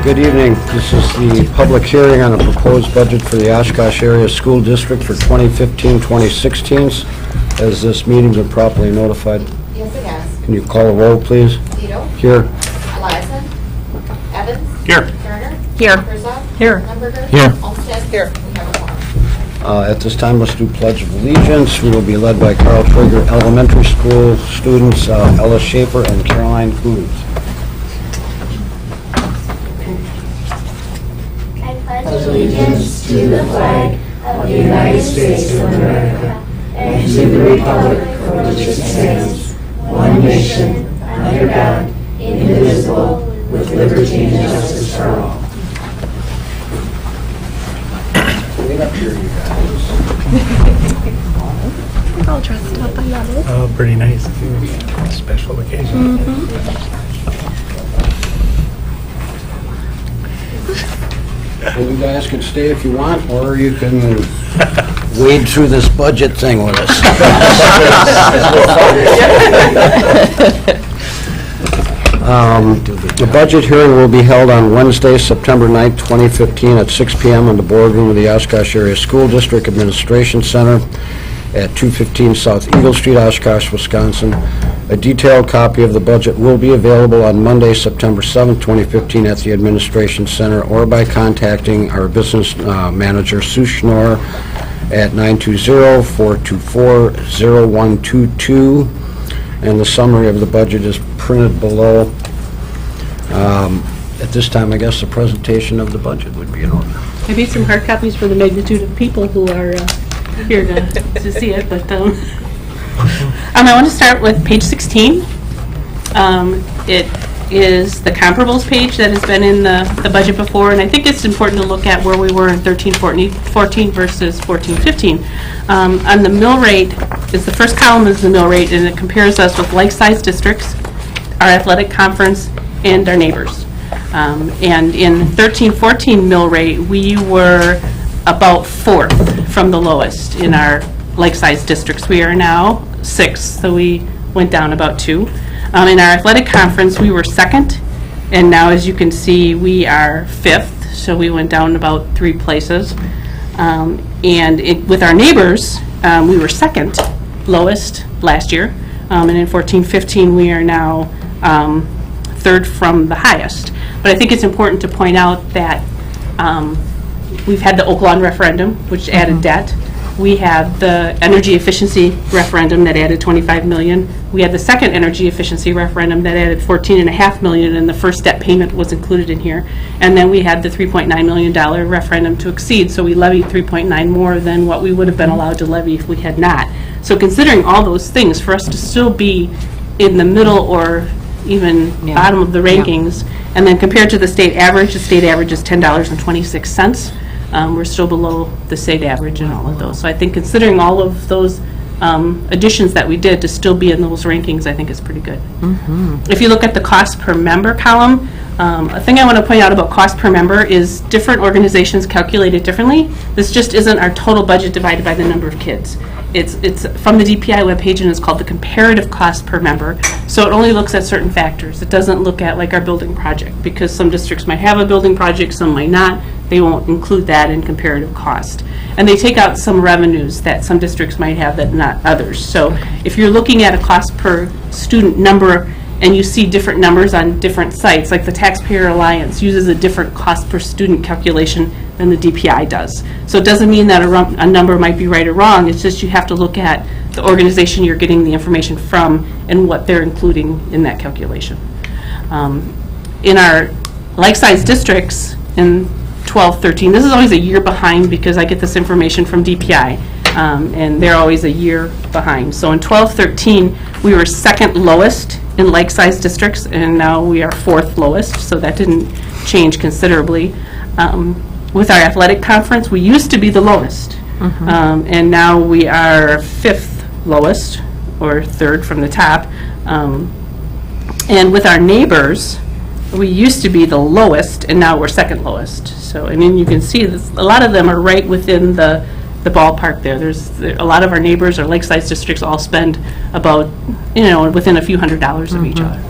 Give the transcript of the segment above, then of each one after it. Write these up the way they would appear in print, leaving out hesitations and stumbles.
Good evening. This is the public hearing on a proposed budget for the Oshkosh Area School District for 2015-2016. Has this meeting been properly notified? Yes, it has. Can you call the roll, please? Zito. Here. Eliason. Evans. Here. Turner. Here. Herzog. Here. Limburger. Here. Olmsted. Here. We have a quorum. At this time, let's do Pledge of Allegiance. We will be led by Carl Traeger Elementary School students Ella Schaefer and Caroline Coons. I pledge allegiance to the flag of the United States of America and to the republic for which it stands, one nation, under God, indivisible, with liberty and justice for all. Wait up here, you guys. All dressed up, I love it. Oh, pretty nice. Special occasion. And you guys can stay if you want, or you can wade through this budget thing with us. The budget hearing will be held on Wednesday, September 9th, 2015, at 6 p.m. in the boardroom of the Oshkosh Area School District Administration Center at 215 South Eagle Street, Oshkosh, Wisconsin. A detailed copy of the budget will be available on Monday, September 7th, 2015, at the Administration Center, or by contacting our business manager, Sue Schnorr, at 920-424-0122. And the summary of the budget is printed below. At this time, I guess the presentation of the budget would be in order. Maybe some hard copies for the magnitude of people who are here to see it, but I want to start with page 16. It is the comparables page that has been in the budget before, and I think it's important to look at where we were in 13-14 versus 14-15. On the mill rate, is the first column is the mill rate, and it compares us with like-sized districts, our athletic conference, and our neighbors. And in 13-14 mill rate, we were about fourth from the lowest in our like-sized districts. We are now sixth, so we went down about 2. In our athletic conference, we were second, and now, as you can see, we are 5th, so we went down about 3 places. With our neighbors, we were second lowest last year, and in 14-15, we are now 3rd from the highest. But I think it's important to point out that we've had the Oak Lawn referendum, which added debt. We have the energy efficiency referendum that added $25 million. We had the second energy efficiency referendum that added $14.5 million, and the first debt payment was included in here. And then we had the $3.9 million referendum to exceed, so we levied $3.9 more than what we would have been allowed to levy if we had not. So considering all those things, for us to still be in the middle or even bottom of the rankings, and then compared to the state average is $10.26. We're still below the state average in all of those. So I think considering all of those additions that we did to still be in those rankings, I think is pretty good. If you look at the cost per member column, a thing I want to point out about cost per member is different organizations calculate it differently. This just isn't our total budget divided by the number of kids. It's from the DPI webpage, and it's called the comparative cost per member. So it only looks at certain factors. It doesn't look at like our building project, because some districts might have a building project, some might not. They won't include that in comparative cost. And they take out some revenues that some districts might have that not others. So if you're looking at a cost per student number and you see different numbers on different sites, like the Taxpayer Alliance uses a different cost per student calculation than the DPI does. So it doesn't mean that a number might be right or wrong. It's just you have to look at the organization you're getting the information from and what they're including in that calculation. In our like-sized districts, in 12-13, this is always a year behind because I get this information from DPI, and they're always a year behind. So in 12-13, we were second lowest in like-sized districts, and now we are 4th lowest, so that didn't change considerably. With our athletic conference, we used to be the lowest, and now we are 5th lowest, or 3rd from the top. And with our neighbors, we used to be the lowest, and now we're 2nd lowest. So, and then you can see this, a lot of them are right within the ballpark there. There's a lot of our neighbors or like-sized districts all spend about, within a few $100s of each other.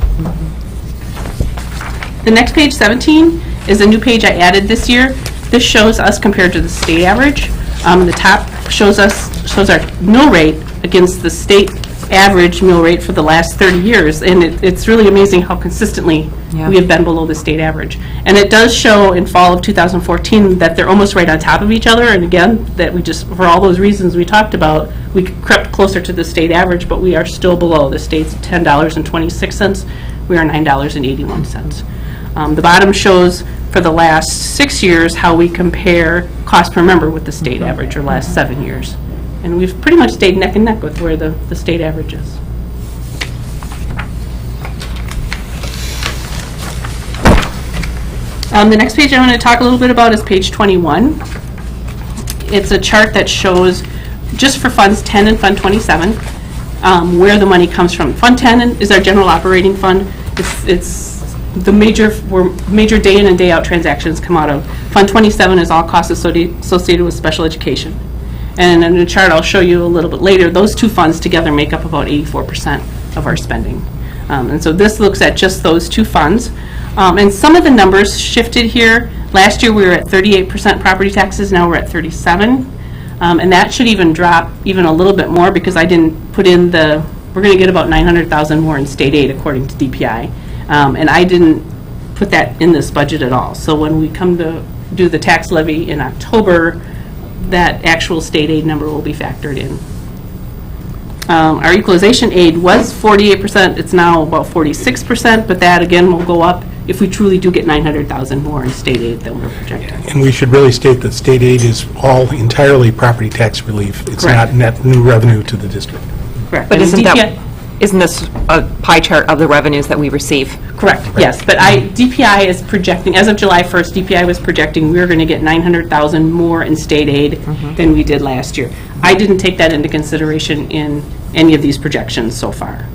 The next page, 17, is a new page I added this year. This shows us compared to the state average. The top shows our mill rate against the state average mill rate for the last 30 years, and it's really amazing how consistently we have been below the state average. And it does show in fall of 2014 that they're almost right on top of each other, and again, that we just, for all those reasons we talked about, we crept closer to the state average, but we are still below. The state's $10.26, we are $9.81. The bottom shows for the last 6 years how we compare cost per member with the state average, or last 7 years. And we've pretty much stayed neck and neck with where the state average is. The next page I want to talk a little bit about is page 21. It's a chart that shows, just for Funds 10 and Fund 27, where the money comes from. Fund 10 is our general operating fund. It's the major day in and day out transactions come out of. Fund 27 is all costs associated with special education. And in the chart I'll show you a little bit later, those two funds together make up about 84% of our spending. And so this looks at just those two funds. And some of the numbers shifted here. Last year we were at 38% property taxes, now we're at 37%. And that should even drop even a little bit more because I didn't put in we're going to get about $900,000 more in state aid according to DPI. And I didn't put that in this budget at all. So when we come to do the tax levy in October, that actual state aid number will be factored in. Our equalization aid was 48%, it's now about 46%, but that again will go up if we truly do get $900,000 more in state aid than we're projecting. And we should really state that state aid is all entirely property tax relief. It's Correct. not net new revenue to the district. Correct. But And isn't this a pie chart of the revenues that we receive? Correct, yes, but DPI is projecting, as of July 1st, DPI was projecting we were going to get $900,000 more in state aid than we did last year. I didn't take that into consideration in any of these projections so far.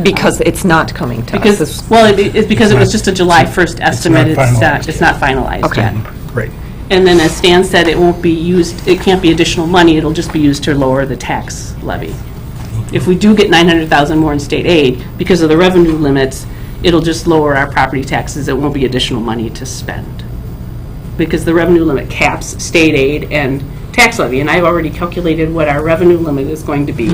Because it's not coming to us. Because, well, it's because it was just a July 1st estimate. finalized. It's not finalized Okay. yet. Right. And then as Stan said, it won't be used, it can't be additional money, it'll just be used to lower the tax levy. If we do get $900,000 more in state aid, because of the revenue limits, it'll just lower our property taxes, it won't be additional money to spend. Because the revenue limit caps state aid and tax levy, and I've already calculated what our revenue limit is going to be.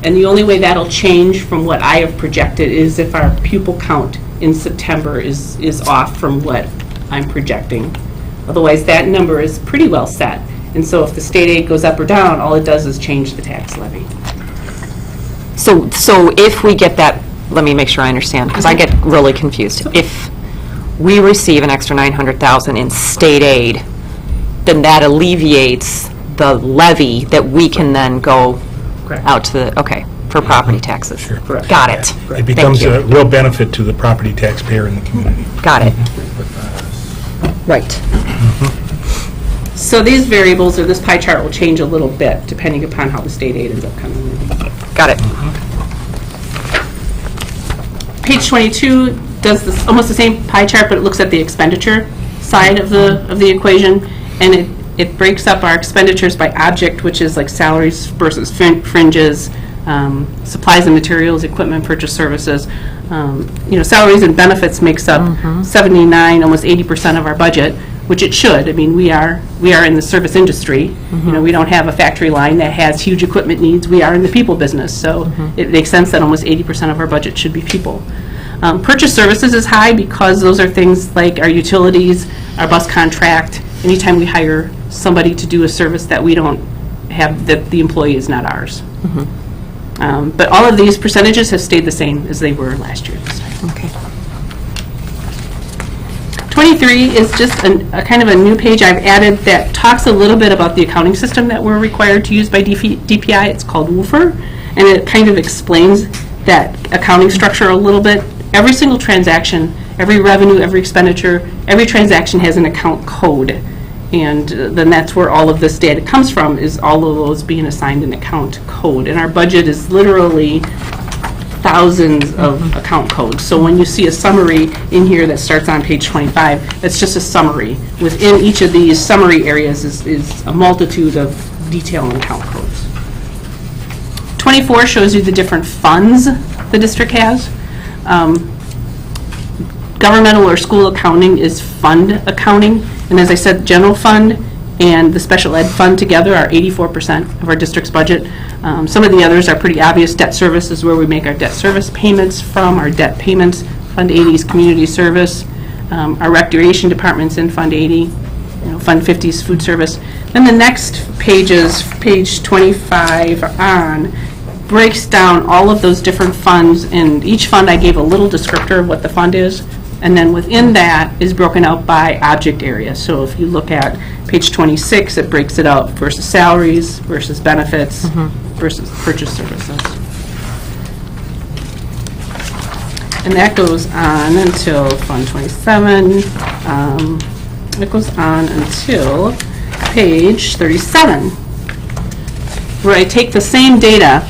And the only way that'll change from what I have projected is if our pupil count in September is off from what I'm projecting. Otherwise, that number is pretty well set. And so if the state aid goes up or down, all it does is change the tax levy. So if we get that, let me make sure I understand, because I get really confused. If we receive an extra $900,000 in state aid, then that alleviates the levy that we can then go Correct. out to the, okay, for property taxes. Sure. Correct. Got it. It Thank becomes you. a real benefit to the property taxpayer in the community. Got it. Right. So these variables, or this pie chart, will change a little bit depending upon how the state aid ends up coming in. Got it. Page 22 does this, almost the same pie chart, but it looks at the expenditure side of the equation, and it breaks up our expenditures by object, which is like salaries versus fringes, supplies and materials, equipment, purchase services. Salaries and benefits makes up 79, almost 80% of our budget, which it should. I mean, we are in the service industry. We don't have a factory line that has huge equipment needs. We are in the people business, so it makes sense that almost 80% of our budget should be people. Purchase services is high because those are things like our utilities, our bus contract, anytime we hire somebody to do a service that we don't have, that the employee is not ours. But all of these percentages have stayed the same as they were last year this time. Okay. 23 is just a kind of a new page I've added that talks a little bit about the accounting system that we're required to use by DPI. It's called WOOFR, and it kind of explains that accounting structure a little bit. Every single transaction, every revenue, every expenditure, every transaction has an account code. And then that's where all of this data comes from, is all of those being assigned an account code. And our budget is literally thousands of account codes. So when you see a summary in here that starts on page 25, that's just a summary. Within each of these summary areas is a multitude of detail and account codes. 24 shows you the different funds the district has. governmental or school accounting is fund accounting. And as I said, general fund and the special ed fund together are 84% of our district's budget. Some of the others are pretty obvious. Debt service is where we make our debt service payments from, our debt payments. Fund 80 is community service. Our recreation department's in Fund 80. Fund 50 is food service. Then the next pages, page 25 on, breaks down all of those different funds, and each fund I gave a little descriptor of what the fund is, and then within that is broken out by object area. So if you look at page 26, it breaks it out versus salaries, versus benefits, versus purchase services. And that goes on until Fund 27. It goes on until page 37, where I take the same data,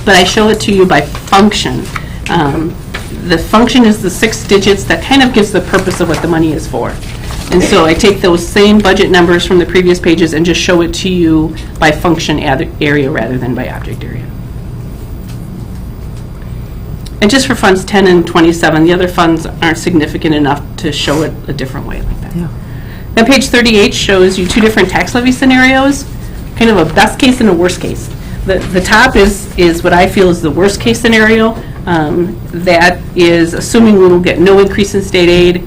but I show it to you by function. The function is the 6 digits that kind of gives the purpose of what the money is for. And so I take those same budget numbers from the previous pages and just show it to you by function area rather than by object area. And just for funds 10 and 27, the other funds aren't significant enough to show it a different way like that. Yeah. Then page 38 shows you 2 different tax levy scenarios, kind of a best case and a worst case. The top is what I feel is the worst case scenario. That is assuming we will get no increase in state aid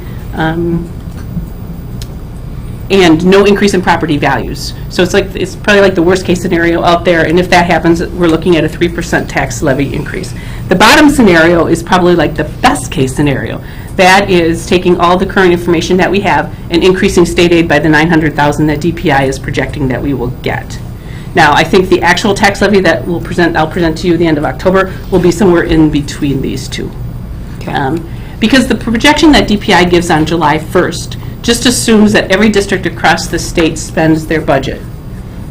and no increase in property values. So it's probably like the worst case scenario out there, and if that happens, we're looking at a 3% tax levy increase. The bottom scenario is probably like the best case scenario. That is taking all the current information that we have and increasing state aid by the $900,000 that DPI is projecting that we will get. Now, I think the actual tax levy that I'll present to you at the end of October will be somewhere in between these two. Okay. Because the projection that DPI gives on July 1st just assumes that every district across the state spends their budget.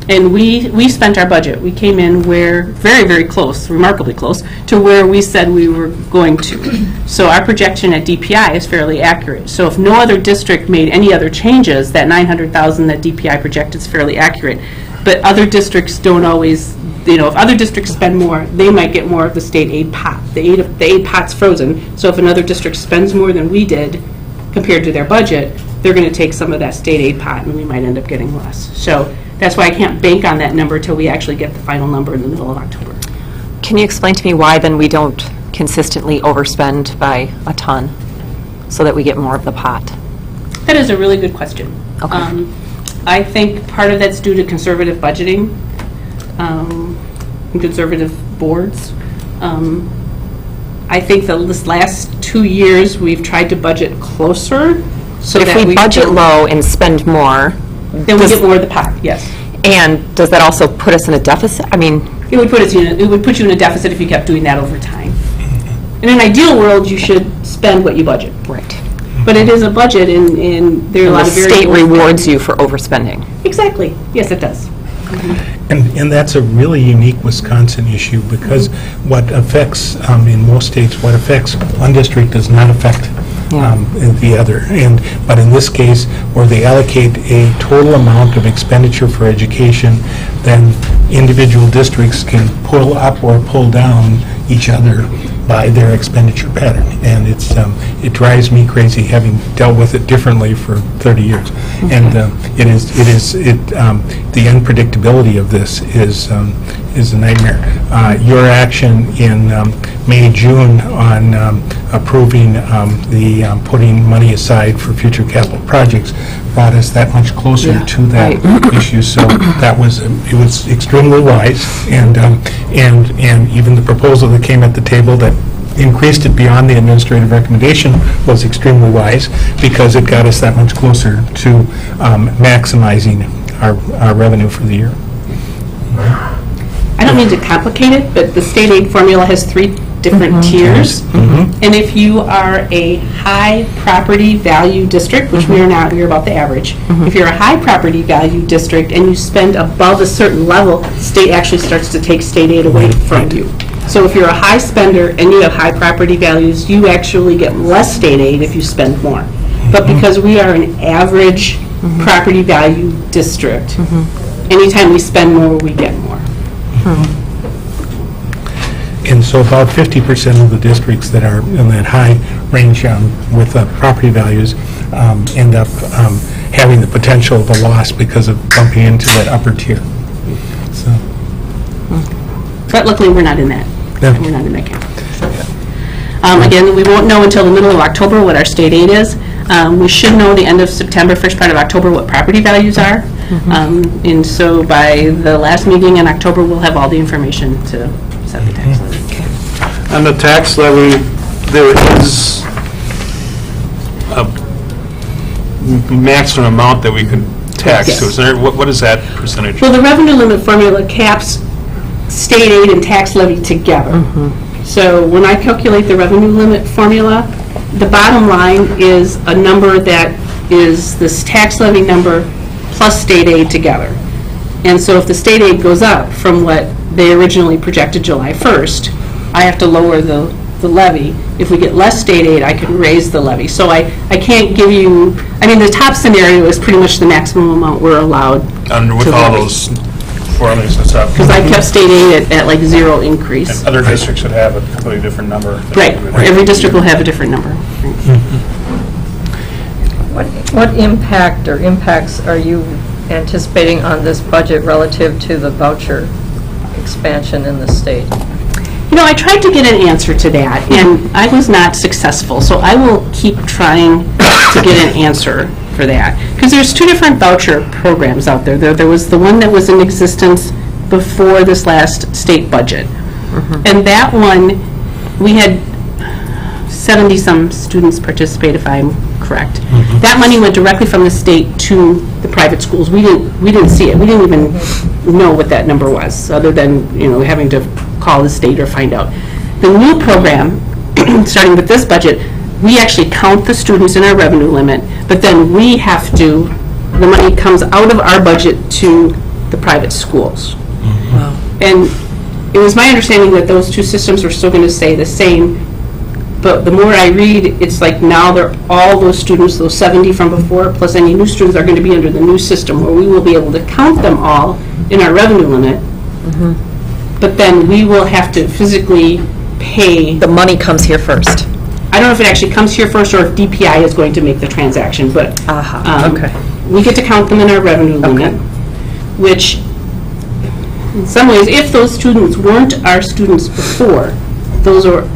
And we spent our budget. We came in very, very close, remarkably close, to where we said we were going to. So our projection at DPI is fairly accurate. So if no other district made any other changes, that $900,000 that DPI projected is fairly accurate. But other districts don't always, if other districts spend more, they might get more of the state aid pot. The aid pot's frozen, so if another district spends more than we did compared to their budget, they're going to take some of that state aid pot and we might end up getting less. So that's why I can't bank on that number until we actually get the final number in the middle of October. Can you explain to me why then we don't consistently overspend by a ton so that we get more of the pot? That is a really good question. Okay. I think part of that's due to conservative budgeting and conservative boards. I think this last 2 years, we've tried to budget closer so But that if we budget low and spend more, then we get more of the pot, yes. and does that also put us in a deficit? I mean, It would put you in a deficit if you kept doing that over time. In an ideal world, you should spend what you budget. right. But it is a budget, and there are a lot The of variables. state rewards you for overspending. Exactly. Yes, it does. And that's a really unique Wisconsin issue, because what affects, in most states, what affects one district does not affect the other. But in this case, where they allocate a total amount of expenditure for education, then individual districts can pull up or pull down each other by their expenditure pattern. And it drives me crazy, having dealt with it differently for 30 years. And the unpredictability of this is a nightmare. Your action in May, June on approving putting money aside for future capital projects brought us that much closer to that issue. So it was extremely wise, and even the proposal that came at the table that increased it beyond the administrative recommendation was extremely wise, because it got us that much closer to maximizing our revenue for the year. I don't mean to complicate it, but the state aid formula has 3 different tiers. And if you are a high property value district, which we are not, we are about the average. If you're a high property value district and you spend above a certain level, state actually starts to take state aid away from you. So if you're a high spender and you have high property values, you actually get less state aid if you spend more. But because we are an average property value district, anytime we spend more, we get more. And so about 50% of the districts that are in that high range with property values end up having the potential of a loss because of bumping into that upper tier. So, But luckily, we're not in that. No. We're not in that camp. Again, we won't know until the middle of October what our state aid is. We should know the end of September, first part of October, what property values are. And so by the last meeting in October, we'll have all the information to set the tax levy. On the tax levy, there is a maximum amount that we could tax to. Yes. Is there, what is that percentage? Well, the revenue limit formula caps state aid and tax levy together. So when I calculate the revenue limit formula, the bottom line is a number that is this tax levy number plus state aid together. And so if the state aid goes up from what they originally projected July 1st, I have to lower the levy. If we get less state aid, I can raise the levy. So I can't give you, I mean, the top scenario is pretty much the maximum amount we're allowed. And with to all levy. those formulas and stuff. Because I kept state aid at like zero increase. And other districts would have a completely different number. Right, every district will have a different number. What impact or impacts are you anticipating on this budget relative to the voucher expansion in the state? You know, I tried to get an answer to that, and I was not successful, so I will keep trying to get an answer for that. Because there's two different voucher programs out there. There was the one that was in existence before this last state budget. And that one, we had 70-some students participate, if I'm correct. That money went directly from the state to the private schools. We didn't see it. We didn't even know what that number was, other than, you know, having to call the state or find out. The new program, starting with this budget, we actually count the students in our revenue limit, but then we have to, the money comes out of our budget to the private schools. And it was my understanding that those two systems were still going to stay the same, but the more I read, it's like now they're all those students, those 70 from before, plus any new students are going to be under the new system, where we will be able to count them all in our revenue limit, but then we will have to physically pay. The money comes here first. I don't know if it actually comes here first or if DPI is going to make the transaction, but Okay. we get to count them in our revenue limit, which in some ways, if those students weren't our students before,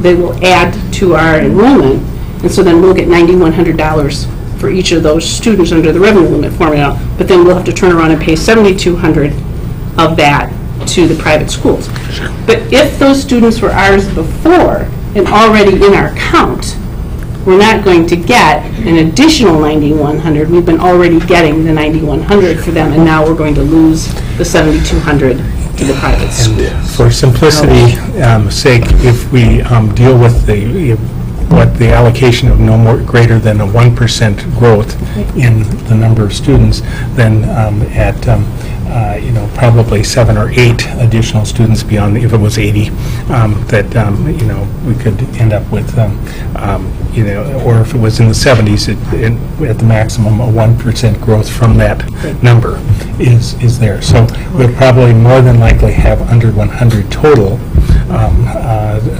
they will add to our enrollment, and so then we'll get $9,100 for each of those students under the revenue limit formula, but then we'll have to turn around and pay $7,200 of that to the private schools. But if those students were ours before and already in our count, we're not going to get an additional $9,100. We've been already getting the $9,100 for them, and now we're going to lose the $7,200 to the private schools. And for simplicity's sake, if we deal with what the allocation of no more greater than a 1% growth in the number of students, then at probably 7 or 8 additional students beyond, if it was 80, we could end up with, or if it was in the 70s, at the maximum, a 1% growth from that number is there. So we'll probably more than likely have under 100 total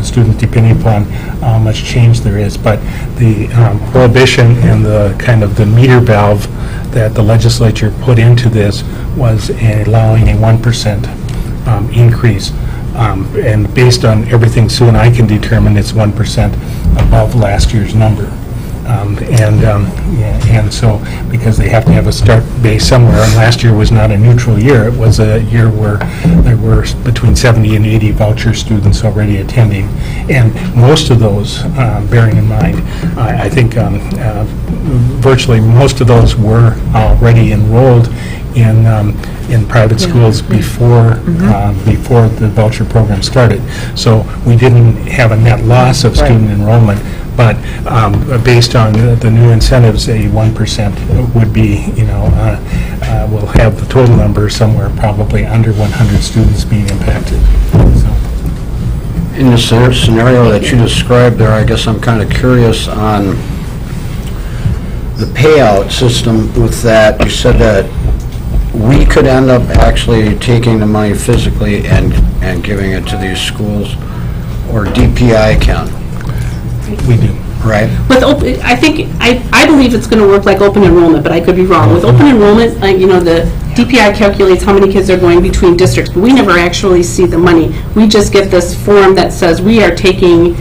students, depending upon how much change there is. But the prohibition and the kind of the meter valve that the legislature put into this was allowing a 1% increase. And based on everything Sue and I can determine, it's 1% above last year's number. And so, because they have to have a start base somewhere, and last year was not a neutral year, it was a year where there were between 70 and 80 voucher students already attending, and most of those, bearing in mind, I think virtually most of those were already enrolled in private schools before the voucher program started. So we didn't have a net loss of student enrollment, but based on the new incentives, a 1% would be, we'll have the total number somewhere probably under 100 students being impacted. So. In the scenario that you described there, I guess I'm kind of curious on the payout system with that. You said that we could end up actually taking the money physically and giving it to these schools, or DPI can. We do. Right. I believe it's going to work like open enrollment, but I could be wrong. With open enrollment, the DPI calculates how many kids are going between districts, but we never actually see the money. We just get this form that says we are taking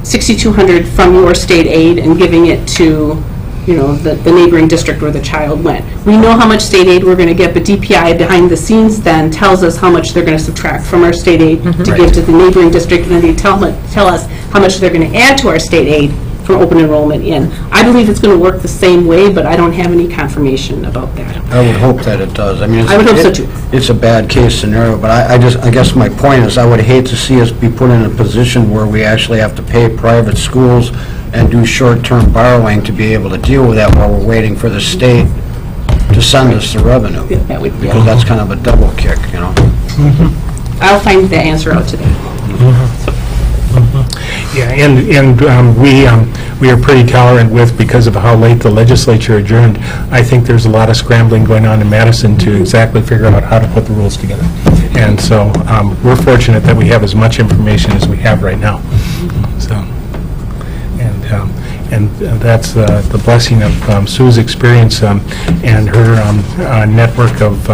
$6,200 from your state aid and giving it to, the neighboring district where the child went. We know how much state aid we're going to get, but DPI behind the scenes then tells us how much they're going to subtract from our state aid to give to the neighboring district, and then they tell us how much they're going to add to our state aid for open enrollment in. I believe it's going to work the same way, but I don't have any confirmation about that. I would hope that it does. I mean, I would hope so, too. It's a bad case scenario, but I guess my point is I would hate to see us be put in a position where we actually have to pay private schools and do short-term borrowing to be able to deal with that while we're waiting for the state to send us the revenue. That would be. Because that's kind of a double kick, I'll find the answer out today. Yeah, and we are pretty tolerant with, because of how late the legislature adjourned, I think there's a lot of scrambling going on in Madison to exactly figure out how to put the rules together. And so we're fortunate that we have as much information as we have right now. So, and that's the blessing of Sue's experience and her network of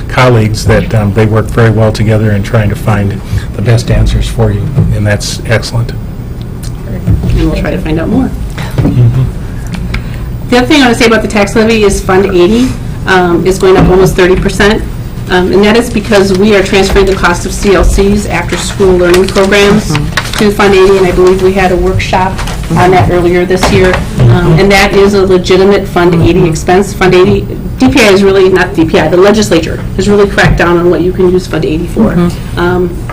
colleagues, that they work very well together in trying to find the best answers for you, and that's excellent. And we'll try to find out more. The other thing I want to say about the tax levy is Fund 80 is going up almost 30%. And that is because we are transferring the cost of CLCs, after-school learning programs, to Fund 80, and I believe we had a workshop on that earlier this year. And that is a legitimate Fund 80 expense. Fund 80, DPI is really, not DPI, the legislature has really cracked down on what you can use Fund 80 for.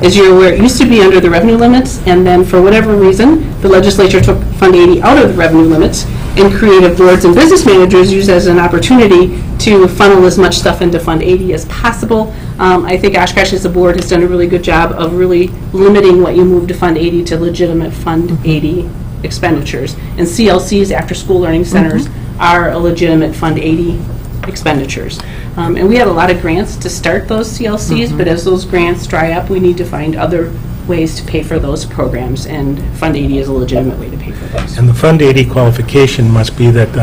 As you're aware, it used to be under the revenue limits, and then for whatever reason, the legislature took Fund 80 out of the revenue limits, and creative boards and business managers use it as an opportunity to funnel as much stuff into Fund 80 as possible. I think Oshkosh as a board has done a really good job of really limiting what you move to Fund 80 to legitimate Fund 80 expenditures. And CLCs, after-school learning centers, are a legitimate Fund 80 expenditures. And we had a lot of grants to start those CLCs, but as those grants dry up, we need to find other ways to pay for those programs, and Fund 80 is a legitimate way to pay for those. And the Fund 80 qualification must be that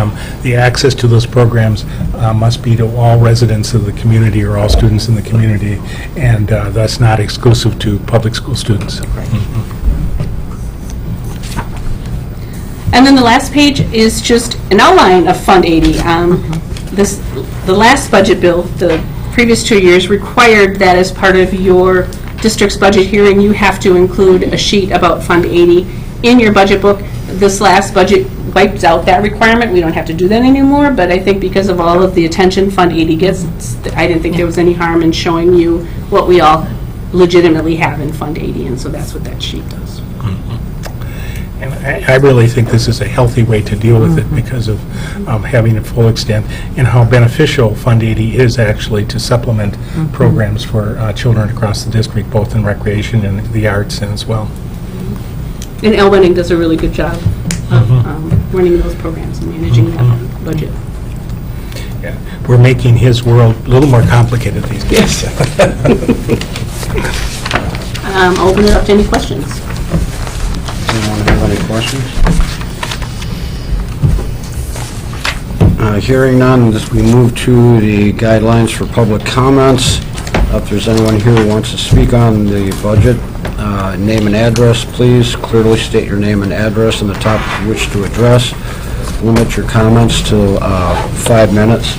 the access to those programs must be to all residents of the community or all students in the community, and that's not exclusive to public school students. And then the last page is just an outline of Fund 80. The last budget bill, the previous 2 years, required that as part of your district's budget hearing, you have to include a sheet about Fund 80 in your budget book. This last budget wiped out that requirement. We don't have to do that anymore, but I think because of all of the attention Fund 80 gets, I didn't think there was any harm in showing you what we all legitimately have in Fund 80, and so that's what that sheet does. And I really think this is a healthy way to deal with it because of having a full extent, and how beneficial Fund 80 is actually to supplement programs for children across the district, both in recreation and the arts and as well. And Al Wenning does a really good job of running those programs and managing that budget. Yeah. We're making his world a little more complicated these days. I'll open it up to any questions. Anyone have any questions? Hearing none, we move to the guidelines for public comments. If there's anyone here who wants to speak on the budget, name and address, please. Clearly state your name and address and the topic you wish to address. Limit your comments to 5 minutes.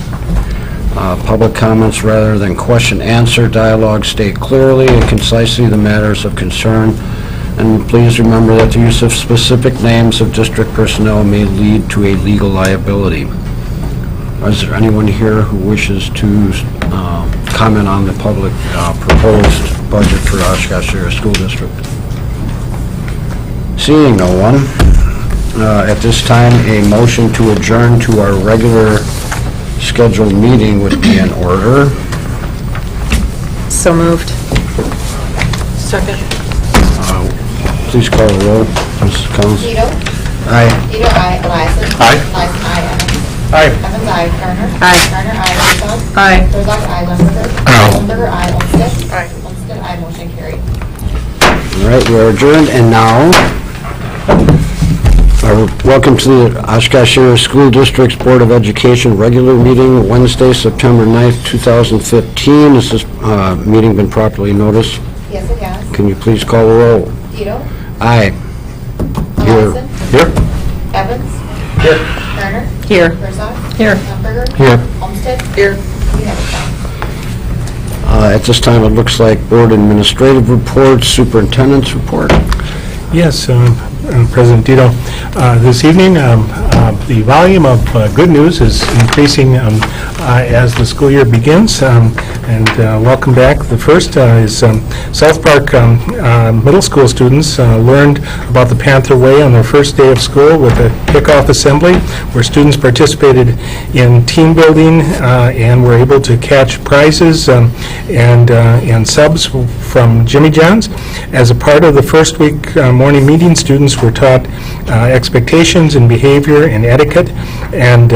Public comments rather than question-answer dialogue state clearly and concisely the matters of concern. And please remember that the use of specific names of district personnel may lead to a legal liability. Is there anyone here who wishes to comment on the public proposed budget for Oshkosh Area School District? Seeing no one, at this time, a motion to adjourn to our regular scheduled meeting would be in order. So moved. Second. Please call the roll, Mrs. Collins. Tito? Aye. Tito, aye. Eliason? Aye. Eliason, aye. Evans? Aye. Evans, aye. Garner? Aye. Garner, aye. Herzog? Aye. Herzog, aye. Limburger? Aye. Limburger, aye. Olmstead? Aye. Olmstead, aye. Motion carried. All right, we are adjourned, and now, Welcome to the Oshkosh Area School District's Board of Education regular meeting, Wednesday, September 9th, 2015. Has this meeting been properly noticed? Yes, it has. Can you please call the roll? Tito? Aye. Here. Coniston? Here. Evans? Here. Turner? Here. Herzog? Here. Hemberger? Here. Olmsted? Here. We have a quorum. At this time, it looks like board administrative reports, superintendent's report. Yes, President Dito, this evening, the volume of good news is increasing as the school year begins, and welcome back. The first is South Park middle school students learned about the Panther Way on their first day of school with a kickoff assembly, where students participated in team building and were able to catch prizes and subs from Jimmy John's. As a part of the first week morning meeting, students were taught expectations and behavior and etiquette and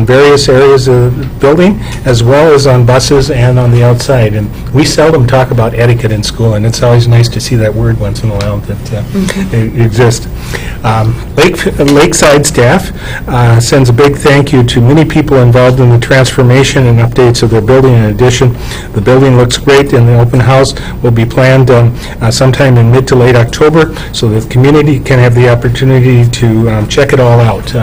various areas of the building, as well as on buses and on the outside. And we seldom talk about etiquette in school, and it's always nice to see that word once in a while that it exists. Lakeside staff sends a big thank you to many people involved in the transformation and updates of their building. In addition, the building looks great, and the open house will be planned sometime in mid to late October, so that the community can have the opportunity to check it all out.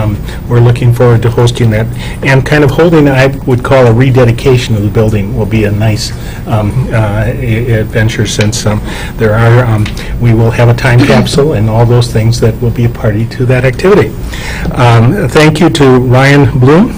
We're looking forward to hosting that, and kind of holding, I would call, a rededication of the building will be a nice adventure, since we will have a time capsule and all those things that will be a party to that activity. Thank you to Ryan Bloom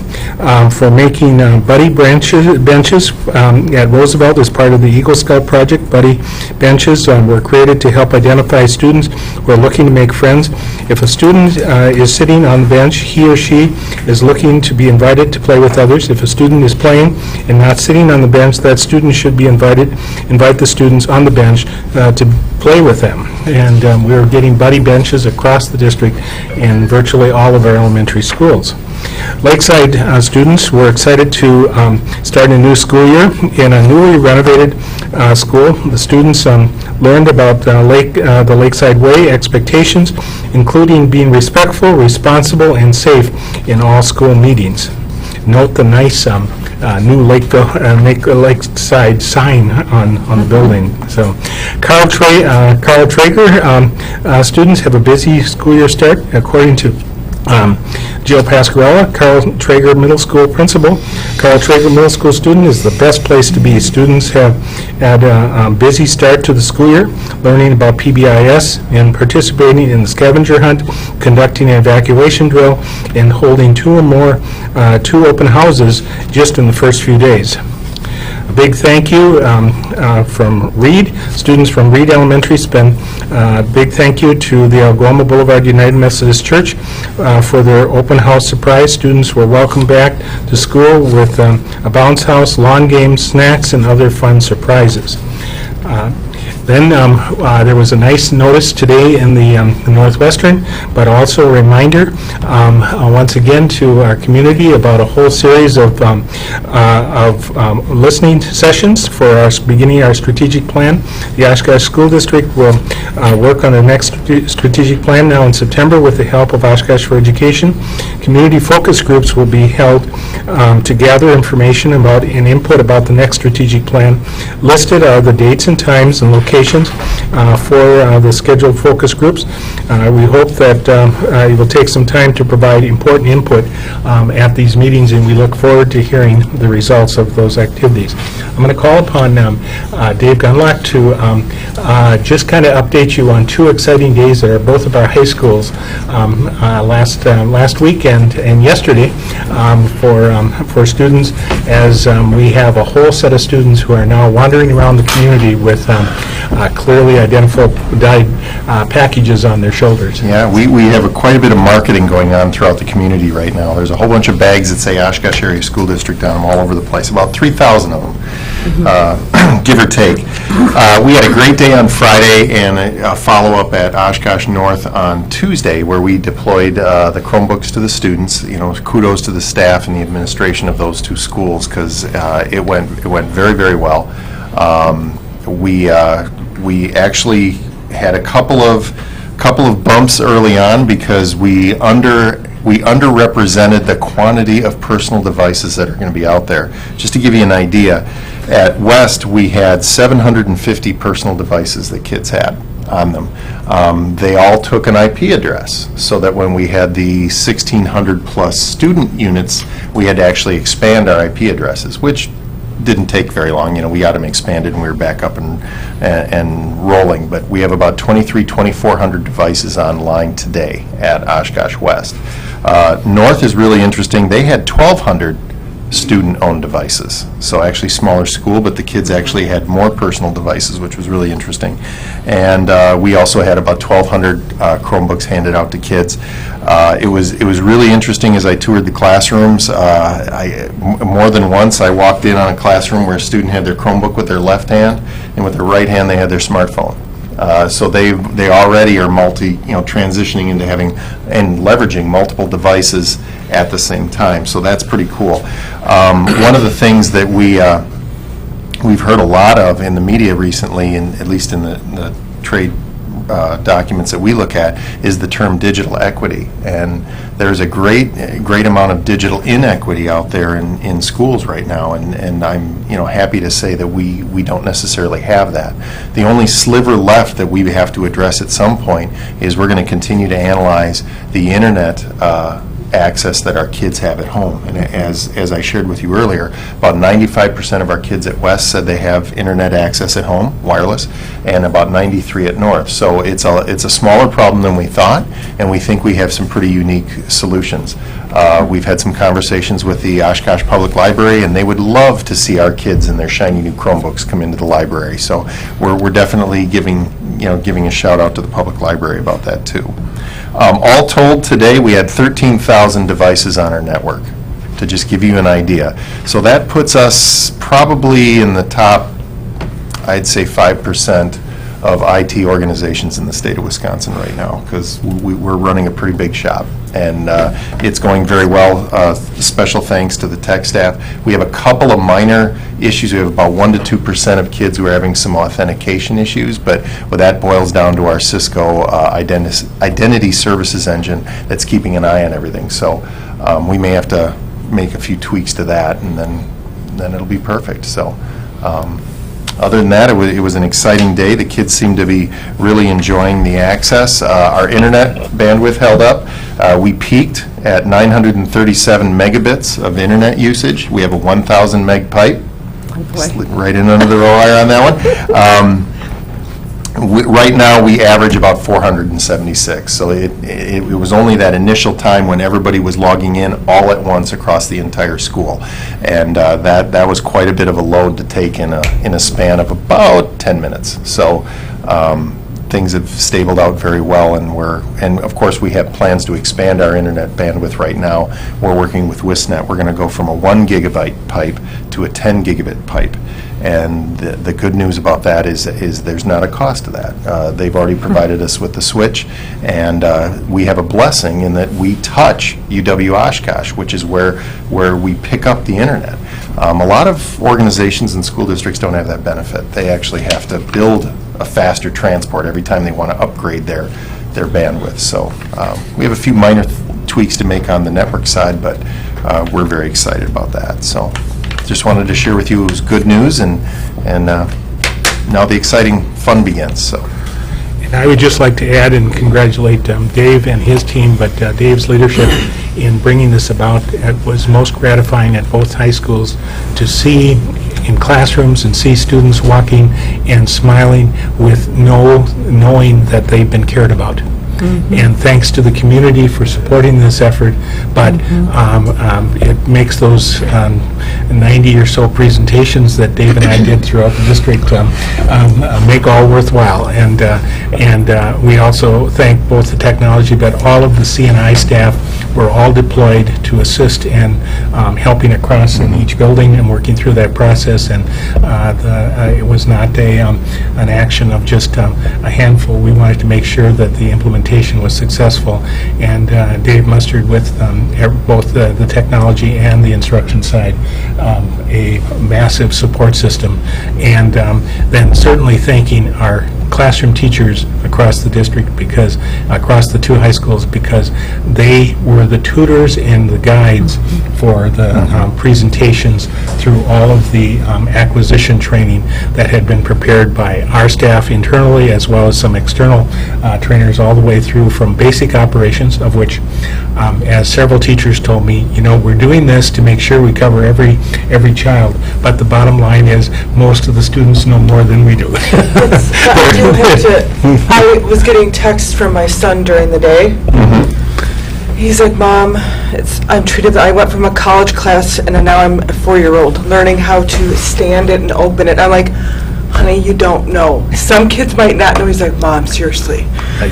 for making buddy benches at Roosevelt as part of the Eagle Scout project. Buddy benches were created to help identify students who are looking to make friends. If a student is sitting on the bench, he or she is looking to be invited to play with others. If a student is playing and not sitting on the bench, that student should be invited. Invite the students on the bench to play with them. And we're getting buddy benches across the district in virtually all of our elementary schools. Lakeside students were excited to start a new school year in a newly renovated school. The students learned about the Lakeside Way expectations, including being respectful, responsible, and safe in all school meetings. Note the nice new Lakeside sign on the building. So, Carl Traeger, students have a busy school year start, according to Jill Pascarella, Carl Traeger Middle School principal. Carl Traeger Middle School student is the best place to be. Students have had a busy start to the school year, learning about PBIS and participating in the scavenger hunt, conducting an evacuation drill, and holding two open houses just in the first few days. A big thank you from Reed. Students from Reed Elementary spend a big thank you to the Algoma Boulevard United Methodist Church for their open house surprise. Students were welcomed back to school with a bounce house, lawn games, snacks, and other fun surprises. Then there was a nice notice today in the Northwestern, but also a reminder once again to our community about a whole series of listening sessions for beginning our strategic plan. The Oshkosh School District will work on the next strategic plan now in September with the help of Oshkosh for Education. Community focus groups will be held to gather information about and input about the next strategic plan. Listed are the dates and times and locations for the scheduled focus groups. We hope that you will take some time to provide important input at these meetings, and we look forward to hearing the results of those activities. I'm going to call upon Dave Gunlock to just kind of update you on two exciting days that are both of our high schools last week and yesterday for students, as we have a whole set of students who are now wandering around the community with clearly identified packages on their shoulders. Yeah, we have quite a bit of marketing going on throughout the community right now. There's a whole bunch of bags that say Oshkosh Area School District on them all over the place, about 3,000 of them, give or take. We had a great day on Friday and a follow-up at Oshkosh North on Tuesday, where we deployed the Chromebooks to the students. You know, kudos to the staff and the administration of those two schools, because it went very, very well. We actually had a couple of couple of bumps early on because we underrepresented the quantity of personal devices that are going to be out there. Just to give you an idea, at West, we had 750 personal devices that kids had on them. They all took an IP address, so that when we had the 1,600 plus student units, we had to actually expand our IP addresses, which didn't take very long. We got them expanded and we were back up and rolling. But we have about 2,400 devices online today at Oshkosh West. North is really interesting. They had 1,200 student-owned devices. So actually smaller school, but the kids actually had more personal devices, which was really interesting. And we also had about 1,200 Chromebooks handed out to kids. It was really interesting as I toured the classrooms. More than once I walked in on a classroom where a student had their Chromebook with their left hand, and with their right hand they had their smartphone. So they already are transitioning into having and leveraging multiple devices at the same time. So that's pretty cool. One of the things that we've heard a lot of in the media recently, and at least in the trade documents that we look at, is the term digital equity. And there's a great amount of digital inequity out there in schools right now, and I'm happy to say that we don't necessarily have that. The only sliver left that we have to address at some point is we're going to continue to analyze the internet access that our kids have at home. And as I shared with you earlier, about 95% of our kids at West said they have internet access at home, wireless, and about 93 at North. So it's a smaller problem than we thought, and we think we have some pretty unique solutions. We've had some conversations with the Oshkosh Public Library, and they would love to see our kids and their shiny new Chromebooks come into the library. So we're definitely giving a shout out to the public library about that too. All told, today we had 13,000 devices on our network, to just give you an idea. So that puts us probably in the top, I'd say 5% of IT organizations in the state of Wisconsin right now, because we're running a pretty big shop. And it's going very well. Special thanks to the tech staff. We have a couple of minor issues. We have about 1 to 2% of kids who are having some authentication issues, but that boils down to our Cisco identity services engine that's keeping an eye on everything. So we may have to make a few tweaks to that, and then it'll be perfect. So. Other than that, it was an exciting day. The kids seem to be really enjoying the access. Our internet bandwidth held up. We peaked at 937 megabits of internet usage. We have a 1,000 meg pipe. Slid right in under the wire on that one. Right now, we average about 476. So it was only that initial time when everybody was logging in all at once across the entire school, and that was quite a bit of a load to take in a span of about 10 minutes. So things have stabled out very well, and of course we have plans to expand our internet bandwidth right now. We're working with WISNet. We're going to go from a 1 gigabyte pipe to a 10 gigabit pipe. And the good news about that is there's not a cost to that. They've already provided us with the switch, and we have a blessing in that we touch UW Oshkosh, which is where we pick up the internet. A lot of organizations and school districts don't have that benefit. They actually have to build a faster transport every time they want to upgrade their bandwidth. So we have a few minor tweaks to make on the network side, but we're very excited about that. So just wanted to share with you it was good news, and now the exciting fun begins. So. And I would just like to add and congratulate Dave and his team, but Dave's leadership in bringing this about. It was most gratifying at both high schools to see in classrooms and see students walking and smiling with knowing that they've been cared about. And thanks to the community for supporting this effort, but it makes those 90 or so presentations that Dave and I did throughout the district make all worthwhile. And we also thank both the technology, but all of the C&I staff were all deployed to assist in helping across in each building and working through that process. And it was not an action of just a handful. We wanted to make sure that the implementation was successful, and Dave mustered with both the technology and the instruction side a massive support system, and then certainly thanking our classroom teachers across the district, because across the two high schools, because they were the tutors and the guides for the presentations through all of the acquisition training that had been prepared by our staff internally, as well as some external trainers, all the way through from basic operations, of which, as several teachers told me, we're doing this to make sure we cover every child, but the bottom line is most of the students know more than we do. I was getting texts from my son during the day. He's like, Mom, I went from a college class and now I'm a 4-year-old learning how to stand it and open it. I'm like, honey, you don't know. Some kids might not know. He's like, Mom, seriously.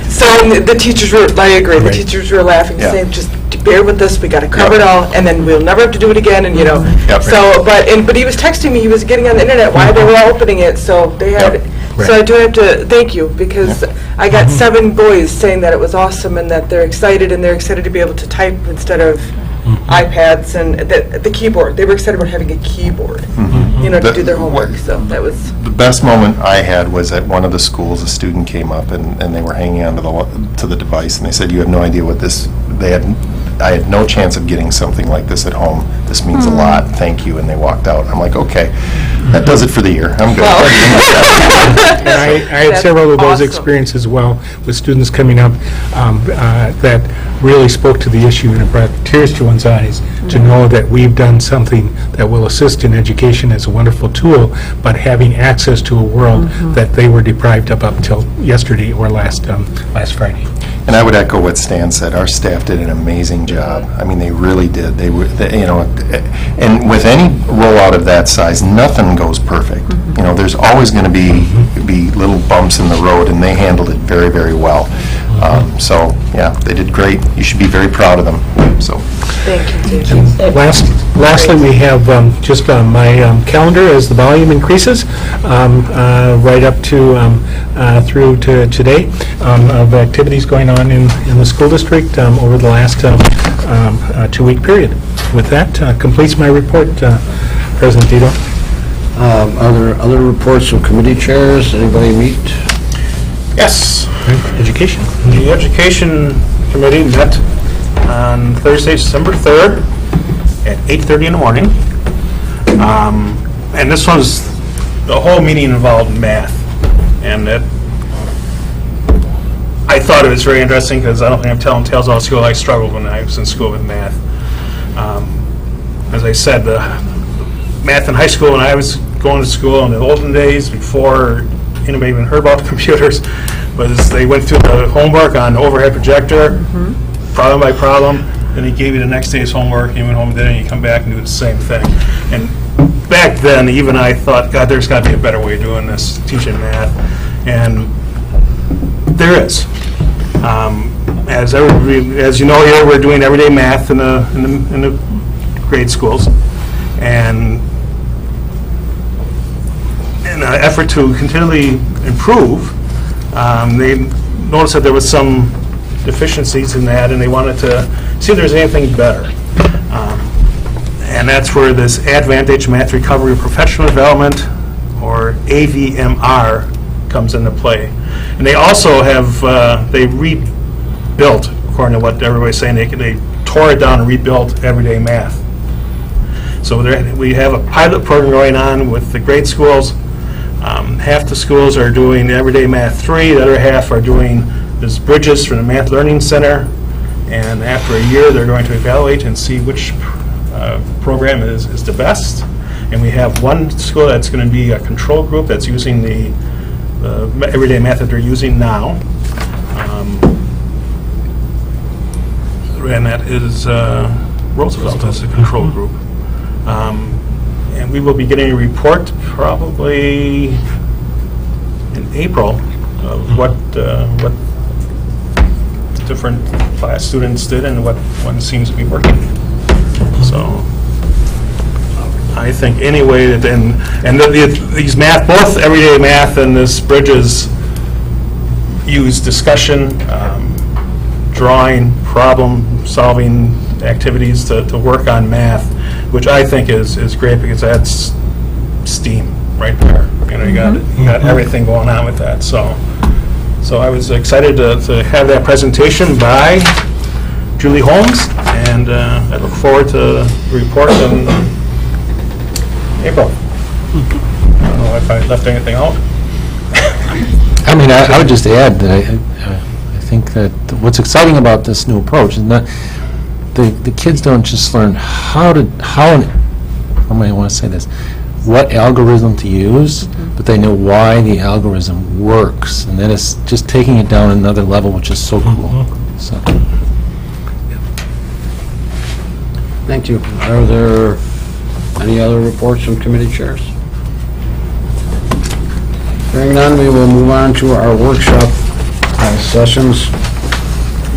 So the teachers were, I agree, the teachers were laughing, saying, just bear with us, we got to cover it all, and then we'll never have to do it again, and So, but he was texting me, he was getting on the internet why they were opening it, so they had, so I do have to thank you, because I got 7 boys saying that it was awesome, and that they're excited to be able to type instead of iPads, and the keyboard, they were excited about having a keyboard, to do their homework, so that was... The best moment I had was at one of the schools, a student came up and they were hanging onto the device, and they said, you have no idea what this, I had no chance of getting something like this at home. This means a lot. Thank you. And they walked out. I'm like, okay, that does it for the year. I'm good. And I had several of those experiences as well with students coming up that really spoke to the issue, and it brought tears to one's eyes to know that we've done something that will assist in education as a wonderful tool, but having access to a world that they were deprived of up until yesterday or last Friday. And I would echo what Stan said. Our staff did an amazing job. I mean, they really did. And with any rollout of that size, nothing goes perfect. There's always going to be little bumps in the road, and they handled it very, very well. So, yeah, they did great. You should be very proud of them. So. Thank you. Lastly, we have just my calendar as the volume increases, right up to through to today, of activities going on in the school district over the last 2-week period. With that, completes my report, President Dito. Are there other reports from committee chairs? Anybody meet? Yes. Education. The Education Committee met on Thursday, December 3rd at 8:30 in the morning. And this was, the whole meeting involved math. And I thought it was very interesting, because I don't think I'm telling tales out of school. I struggled when I was in school with math. As I said, the math in high school, when I was going to school in the olden days, before anybody even heard about the computers, was they went through the homework on the overhead projector, problem by problem, then he gave you the next day's homework, you went home and did it, and you come back and do the same thing. And back then, even I thought, God, there's got to be a better way of doing this, teaching math. And there is. As you know here, we're doing everyday math in the grade schools. And in an effort to continually improve, they noticed that there was some deficiencies in that, and they wanted to see if there's anything better. And that's where this Advantage Math Recovery Professional Development, or AVMR, comes into play. And they also have, they rebuilt, according to what everybody's saying, they tore it down and rebuilt everyday math. So we have a pilot program going on with the grade schools. Half the schools are doing Everyday Math 3, the other half are doing this Bridges from the Math Learning Center, and after a year they're going to evaluate and see which program is the best. And we have one school that's going to be a control group that's using the Everyday Math that they're using now, and that is Roosevelt as a control group. And we will be getting a report probably in April of what different class students did and what one seems to be working. So I think any way that, and these math, both everyday math and this Bridges use discussion, drawing, problem-solving activities to work on math, which I think is great because that's STEAM right there. You got everything going on with that. So I was excited to have that presentation by Julie Holmes, and I look forward to the report in April. I don't know if I left anything out. I mean, I would just add that I think that what's exciting about this new approach is not, the kids don't just learn how am I want to say this, what algorithm to use, but they know why the algorithm works, and then it's just taking it down another level, which is so cool. So. Thank you. Are there any other reports from committee chairs? Hearing none, we will move on to our workshop sessions.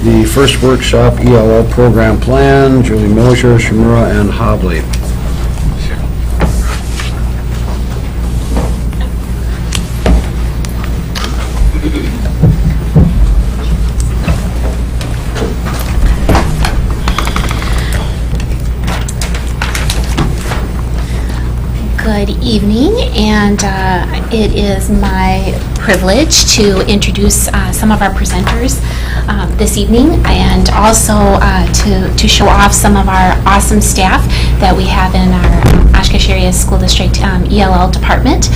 The first workshop, ELL program plan, Julie Mosher, Shimura, and Hobley. Good evening, and it is my privilege to introduce some of our presenters this evening, and also to show off some of our awesome staff that we have in our Oshkosh Area School District ELL department.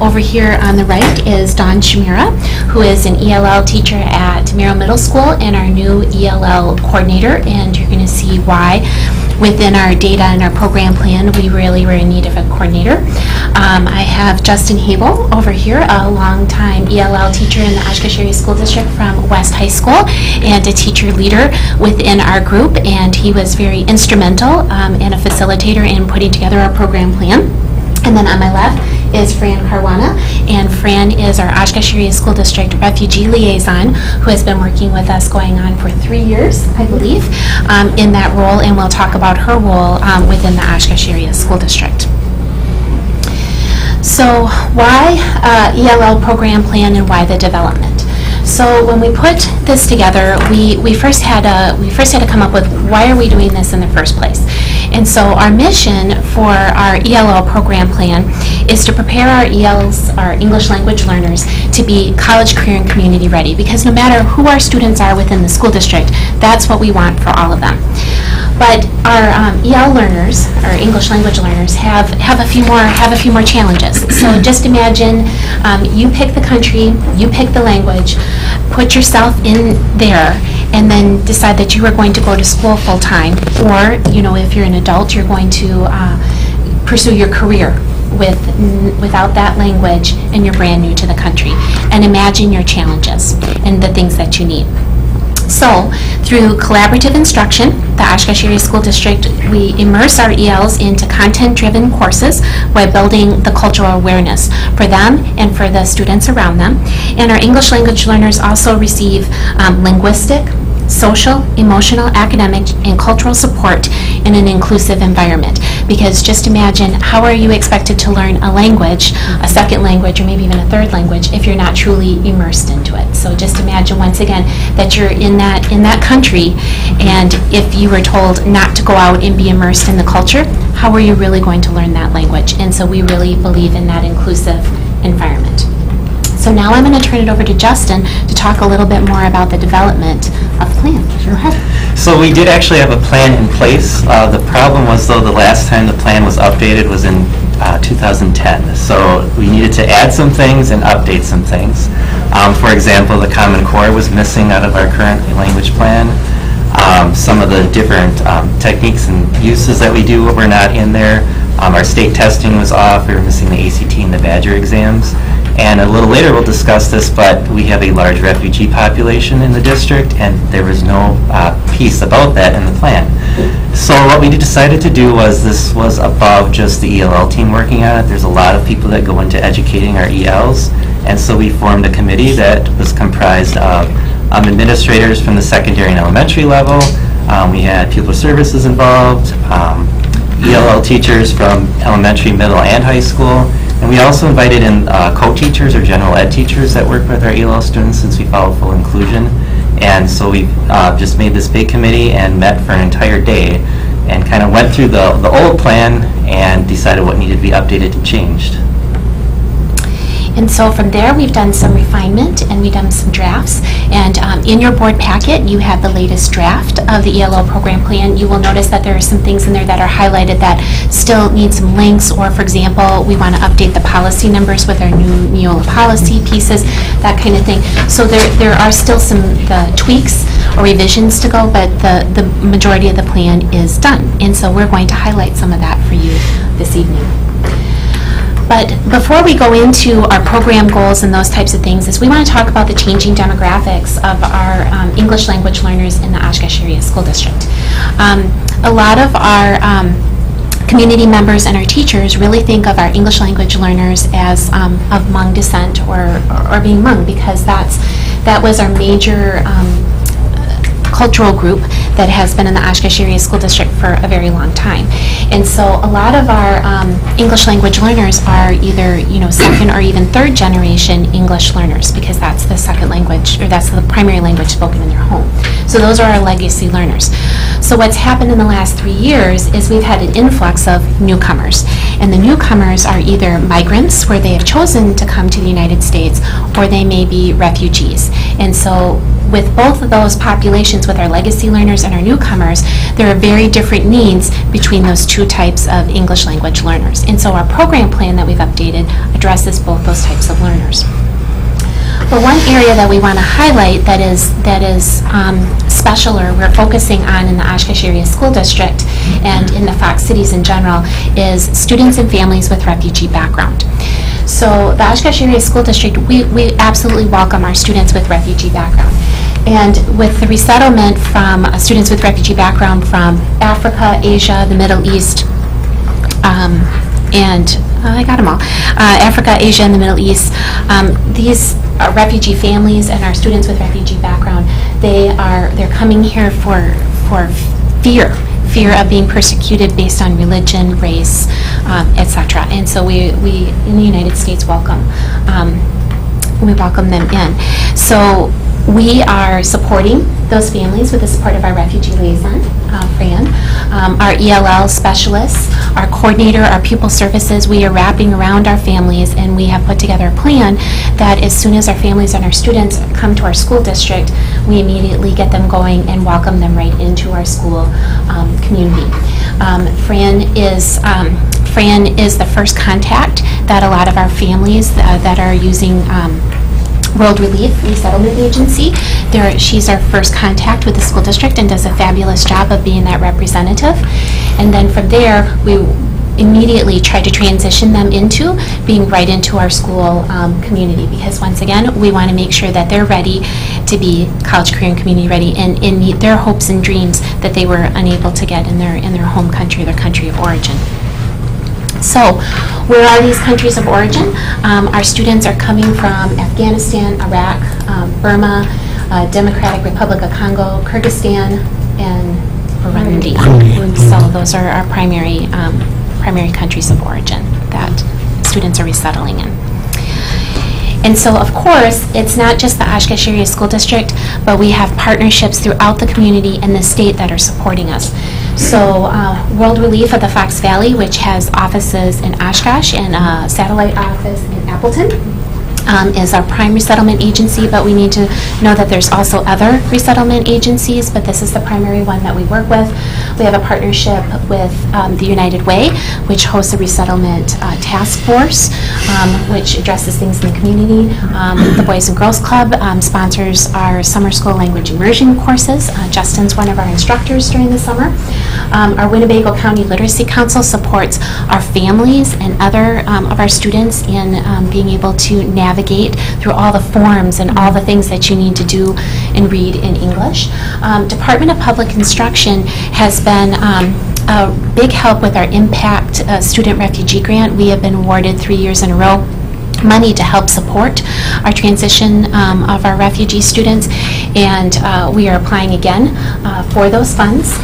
Over here on the right is Dawn Shimura, who is an ELL teacher at Merrill Middle School and our new ELL coordinator, and you're going to see why. Within our data and our program plan, we really were in need of a coordinator. I have Justin Habel over here, a longtime ELL teacher in the Oshkosh Area School District from West High School and a teacher leader within our group, and he was very instrumental and a facilitator in putting together our program plan. And then on my left is Fran Caruana, and Fran is our Oshkosh Area School District Refugee Liaison, who has been working with us going on for 3 years, I believe, in that role, and we'll talk about her role within the Oshkosh Area School District. So why ELL program plan and why the development? So when we put this together, we first had to come up with why are we doing this in the first place. And so our mission for our ELL program plan is to prepare our ELs, our English language learners, to be college, career, and community ready. Because no matter who our students are within the school district, that's what we want for all of them. But our EL learners, our English language learners, have a few more challenges. So just imagine you pick the country, you pick the language, put yourself in there, and then decide that you are going to go to school full time, or if you're an adult, you're going to pursue your career without that language, and you're brand new to the country. And imagine your challenges and the things that you need. So, through collaborative instruction, the Oshkosh Area School District, we immerse our ELs into content-driven courses while building the cultural awareness for them and for the students around them. And our English language learners also receive linguistic, social, emotional, academic, and cultural support in an inclusive environment. Because just imagine, how are you expected to learn a language, a second language, or maybe even a third language, if you're not truly immersed into it? So just imagine, once again, that you're in that country, and if you were told not to go out and be immersed in the culture, how are you really going to learn that language? And so we really believe in that inclusive environment. So now I'm going to turn it over to Justin to talk a little bit more about the development of the plan. Go ahead. So we did actually have a plan in place. The problem was, though, the last time the plan was updated was in 2010. So we needed to add some things and update some things. For example, the Common Core was missing out of our current language plan. Some of the different techniques and uses that we do were not in there. Our state testing was off. We were missing the ACT and the Badger exams. And a little later we'll discuss this, but we have a large refugee population in the district, and there was no piece about that in the plan. So what we decided to do was, this was above just the ELL team working on it. There's a lot of people that go into educating our ELs, and so we formed a committee that was comprised of administrators from the secondary and elementary level. We had pupil services involved, ELL teachers from elementary, middle, and high school. And we also invited in co-teachers or general ed teachers that work with our ELL students since we follow full inclusion. And so we just made this big committee and met for an entire day and kind of went through the old plan and decided what needed to be updated and changed. And so from there, we've done some refinement and we've done some drafts. And in your board packet, you have the latest draft of the ELL program plan. You will notice that there are some things in there that are highlighted that still need some links, or for example, we want to update the policy numbers with our new Neola policy pieces, that kind of thing. So there are still some tweaks or revisions to go, but the majority of the plan is done. And so we're going to highlight some of that for you this evening. But before we go into our program goals and those types of things, is we want to talk about the changing demographics of our English language learners in the Oshkosh Area School District. A lot of our community members and our teachers really think of our English language learners as of Hmong descent or being Hmong, because that was our major cultural group that has been in the Oshkosh Area School District for a very long time. And so a lot of our English language learners are either, second or even third generation English learners, because that's the second language, or that's the primary language spoken in their home. So those are our legacy learners. So what's happened in the last 3 years is we've had an influx of newcomers. And the newcomers are either migrants, where they have chosen to come to the United States, or they may be refugees. And so with both of those populations, with our legacy learners and our newcomers, there are very different needs between those two types of English language learners. And so our program plan that we've updated addresses both those types of learners. But one area that we want to highlight that is special, or we're focusing on in the Oshkosh Area School District and in the Fox cities in general, is students and families with refugee background. So the Oshkosh Area School District, we absolutely welcome our students with refugee background. And with the resettlement from students with refugee background from Africa, Asia, the Middle East, and I got them all, Africa, Asia, and the Middle East, these refugee families and our students with refugee background, they're coming here for fear of being persecuted based on religion, race, etc. And so we in the United States welcome them in. So we are supporting those families with the support of our refugee liaison, Fran, our ELL specialists, our coordinator, our pupil services. We are wrapping around our families, and we have put together a plan that as soon as our families and our students come to our school district, we immediately get them going and welcome them right into our school community. Fran is the first contact that a lot of our families that are using World Relief Resettlement Agency. She's our first contact with the school district and does a fabulous job of being that representative. And then from there, we immediately try to transition them into being right into our school community, because once again, we want to make sure that they're ready to be college, career, and community ready and meet their hopes and dreams that they were unable to get in their home country, their country of origin. So, where are these countries of origin? Our students are coming from Afghanistan, Iraq, Burma, Democratic Republic of Congo, Kyrgyzstan, and Burundi. So those are our primary countries of origin that students are resettling in. And so, of course, it's not just the Oshkosh Area School District, but we have partnerships throughout the community and the state that are supporting us. So, World Relief of the Fox Valley, which has offices in Oshkosh and a satellite office in Appleton, is our prime resettlement agency, but we need to know that there's also other resettlement agencies, but this is the primary one that we work with. We have a partnership with the United Way, which hosts a resettlement task force, which addresses things in the community. The Boys and Girls Club sponsors our summer school language immersion courses. Justin's one of our instructors during the summer. Our Winnebago County Literacy Council supports our families and other of our students in being able to navigate through all the forms and all the things that you need to do and read in English. Department of Public Instruction has been a big help with our Impact Student Refugee Grant. We have been awarded 3 years in a row money to help support our transition of our refugee students, and we are applying again for those funds.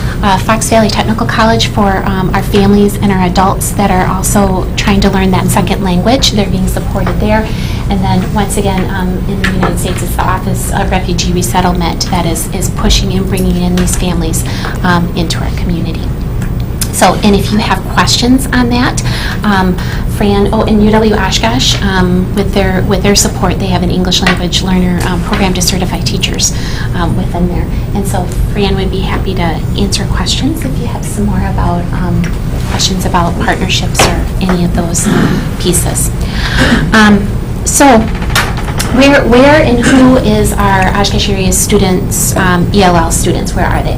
Fox Valley Technical College for our families and our adults that are also trying to learn that second language. They're being supported there. And then, once again, in the United States, it's the Office of Refugee Resettlement that is pushing and bringing in these families into our community. So, and if you have questions on that, Fran, and UW Oshkosh, with their support, they have an English language learner program to certify teachers within there. And so Fran would be happy to answer questions if you have some more about questions about partnerships or any of those pieces. So, where and who is our Oshkosh area students, ELL students? Where are they?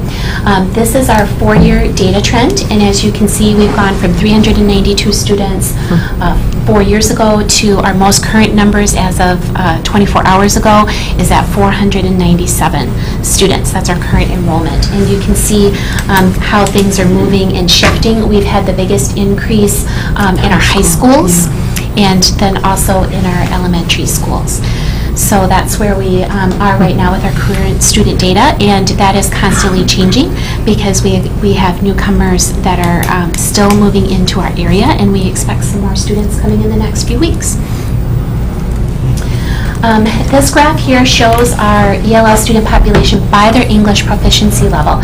This is our 4-year data trend, and as you can see, we've gone from 392 students 4 years ago to our most current numbers as of 24 hours ago is at 497 students. That's our current enrollment, and you can see how things are moving and shifting. We've had the biggest increase in our high schools, and then also in our elementary schools. So that's where we are right now with our current student data, and that is constantly changing because we have newcomers that are still moving into our area, and we expect some more students coming in the next few weeks. This graph here shows our ELL student population by their English proficiency level.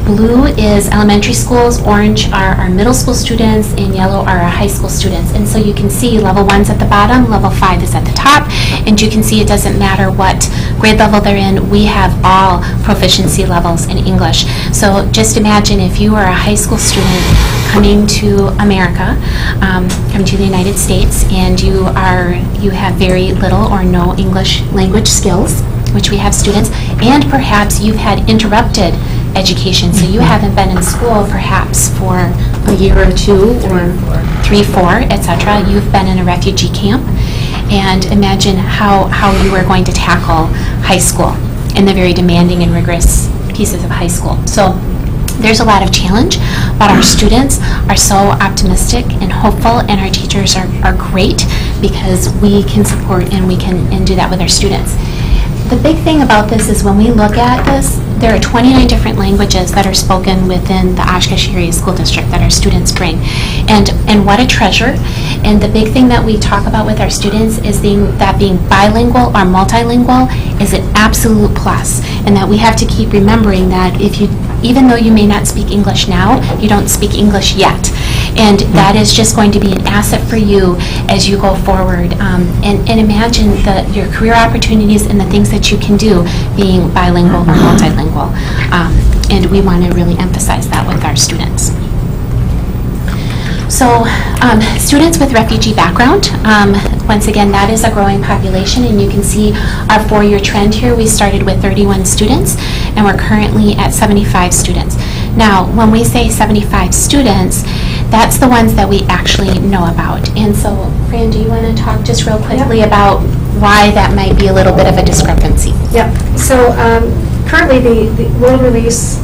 Blue is elementary schools, orange are our middle school students, and yellow are our high school students. And so you can see level 1's at the bottom, level 5 is at the top, and you can see it doesn't matter what grade level they're in, we have all proficiency levels in English. So just imagine if you are a high school student coming to America, coming to the United States, and you have very little or no English language skills, which we have students, and perhaps you've had interrupted education, so you haven't been in school perhaps for a year or two, or 3, 4, etc. You've been in a refugee camp, and imagine how you are going to tackle high school and the very demanding and rigorous pieces of high school. So there's a lot of challenge, but our students are so optimistic and hopeful, and our teachers are great because we can support and we can do that with our students. The big thing about this is when we look at this, there are 29 different languages that are spoken within the Oshkosh Area School District that our students bring. And what a treasure. And the big thing that we talk about with our students is being bilingual or multilingual is an absolute plus. And that we have to keep remembering that even though you may not speak English now, you don't speak English yet. And that is just going to be an asset for you as you go forward. And imagine your career opportunities and the things that you can do being bilingual or multilingual. And we want to really emphasize that with our students. So students with refugee background, once again, that is a growing population, and you can see our 4-year trend here. We started with 31 students, and we're currently at 75 students. Now, when we say 75 students, that's the ones that we actually know about. And so, Fran, do you want to talk just real quickly about why that might be a little bit of a discrepancy? Yeah. So currently, the World Release,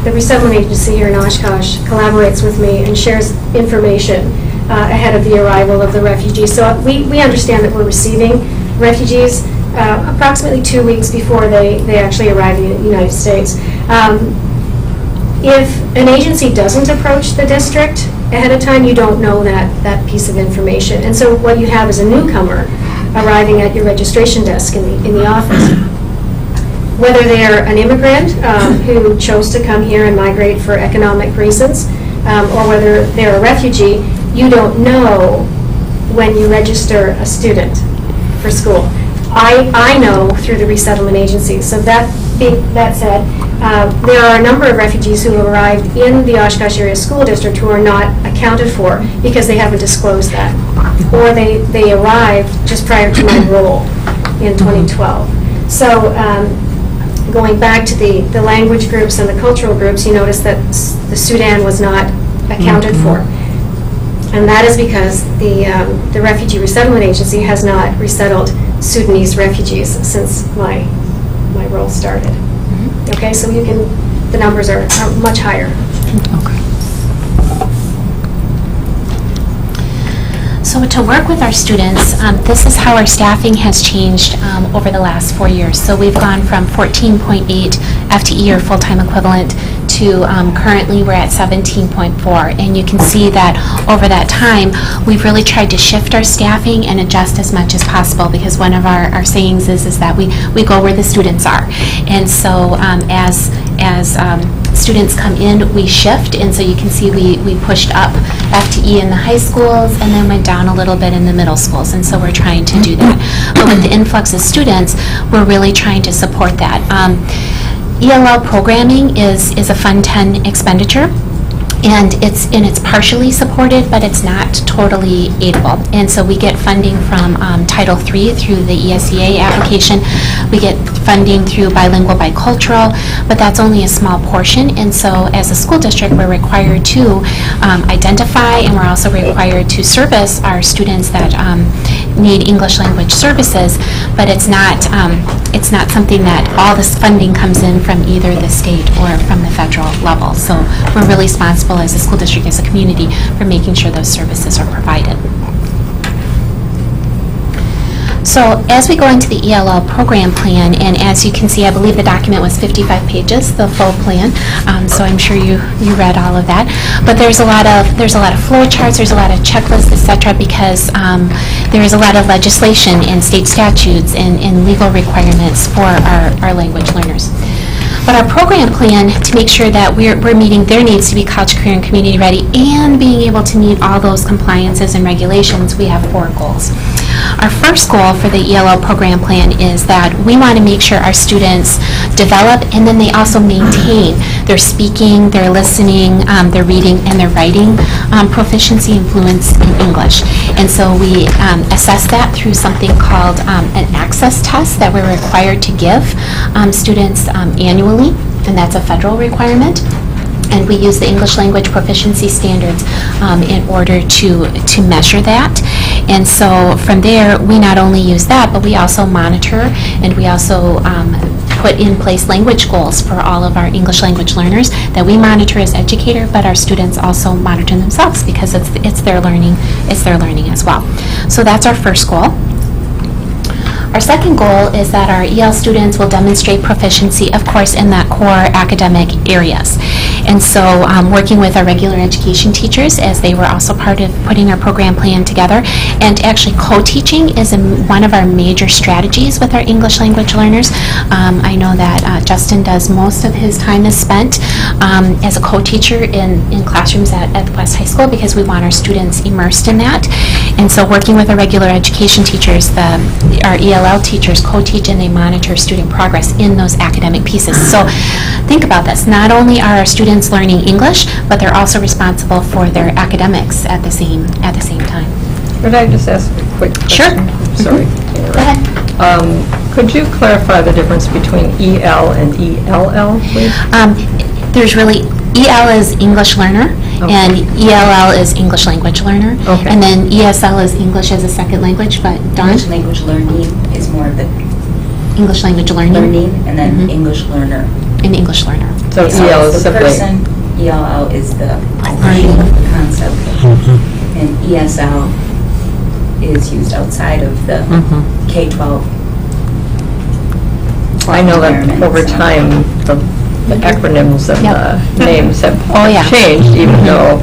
the resettlement agency here in Oshkosh, collaborates with me and shares information ahead of the arrival of the refugees. So we understand that we're receiving refugees approximately 2 weeks before they actually arrive in the United States. If an agency doesn't approach the district ahead of time, you don't know that piece of information. And so what you have is a newcomer arriving at your registration desk in the office. Whether they're an immigrant who chose to come here and migrate for economic reasons, or whether they're a refugee, you don't know when you register a student for school. I know through the resettlement agency. So that said, there are a number of refugees who have arrived in the Oshkosh Area School District who are not accounted for because they haven't disclosed that, or they arrived just prior to my role in 2012. So going back to the language groups and the cultural groups, you notice that the Sudan was not accounted for. And that is because the Refugee Resettlement Agency has not resettled Sudanese refugees since my role started. Okay, so the numbers are much higher. So to work with our students, this is how our staffing has changed over the last 4 years. So we've gone from 14.8 FTE or full-time equivalent to currently we're at 17.4. And you can see that over that time, we've really tried to shift our staffing and adjust as much as possible, because one of our sayings is that we go where the students are. And so as students come in, we shift, and so you can see we pushed up FTE in the high schools and then went down a little bit in the middle schools, and so we're trying to do that. But with the influx of students, we're really trying to support that. ELL programming is a Fund 10 expenditure, and it's partially supported, but it's not totally aidable. And so we get funding from Title III through the ESEA application. We get funding through bilingual, bicultural, but that's only a small portion. And so as a school district, we're required to identify, and we're also required to service our students that need English language services, but it's not something that all this funding comes in from either the state or from the federal level. So we're really responsible as a school district, as a community, for making sure those services are provided. So as we go into the ELL program plan, and as you can see, I believe the document was 55 pages, the full plan, so I'm sure you read all of that. But there's a lot of flow charts, there's a lot of checklists, etc., because there is a lot of legislation and state statutes and legal requirements for our language learners. But our program plan, to make sure that we're meeting their needs to be college, career, and community ready, and being able to meet all those compliances and regulations, we have 4 goals. Our first goal for the ELL program plan is that we want to make sure our students develop, and then they also maintain their speaking, their listening, their reading, and their writing proficiency and fluency in English. And so we assess that through something called an access test that we're required to give students annually, and that's a federal requirement. And we use the English language proficiency standards in order to measure that. And so from there, we not only use that, but we also monitor, and we also put in place language goals for all of our English language learners that we monitor as educator, but our students also monitor themselves, because it's their learning as well. So that's our first goal. Our second goal is that our EL students will demonstrate proficiency, of course, in that core academic areas. And so working with our regular education teachers, as they were also part of putting our program plan together, and actually co-teaching is one of our major strategies with our English language learners. I know that Justin does most of his time is spent as a co-teacher in classrooms at the West High School, because we want our students immersed in that. And so working with our regular education teachers, our ELL teachers co-teach, and they monitor student progress in those academic pieces. So think about this. Not only are our students learning English, but they're also responsible for their academics at the same time. Could I just ask a quick question? Sure. Sorry. Go ahead. Could you clarify the difference between EL and ELL, please? There's really, EL is English learner, Okay. and ELL is English language learner. Okay. And then ESL is English as a second language, but Dawn? English language learning is more of the English language learning. and then Mhm. English learner. An English learner. So EL is the simply... person, ELL is the learning of the concept, and ESL is used outside of the K-12. I know that environment, over so- time, the acronyms and Yep. the names have Oh, yeah. changed, even though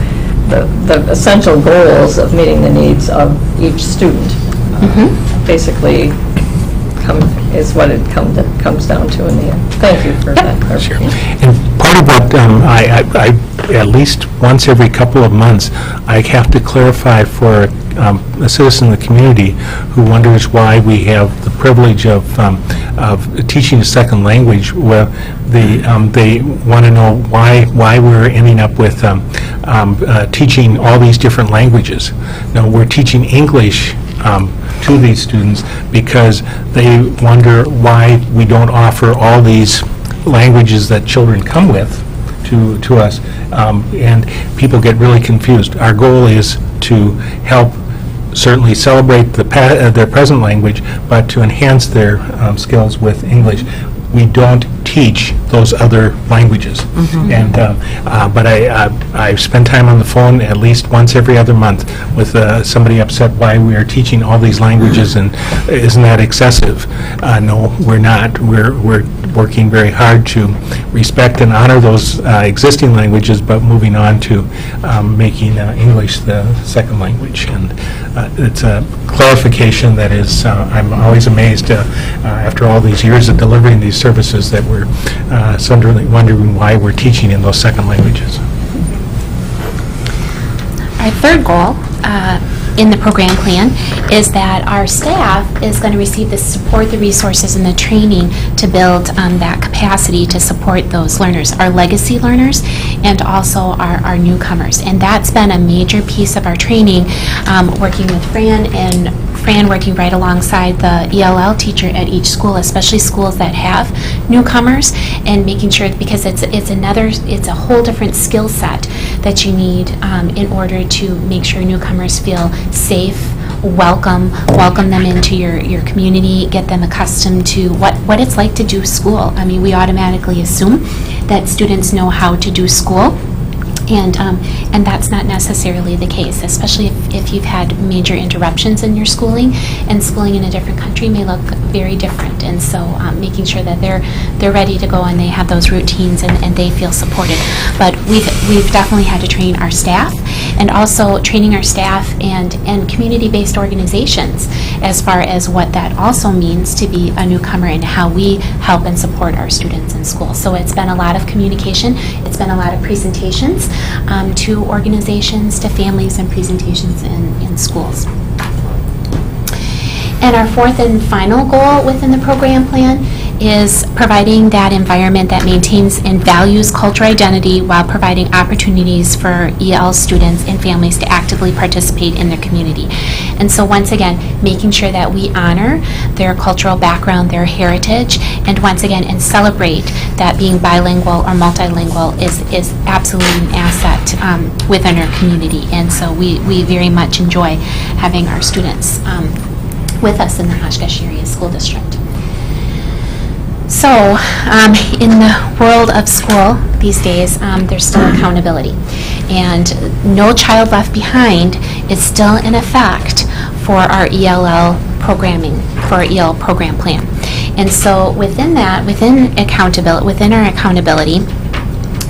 the essential goals of meeting the needs of each student basically is what it comes down to in the end. Thank you for that clarification. And part of what I, at least once every couple of months, I have to clarify for a citizen of the community who wonders why we have the privilege of teaching a second language. Well, they want to know why we're ending up with teaching all these different languages. Now, we're teaching English to these students because they wonder why we don't offer all these languages that children come with to us, and people get really confused. Our goal is to help certainly celebrate their present language, but to enhance their skills with English. we don't teach those other languages. And, but I spend time on the phone at least once every other month with somebody upset why we are teaching all these languages, and isn't that excessive? No, we're not. We're working very hard to respect and honor those existing languages, but moving on to making English the second language. And it's a clarification that is, I'm always amazed after all these years of delivering these services that we're suddenly wondering why we're teaching in those second languages. Our third goal in the program plan is that our staff is going to receive the support, the resources, and the training to build that capacity to support those learners, our legacy learners, and also our newcomers. And that's been a major piece of our training, working with Fran working right alongside the ELL teacher at each school, especially schools that have newcomers, and making sure, because it's a whole different skill set that you need in order to make sure newcomers feel safe, welcome them into your community, get them accustomed to what it's like to do school. I mean, we automatically assume that students know how to do school, and that's not necessarily the case, especially if you've had major interruptions in your schooling, and schooling in a different country may look very different. And so making sure that they're ready to go and they have those routines and they feel supported. But we've definitely had to train our staff, and also training our staff and community-based organizations as far as what that also means to be a newcomer and how we help and support our students in school. So it's been a lot of communication, it's been a lot of presentations to organizations, to families, and presentations in schools. And our fourth and final goal within the program plan is providing that environment that maintains and values cultural identity while providing opportunities for EL students and families to actively participate in their community. And so once again, making sure that we honor their cultural background, their heritage, and once again, and celebrate that being bilingual or multilingual is absolutely an asset within our community. And so we very much enjoy having our students with us in the Oshkosh Area School District. So, in the world of school these days, there's still accountability. And No Child Left Behind is still in effect for our ELL programming, for our EL program plan. And so within that, within our accountability,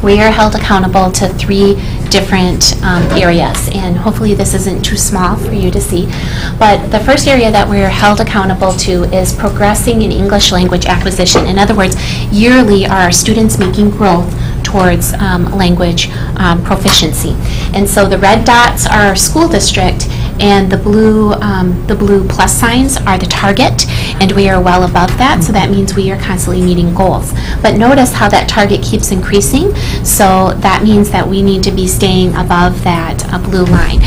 we are held accountable to 3 different areas, and hopefully this isn't too small for you to see. But the first area that we're held accountable to is progressing in English language acquisition. In other words, yearly are our students making growth towards language proficiency. And so the red dots are our school district, and the blue plus signs are the target, and we are well above that, so that means we are constantly meeting goals. But notice how that target keeps increasing, so that means that we need to be staying above that blue line.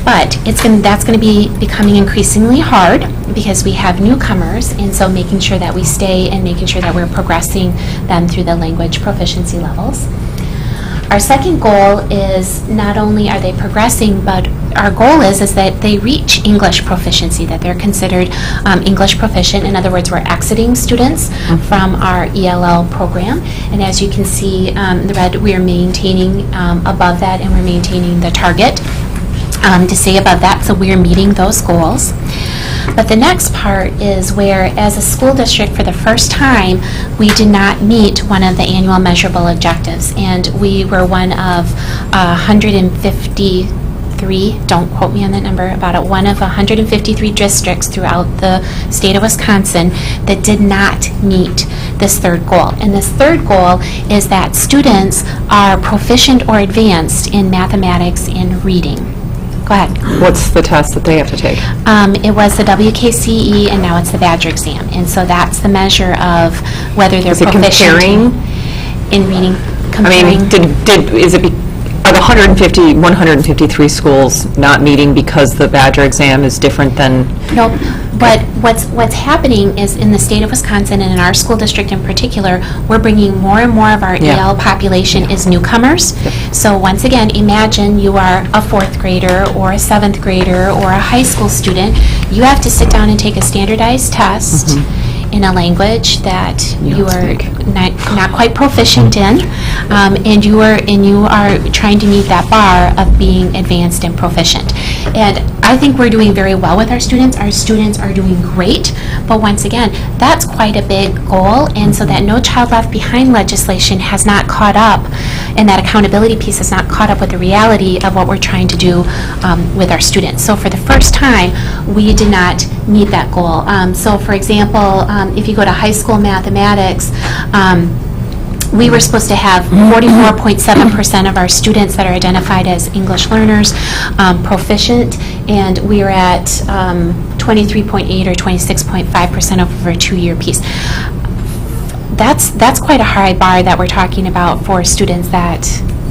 But that's going to be becoming increasingly hard because we have newcomers, and so making sure that we stay and making sure that we're progressing them through the language proficiency levels. Our second goal is not only are they progressing, but our goal is that they reach English proficiency, that they're considered English proficient. In other words, we're exiting students from our ELL program. And as you can see, the red, we are maintaining above that, and we're maintaining the target to stay above that, so we're meeting those goals. But the next part is where, as a school district, for the first time, we did not meet one of the annual measurable objectives, and we were one of 153, don't quote me on that number, one of 153 districts throughout the state of Wisconsin that did not meet this third goal. And this third goal is that students are proficient or advanced in mathematics and reading. Go ahead. What's the test that they have to take? It was the WKCE, and now it's the Badger exam. And so that's the measure of whether they're proficient in reading. Comparing. I mean, are the 153 schools not meeting because the Badger exam is different than? Nope. But what's happening is, in the state of Wisconsin, and in our school district in particular, we're bringing more and more of our EL population is newcomers. So once again, imagine you are a 4th grader or a 7th grader or a high school student. You have to sit down and take a standardized test in a language that you are not quite proficient in, and you are trying to meet that bar of being advanced and proficient. And I think we're doing very well with our students. Our students are doing great, but once again, that's quite a big goal, and so that No Child Left Behind legislation has not caught up, and that accountability piece has not caught up with the reality of what we're trying to do with our students. So for the first time, we did not meet that goal. So for example, if you go to high school mathematics, we were supposed to have 44.7% of our students that are identified as English learners proficient, and we are at 23.8 or 26.5% over a 2-year piece. That's quite a high bar that we're talking about for students that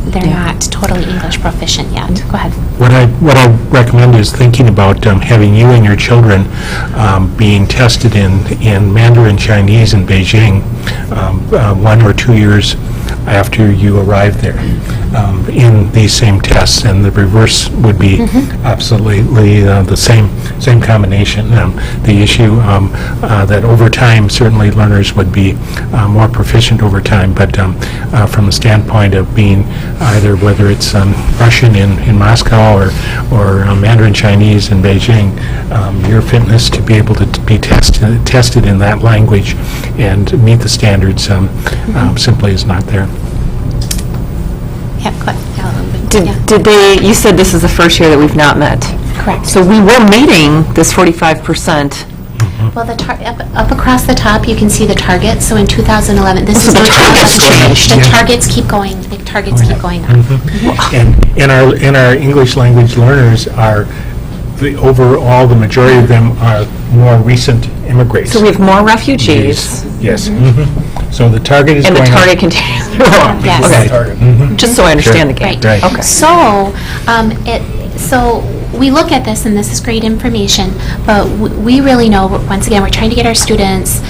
they're not totally English proficient yet. Go ahead. What I recommend is thinking about having you and your children being tested in Mandarin Chinese in Beijing 1 or 2 years after you arrive there in these same tests, and the reverse would be absolutely the same combination. The issue that over time, certainly learners would be more proficient over time, but from the standpoint of being either whether it's Russian in Moscow or Mandarin Chinese in Beijing, your fitness to be able to be tested in that language and meet the standards simply is not there. Yeah, go ahead. Did they, you said this is the first year that we've not met. Correct. So we were meeting this 45%. Well, up across the top, you can see the target. So in 2011, this is the where targets changed. the targets keep going. The targets keep going up. And our English language learners are, the majority of them are more recent immigrants. So we have more refugees. Yes. So the target is And going the up. target continues to go up. Yes. Okay. Just so I understand the game. Right. Right. Okay. So we look at this, and this is great information, but we really know, once again, we're trying to get our students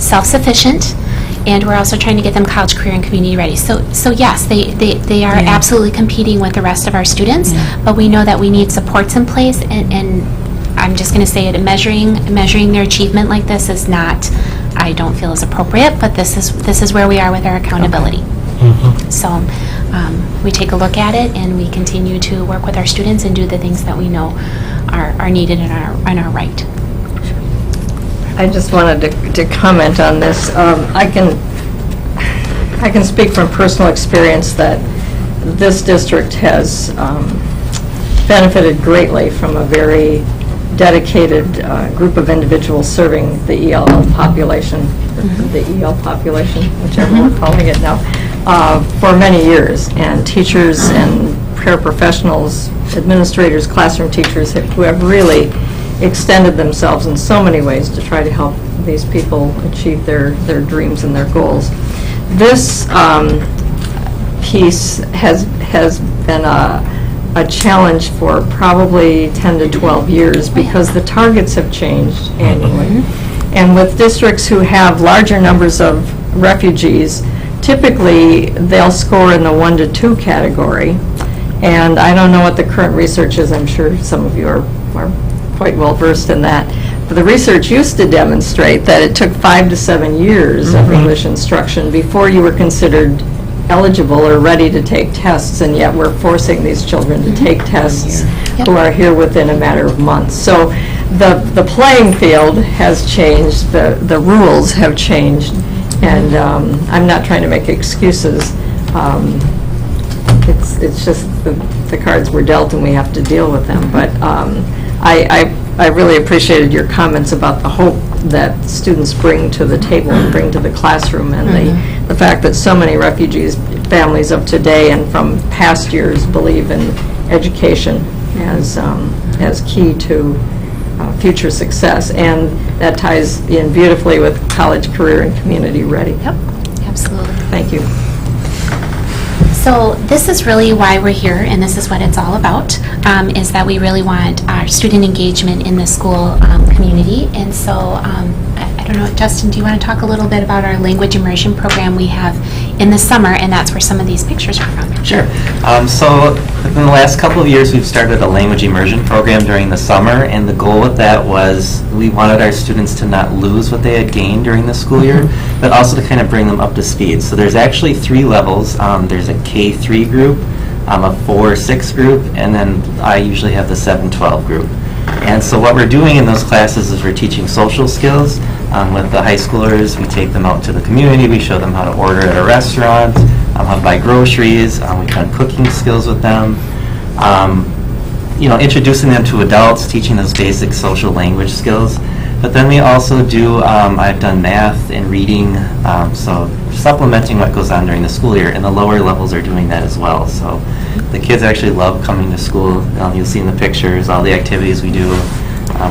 self-sufficient, and we're also trying to get them college, career, and community ready. So yes, they are absolutely competing with the rest of our students, but we know that we need supports in place, and I'm just going to say it, measuring their achievement like this is not, I don't feel is appropriate, but this is where we are with our accountability. So we take a look at it, and we continue to work with our students and do the things that we know are needed and are right. I just wanted to comment on this. I can speak from personal experience that this district has benefited greatly from a very dedicated group of individuals serving the ELL population, the EL population, whichever we're calling it now, for many years. And teachers and paraprofessionals, administrators, classroom teachers who have really extended themselves in so many ways to try to help these people achieve their dreams and their goals. This piece has been a challenge for probably 10 to 12 years because the targets have changed annually. And with districts who have larger numbers of refugees, typically they'll score in the 1 to 2 category. And I don't know what the current research is. I'm sure some of you are quite well versed in that. But the research used to demonstrate that it took 5 to 7 years of English instruction before you were considered eligible or ready to take tests, and yet we're forcing these children to take tests who are here within a matter of months. So the playing field has changed, the rules have changed, and I'm not trying to make excuses. It's just the cards were dealt and we have to deal with them. But I really appreciated your comments about the hope that students bring to the table and bring to the classroom, and the fact that so many refugees, families of today and from past years believe in education as key to future success, and that ties in beautifully with college, career, and community ready. Yep, absolutely. Thank you. So this is really why we're here, and this is what it's all about, is that we really want our student engagement in the school community. And so, I don't know, Justin, do you want to talk a little bit about our language immersion program we have in the summer, and that's where some of these pictures are from. Sure. So within the last couple of years, we've started a language immersion program during the summer, and the goal with that was we wanted our students to not lose what they had gained during the school year, but also to kind of bring them up to speed. So there's actually 3 levels. There's a K-3 group, a 4-6 group, and then I usually have the 7-12 group. And so what we're doing in those classes is we're teaching social skills. With the high schoolers, we take them out to the community, we show them how to order at a restaurant, how to buy groceries, we've done cooking skills with them, introducing them to adults, teaching those basic social language skills. But then we also do, I've done math and reading, so supplementing what goes on during the school year, and the lower levels are doing that as well. So the kids actually love coming to school. You'll see in the pictures all the activities we do.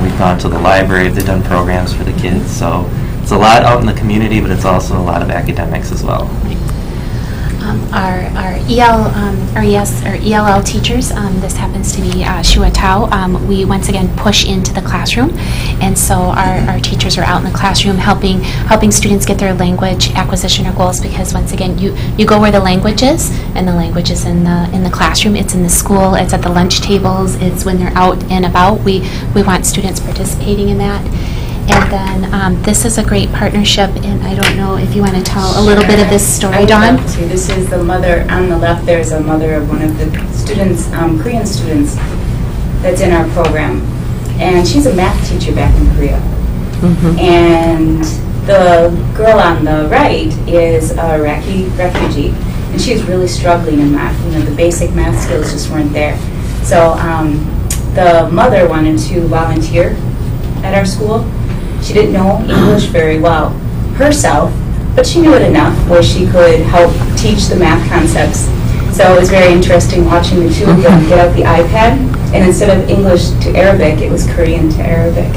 We've gone to the library, they've done programs for the kids, so it's a lot out in the community, but it's also a lot of academics as well. Our ELL teachers, this happens to be Shua Tao, we once again push into the classroom, and so our teachers are out in the classroom helping students get their language acquisition or goals, because once again, you go where the language is, and the language is in the classroom, it's in the school, it's at the lunch tables, it's when they're out and about. We want students participating in that. And then this is a great partnership, and I don't know if you want to tell a little bit of this story, Dawn? I would love to. This is the mother, on the left there's a mother of one of the students, Korean students, that's in our program. And she's a math teacher back in Korea. And the girl on the right is a refugee, and she's really struggling in math. The basic math skills just weren't there. So the mother wanted to volunteer at our school. She didn't know English very well herself, but she knew it enough where she could help teach the math concepts. So it was very interesting watching the 2 of them get out the iPad, and instead of English to Arabic, it was Korean to Arabic.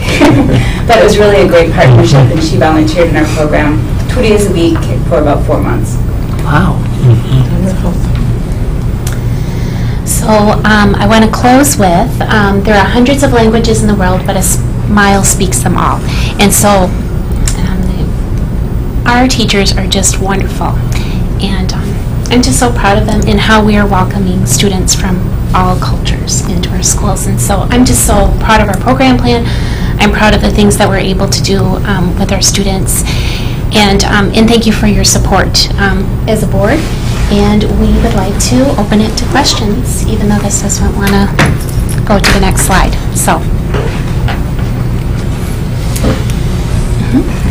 But it was really a great partnership, and she volunteered in our program 2 days a week for about 4 months. Wow. Wonderful. So I want to close with, there are hundreds of languages in the world, but a smile speaks them all. And so our teachers are just wonderful. And I'm just so proud of them in how we are welcoming students from all cultures into our schools. And so I'm just so proud of our program plan. I'm proud of the things that we're able to do with our students. And thank you for your support as a board. And we would like to open it to questions, even though this doesn't want to go to the next slide. So.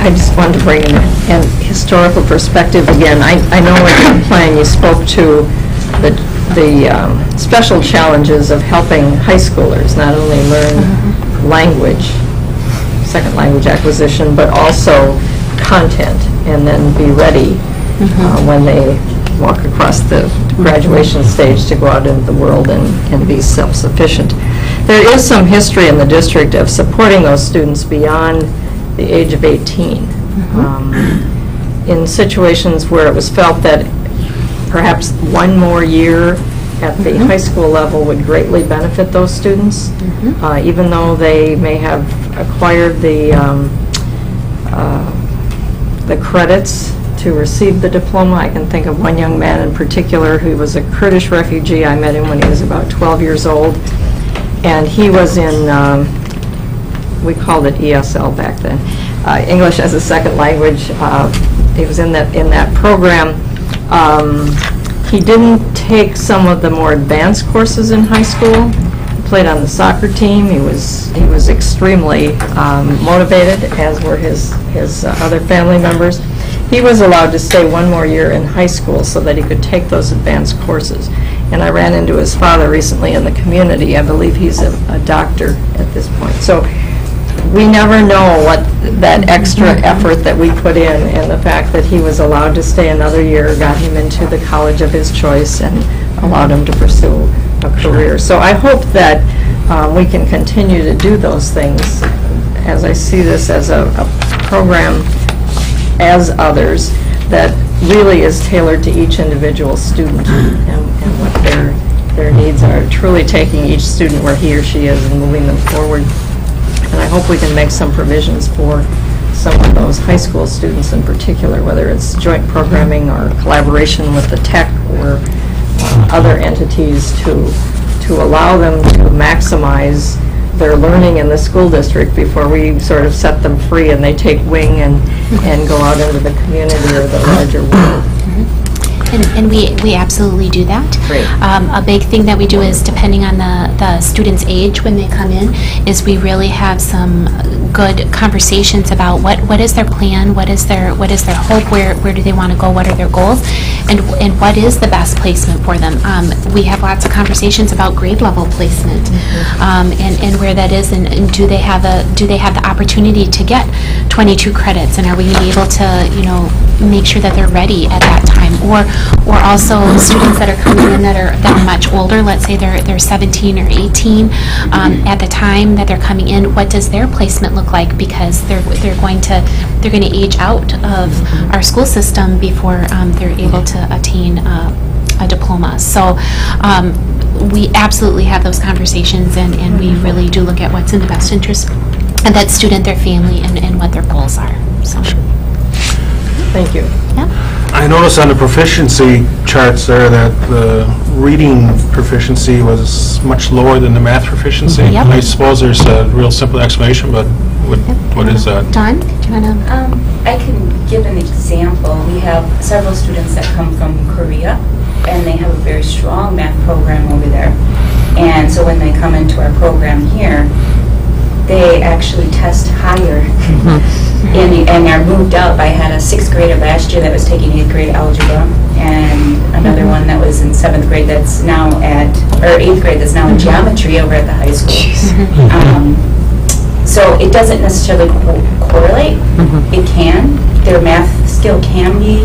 I just wanted to bring in an historical perspective again. I know in your plan you spoke to the special challenges of helping high schoolers not only learn language, second language acquisition, but also content, and then be ready when they walk across the graduation stage to go out into the world and be self-sufficient. There is some history in the district of supporting those students beyond the age of 18, in situations where it was felt that perhaps 1 more year at the high school level would greatly benefit those students, even though they may have acquired the credits to receive the diploma. I can think of one young man in particular who was a Kurdish refugee. I met him when he was about 12 years old, and he was in, we called it ESL back then, English as a Second Language. He was in that program. He didn't take some of the more advanced courses in high school. He played on the soccer team. He was extremely motivated, as were his other family members. He was allowed to stay 1 more year in high school so that he could take those advanced courses. And I ran into his father recently in the community. I believe he's a doctor at this point. So we never know what that extra effort that we put in, and the fact that he was allowed to stay another year got him into the college of his choice and allowed him to pursue a career. So I hope that we can continue to do those things, as I see this as a program, as others, that really is tailored to each individual student and what their needs are, truly taking each student where he or she is and moving them forward. And I hope we can make some provisions for some of those high school students in particular, whether it's joint programming or collaboration with the tech or other entities to allow them to maximize their learning in the school district before we sort of set them free and they take wing and go out into the community or the larger world. And we absolutely do that. Great. A big thing that we do is, depending on the student's age when they come in, is we really have some good conversations about what is their plan, what is their hope, where do they want to go, what are their goals, and what is the best placement for them. We have lots of conversations about grade level placement, and where that is, and do they have the opportunity to get 22 credits, and are we going to be able to make sure that they're ready at that time, or also students that are coming in that are much older, let's say they're 17 or 18, at the time that they're coming in, what does their placement look like, because they're going to age out of our school system before they're able to attain a diploma. So we absolutely have those conversations, and we really do look at what's in the best interest of that student, their family, and what their goals are. So. Thank you. Yeah. I noticed on the proficiency charts there that the reading proficiency was much lower than the math proficiency. Yep. I suppose there's a real simple explanation, but what is that? Dawn, do you want to? I can give an example. We have several students that come from Korea, and they have a very strong math program over there. And so when they come into our program here, they actually test higher and are moved up. I had a 6th grader last year that was taking 8th grade algebra, and another one that was in 7th grade that's now or 8th grade that's now in geometry over at the high school. So it doesn't necessarily correlate. It can. Their math skill can be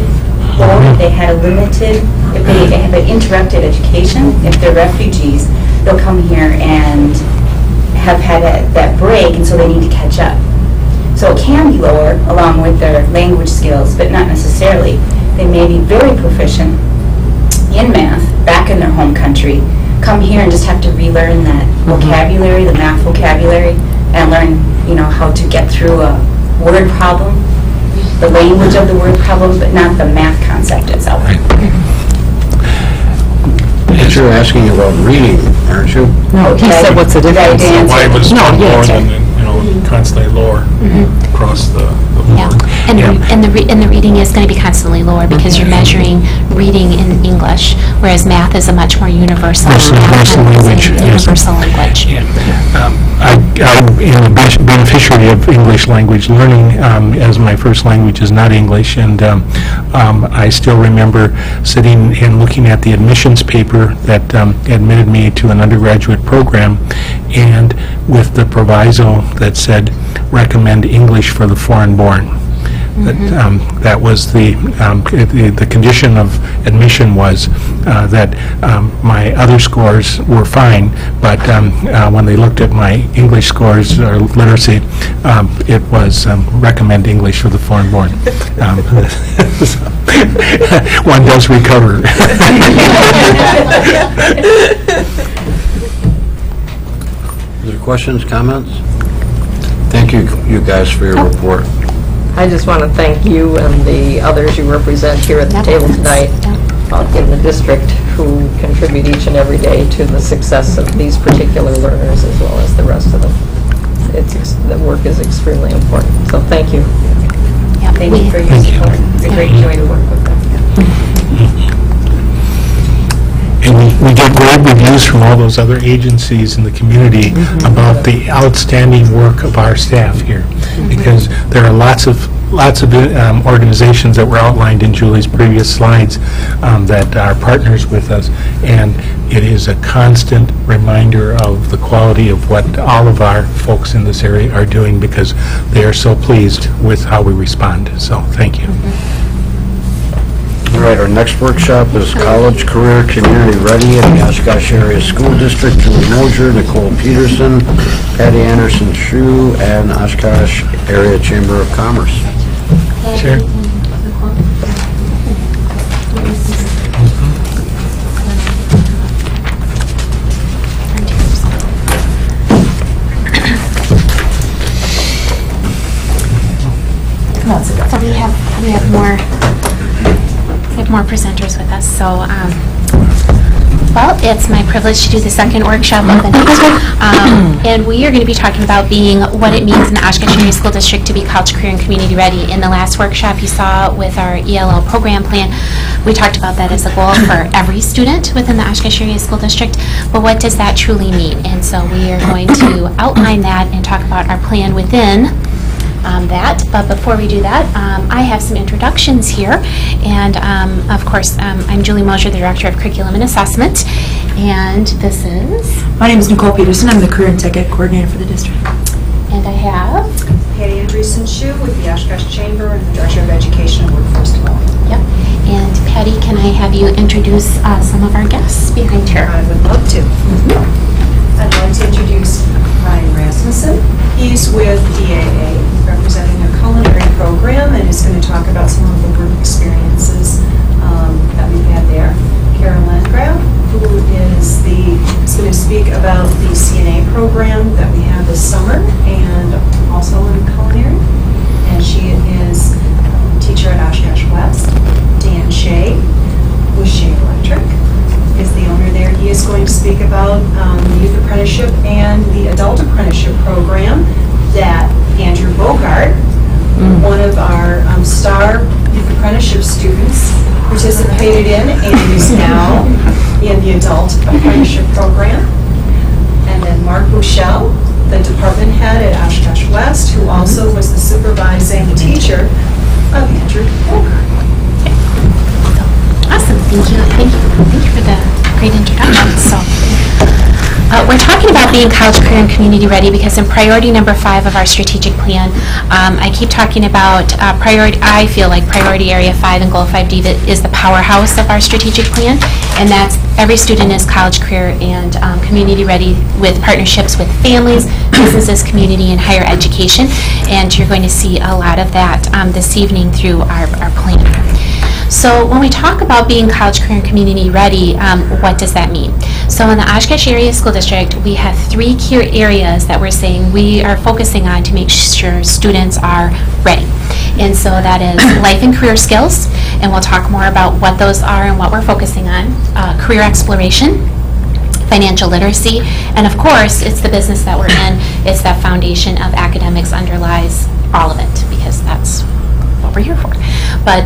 lower if they had if they have an interrupted education. If they're refugees, they'll come here and have had that break, and so they need to catch up. So it can be lower along with their language skills, but not necessarily. They may be very proficient in math back in their home country, come here and just have to relearn that vocabulary, the math vocabulary, and learn, how to get through a word problem, the language of the word problem, but not the math concept itself. But you're asking about reading, aren't you? No, he said what's the difference? Why was No, one you more answered. than, constantly lower across the Yeah, board? and the reading is going to be constantly lower because you're measuring reading in English, whereas math is a much more universal language, yes. universal language. I'm a beneficiary of English language learning, as my first language is not English, and I still remember sitting and looking at the admissions paper that admitted me to an undergraduate program, and with the proviso that said, recommend English for the foreign-born. That was the condition of admission was that my other scores were fine, but when they looked at my English scores or literacy, it was recommend English for the foreign-born. One does recover. Is there questions, comments? Thank you guys for your report. I just want to thank you and the others you represent here at the table tonight in the district who contribute each and every day to the success of these particular learners as well as the rest of them. The work is extremely important, so thank you. Yeah, Thank you for your support. It's a great joy to work with them. And we get great reviews from all those other agencies in the community about the outstanding work of our staff here, because there are lots of organizations that were outlined in Julie's previous slides that are partners with us, and it is a constant reminder of the quality of what all of our folks in this area are doing, because they are so pleased with how we respond. So thank you. All right, our next workshop is College Career Community Ready in the Oshkosh Area School District. Julie Moser, Nicole Peterson, Patty Anderson-Shue, and Oshkosh Area Chamber of Commerce. Sure. Come on, sit down. So we have more presenters with us, so, well, it's my privilege to do the second workshop of the night. And we are going to be talking about what it means in the Oshkosh Area School District to be college, career, and community ready. In the last workshop you saw with our ELL program plan, we talked about that as a goal for every student within the Oshkosh Area School District, but what does that truly mean? And so we are going to outline that and talk about our plan within that. But before we do that, I have some introductions here. And of course, I'm Julie Mosier, the Director of Curriculum and Assessment. And this is? My name is Nicole Peterson. I'm the Career and Tech Ed Coordinator for the district. And I have? Patty Andreessen-Shu with the Oshkosh Chamber and the Director of Education and Workforce Development. Yep. And Patty, can I have you introduce some of our guests behind her? I would love to. I'd like to introduce Ryan Rasmussen. He's with DAA, representing a culinary program, and is going to talk about some of the work experiences that we've had there. Karen Landgraf, who is going to speak about the CNA program that we have this summer, and also in culinary. And she is a teacher at Oshkosh West. Dan Shea with Shea Electric is the owner there. He is going to speak about the youth apprenticeship and the adult apprenticeship program that Andrew Bogart, one of our star youth apprenticeship students, participated in and is now in the adult apprenticeship program. And then Mark Bouchel, the department head at Oshkosh West, who also was the supervising teacher of Andrew Bogart. Awesome, thank you for the great introduction. So, we're talking about being college, career, and community ready because in priority number 5 of our strategic plan, I keep talking about I feel like priority area 5 and goal 5D that is the powerhouse of our strategic plan, and that's every student is college, career, and community ready with partnerships with families, businesses, community, and higher education, and you're going to see a lot of that this evening through our plan. So when we talk about being college, career, and community ready, what does that mean? So in the Oshkosh Area School District, we have 3 key areas that we're saying we are focusing on to make sure students are ready. And so that is life and career skills, and we'll talk more about what those are and what we're focusing on, career exploration, financial literacy, and of course, it's the business that we're in. It's that foundation of academics underlies all of it, because that's what we're here for. But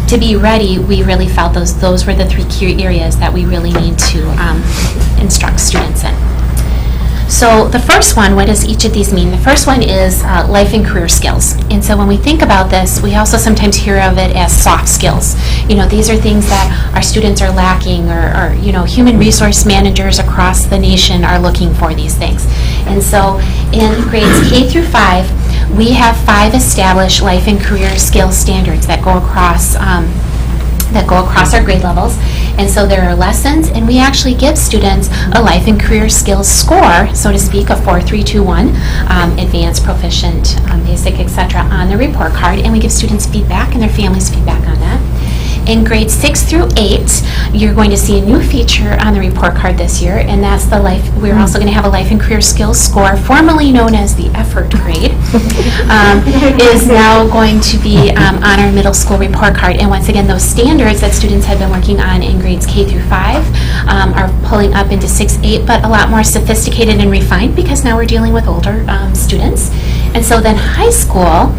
to be ready, we really felt those were the 3 key areas that we really need to instruct students in. So the first one, what does each of these mean? The first one is life and career skills. And so when we think about this, we also sometimes hear of it as soft skills. You know, these are things that our students are lacking, or you know, human resource managers across the nation are looking for these things. And so in grades K through 5, we have 5 established life and career skills standards that go across our grade levels. And so there are lessons, and we actually give students a life and career skills score, so to speak, a 4, 3, 2, 1, advanced, proficient, basic, etc., on the report card, and we give students feedback and their families feedback on that. In grades 6 through 8, you're going to see a new feature on the report card this year, and that's we're also going to have a life and career skills score, formerly known as the effort grade, is now going to be on our middle school report card. And once again, those standards that students have been working on in grades K through 5 are pulling up into 6, 8, but a lot more sophisticated and refined because now we're dealing with older students. And so then high school,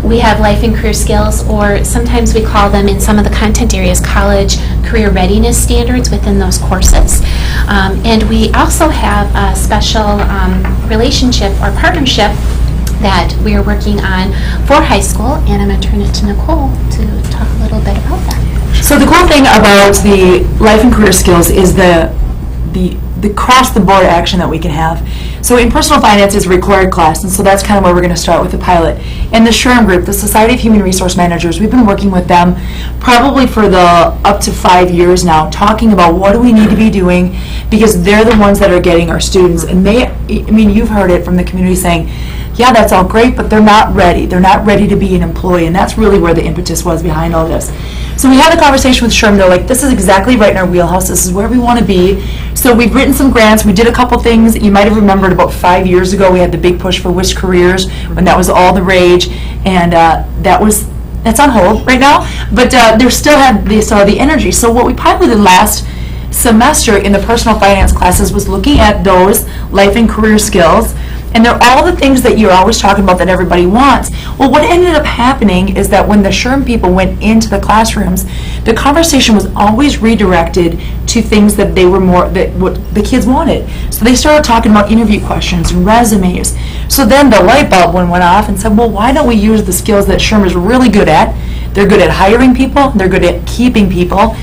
we have life and career skills, or sometimes we call them in some of the content areas college career readiness standards within those courses. And we also have a special relationship or partnership that we are working on for high school, and I'm going to turn it to Nicole to talk a little bit about that. So the cool thing about the life and career skills is the cross-the-board action that we can have. So in personal finance is a required class, and so that's kind of where we're going to start with the pilot. And the SHRM group, the Society of Human Resource Managers, we've been working with them probably for up to 5 years now, talking about what do we need to be doing, because they're the ones that are getting our students. And you've heard it from the community saying, yeah, that's all great, but they're not ready. They're not ready to be an employee, and that's really where the impetus was behind all this. So we had a conversation with SHRM. They're like, this is exactly right in our wheelhouse. This is where we want to be. So we've written some grants. We did a couple things. You might have remembered about 5 years ago, we had the big push for Wish Careers when that was all the rage. And that's on hold right now, but they still have the energy. So what we piloted last semester in the personal finance classes was looking at those life and career skills, and they're all the things that you're always talking about that everybody wants. Well, what ended up happening is that when the SHRM people went into the classrooms, the conversation was always redirected to things that what the kids wanted. So they started talking about interview questions and resumes. So then the light bulb went off and said, well, why don't we use the skills that SHRM is really good at? They're good at hiring people, they're good at keeping people,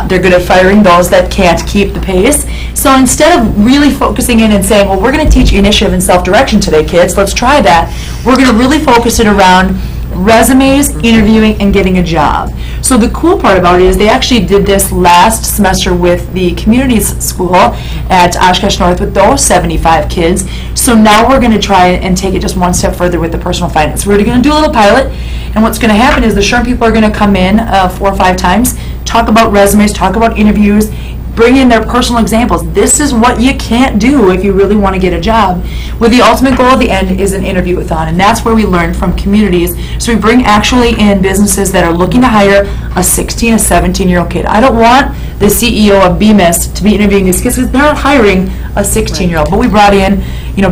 they're good at firing those that can't keep the pace. So instead of really focusing in and saying, well, we're going to teach you initiative and self-direction today, kids, let's try that, we're going to really focus it around resumes, interviewing, and getting a job. So the cool part about it is they actually did this last semester with the communities school at Oshkosh North with those 75 kids. So now we're going to try and take it just one step further with the personal finance. We're going to do a little pilot, and what's going to happen is the SHRM people are going to come in 4 or 5 times, talk about resumes, talk about interviews, bring in their personal examples. This is what you can't do if you really want to get a job. With the ultimate goal at the end is an interview-a-thon, and that's where we learn from communities. So we bring actually in businesses that are looking to hire a 16, a 17-year-old kid. I don't want the CEO of BMIS to be interviewing these kids because they're not hiring a 16-year-old. But we brought in,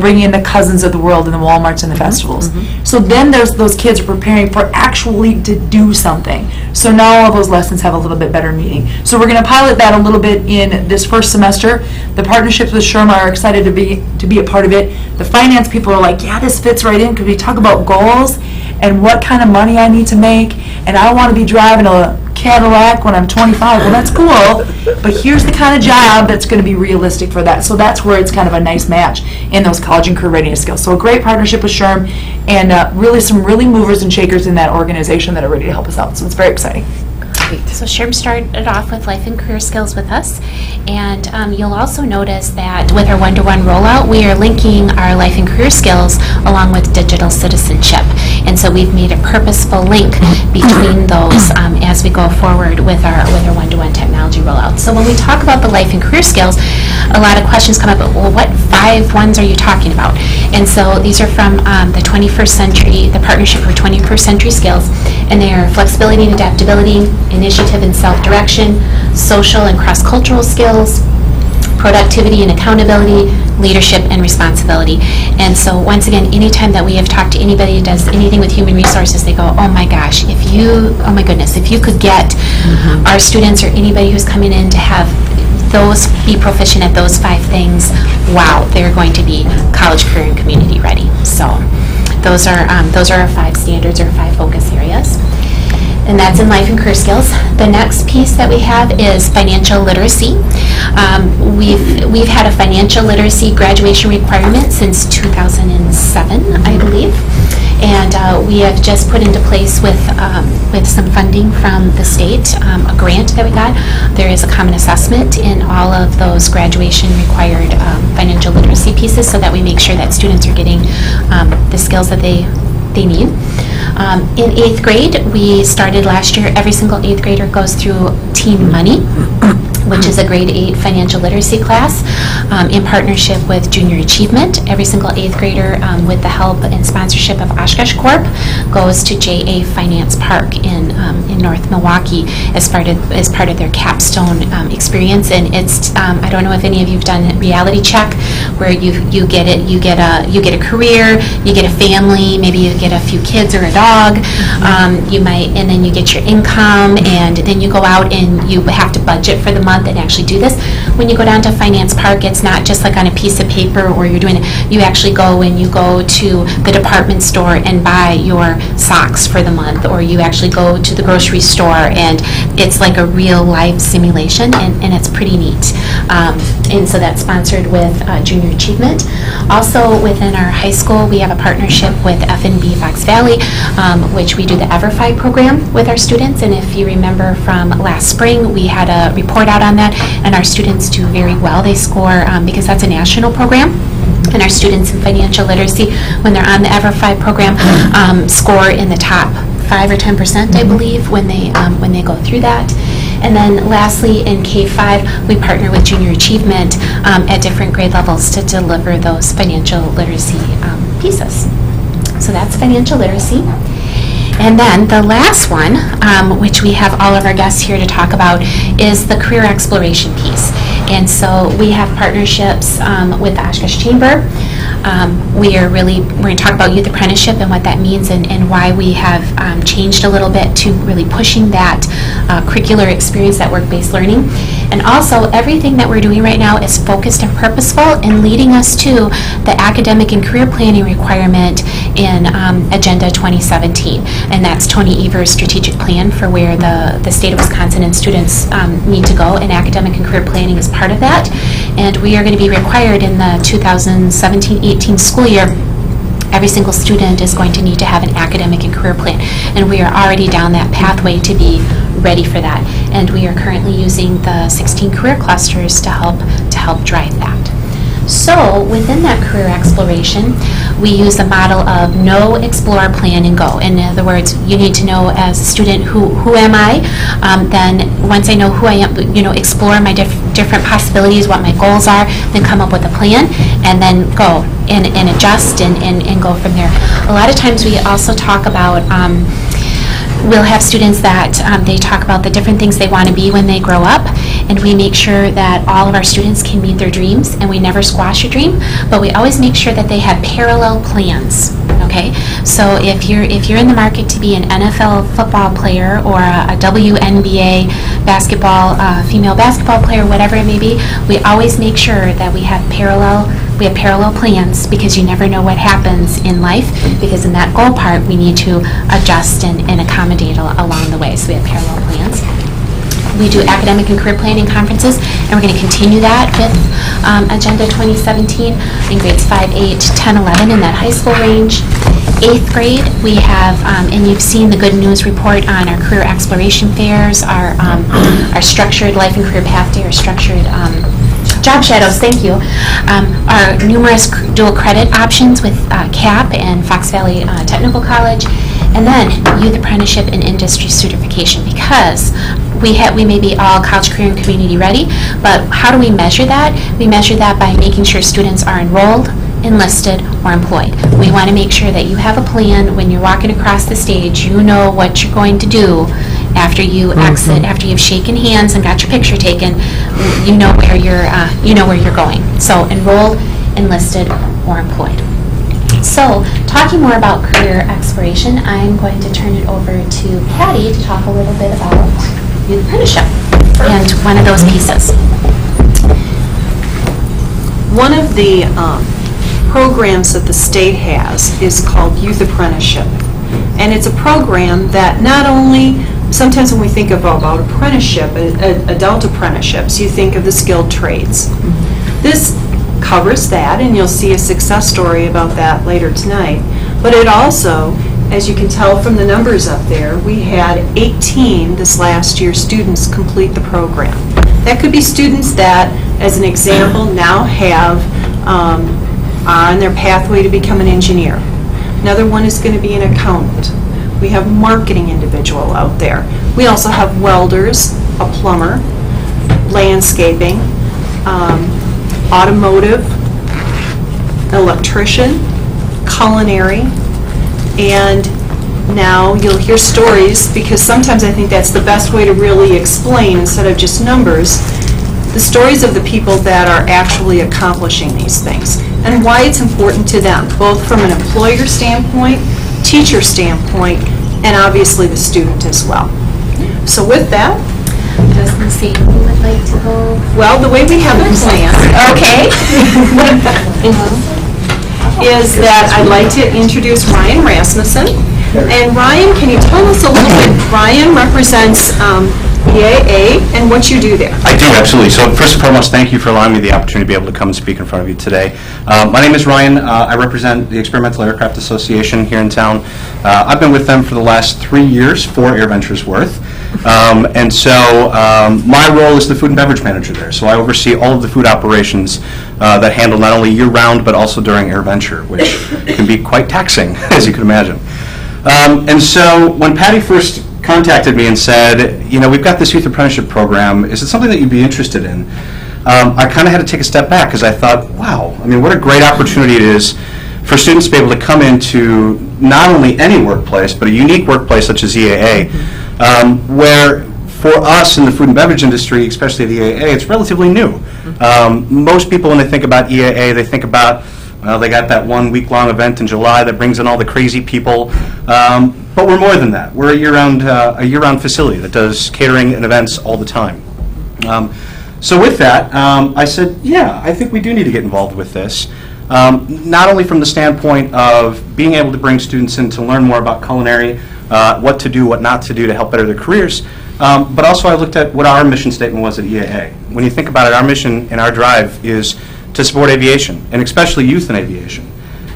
bringing in the Cousins of the world and the Walmarts and the festivals. So then those kids are preparing for actually to do something. So now all those lessons have a little bit better meaning. So we're going to pilot that a little bit in this first semester. The partnerships with SHRM are excited to be a part of it. The finance people are like, yeah, this fits right in because we talk about goals and what kind of money I need to make, and I don't want to be driving a Cadillac when I'm 25. Well, that's cool, but here's the kind of job that's going to be realistic for that. So that's where it's kind of a nice match in those college and career readiness skills. So a great partnership with SHRM, and really some movers and shakers in that organization that are ready to help us out. So it's very exciting. So SHRM started off with life and career skills with us, and you'll also notice that with our one-to-one rollout, we are linking our life and career skills along with digital citizenship. And so we've made a purposeful link between those as we go forward with our one-to-one technology rollout. So when we talk about the life and career skills, a lot of questions come up, well, what 5 ones are you talking about? And so these are from the 21st century, the Partnership for 21st Century Skills, and they are flexibility and adaptability, initiative and self-direction, social and cross-cultural skills, productivity and accountability, leadership and responsibility. And so once again, anytime that we have talked to anybody who does anything with human resources, they go, oh my gosh, if you could get our students or anybody who's coming in to have those be proficient at those 5 things, wow, they're going to be college, career, and community ready. So those are our 5 standards or 5 focus areas. And that's in life and career skills. The next piece that we have is financial literacy. We've had a financial literacy graduation requirement since 2007, I believe. And we have just put into place with some funding from the state, a grant that we got. There is a common assessment in all of those graduation required financial literacy pieces so that we make sure that students are getting the skills that they need. In 8th grade, we started last year, every single 8th grader goes through Teen Money, which is a grade 8 financial literacy class in partnership with Junior Achievement. Every single 8th grader, with the help and sponsorship of Oshkosh Corp, goes to JA Finance Park in North Milwaukee as part of their capstone experience. And it's I don't know if any of you've done a reality check where you get a career, you get a family, maybe you get a few kids or a dog, and then you get your income, and then you go out and you have to budget for the month and actually do this. When you go down to Finance Park, it's not just like on a piece of paper or you're doing it. You actually go and you go to the department store and buy your socks for the month, or you actually go to the grocery store, and it's like a real life simulation, and it's pretty neat. And so that's sponsored with Junior Achievement. Also within our high school, we have a partnership with F&B Fox Valley, which we do the EverFi program with our students. And if you remember from last spring, we had a report out on that, and our students do very well. They score, because that's a national program, and our students in financial literacy, when they're on the EverFi program, score in the top 5 or 10%, I believe, when they go through that. And then lastly, in K-5, we partner with Junior Achievement at different grade levels to deliver those financial literacy pieces. So that's financial literacy. And then the last one, which we have all of our guests here to talk about, is the career exploration piece. And so we have partnerships with the Oshkosh Chamber. We're going to talk about youth apprenticeship and what that means and why we have changed a little bit to really pushing that curricular experience, that work-based learning. And also, everything that we're doing right now is focused and purposeful and leading us to the academic and career planning requirement in Agenda 2017. And that's Tony Evers' strategic plan for where the state of Wisconsin and students need to go, and academic and career planning is part of that. And we are going to be required in the 2017-18 school year. Every single student is going to need to have an academic and career plan, and we are already down that pathway to be ready for that. And we are currently using the 16 career clusters to help drive that. So within that career exploration, we use the model of know, explore, plan, and go. In other words, you need to know as a student, who am I? Then once I know who I am, explore my different possibilities, what my goals are, then come up with a plan, and then go and adjust and go from there. A lot of times we also talk about we'll have students that they talk about the different things they want to be when they grow up, and we make sure that all of our students can meet their dreams, and we never squash a dream, but we always make sure that they have parallel plans. Okay, so if you're in the market to be an NFL football player or a WNBA basketball, female basketball player, whatever it may be, we always make sure that we have parallel plans, because you never know what happens in life, because in that goal part we need to adjust and accommodate along the way, so we have parallel plans. We do academic and career planning conferences, and we're going to continue that with Agenda 2017 in grades 5, 8, 10, 11 in that high school range. 8th grade, we have, and you've seen the good news report on our career exploration fairs, our structured life and career path day, our structured job shadows, thank you. Our numerous dual credit options with CAP and Fox Valley Technical College, and then youth apprenticeship and industry certification, because we may be all college, career, and community ready, but how do we measure that? We measure that by making sure students are enrolled, enlisted, or employed. We want to make sure that you have a plan when you're walking across the stage. You know what you're going to do after you exit, after you've shaken hands and got your picture taken. You know where you're going. So enrolled, enlisted, or employed. So talking more about career exploration, I'm going to turn it over to Patty to talk a little bit about youth apprenticeship and one of those pieces. One of the programs that the state has is called Youth Apprenticeship. And it's a program that not only, sometimes when we think about apprenticeship, adult apprenticeships, you think of the skilled trades. This covers that, and you'll see a success story about that later tonight. But it also, as you can tell from the numbers up there, we had 18 this last year students complete the program. That could be students that, as an example, now have are on their pathway to become an engineer. Another one is going to be an accountant. We have marketing individual out there. We also have welders, a plumber, landscaping, automotive, electrician, culinary, and now you'll hear stories, because sometimes I think that's the best way to really explain, instead of just numbers, the stories of the people that are actually accomplishing these things and why it's important to them, both from an employer standpoint, teacher standpoint, and obviously the student as well. So with that, Does Lucy would like to go? well, the way we have it planned, okay, is that I'd like to introduce Ryan Rasmussen. And Ryan, can you tell us a little bit? Ryan represents EAA and what you do there. I do, absolutely. So first and foremost, thank you for allowing me the opportunity to be able to come and speak in front of you today. My name is Ryan. I represent the Experimental Aircraft Association here in town. I've been with them for the last 3 years, 4 air ventures worth. And so my role is the food and beverage manager there. So I oversee all of the food operations that handle not only year-round, but also during air venture, which can be quite taxing, as you can imagine. And so when Patty first contacted me and said, you know, we've got this youth apprenticeship program, is it something that you'd be interested in? I kind of had to take a step back, because I thought, wow, I mean, what a great opportunity it is for students to be able to come into not only any workplace, but a unique workplace such as EAA, where for us in the food and beverage industry, especially the EAA, it's relatively new. Most people, when they think about EAA, they think about, well, they got that 1 week-long event in July that brings in all the crazy people. But we're more than that. We're a year-round facility that does catering and events all the time. So with that, I said, yeah, I think we do need to get involved with this. Not only from the standpoint of being able to bring students in to learn more about culinary, what to do, what not to do to help better their careers, but also I looked at what our mission statement was at EAA. When you think about it, our mission and our drive is to support aviation, and especially youth in aviation.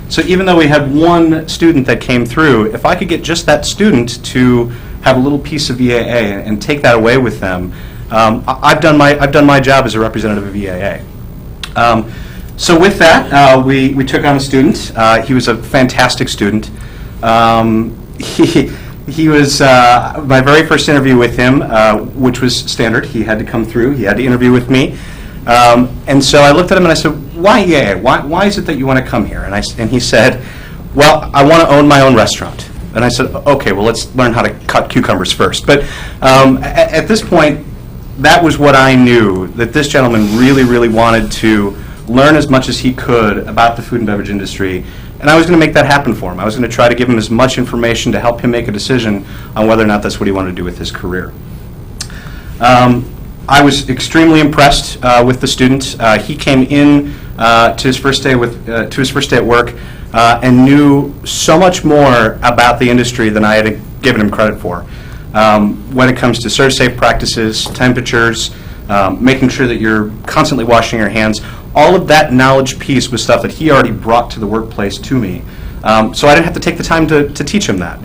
So even though we had one student that came through, if I could get just that student to have a little piece of EAA and take that away with them, I've done my job as a representative of EAA. So with that, we took on a student. He was a fantastic student. He was my very first interview with him, which was standard. He had to come through. He had to interview with me. And so I looked at him and I said, why EAA? Why is it that you want to come here? And he said, well, I want to own my own restaurant. And I said, okay, well, let's learn how to cut cucumbers first. But at this point, that was what I knew, that this gentleman really, really wanted to learn as much as he could about the food and beverage industry. And I was going to make that happen for him. I was going to try to give him as much information to help him make a decision on whether or not that's what he wanted to do with his career. I was extremely impressed with the student. He came in to his first day at work and knew so much more about the industry than I had given him credit for. When it comes to serve-safe practices, temperatures, making sure that you're constantly washing your hands, all of that knowledge piece was stuff that he already brought to the workplace to me. So I didn't have to take the time to teach him that,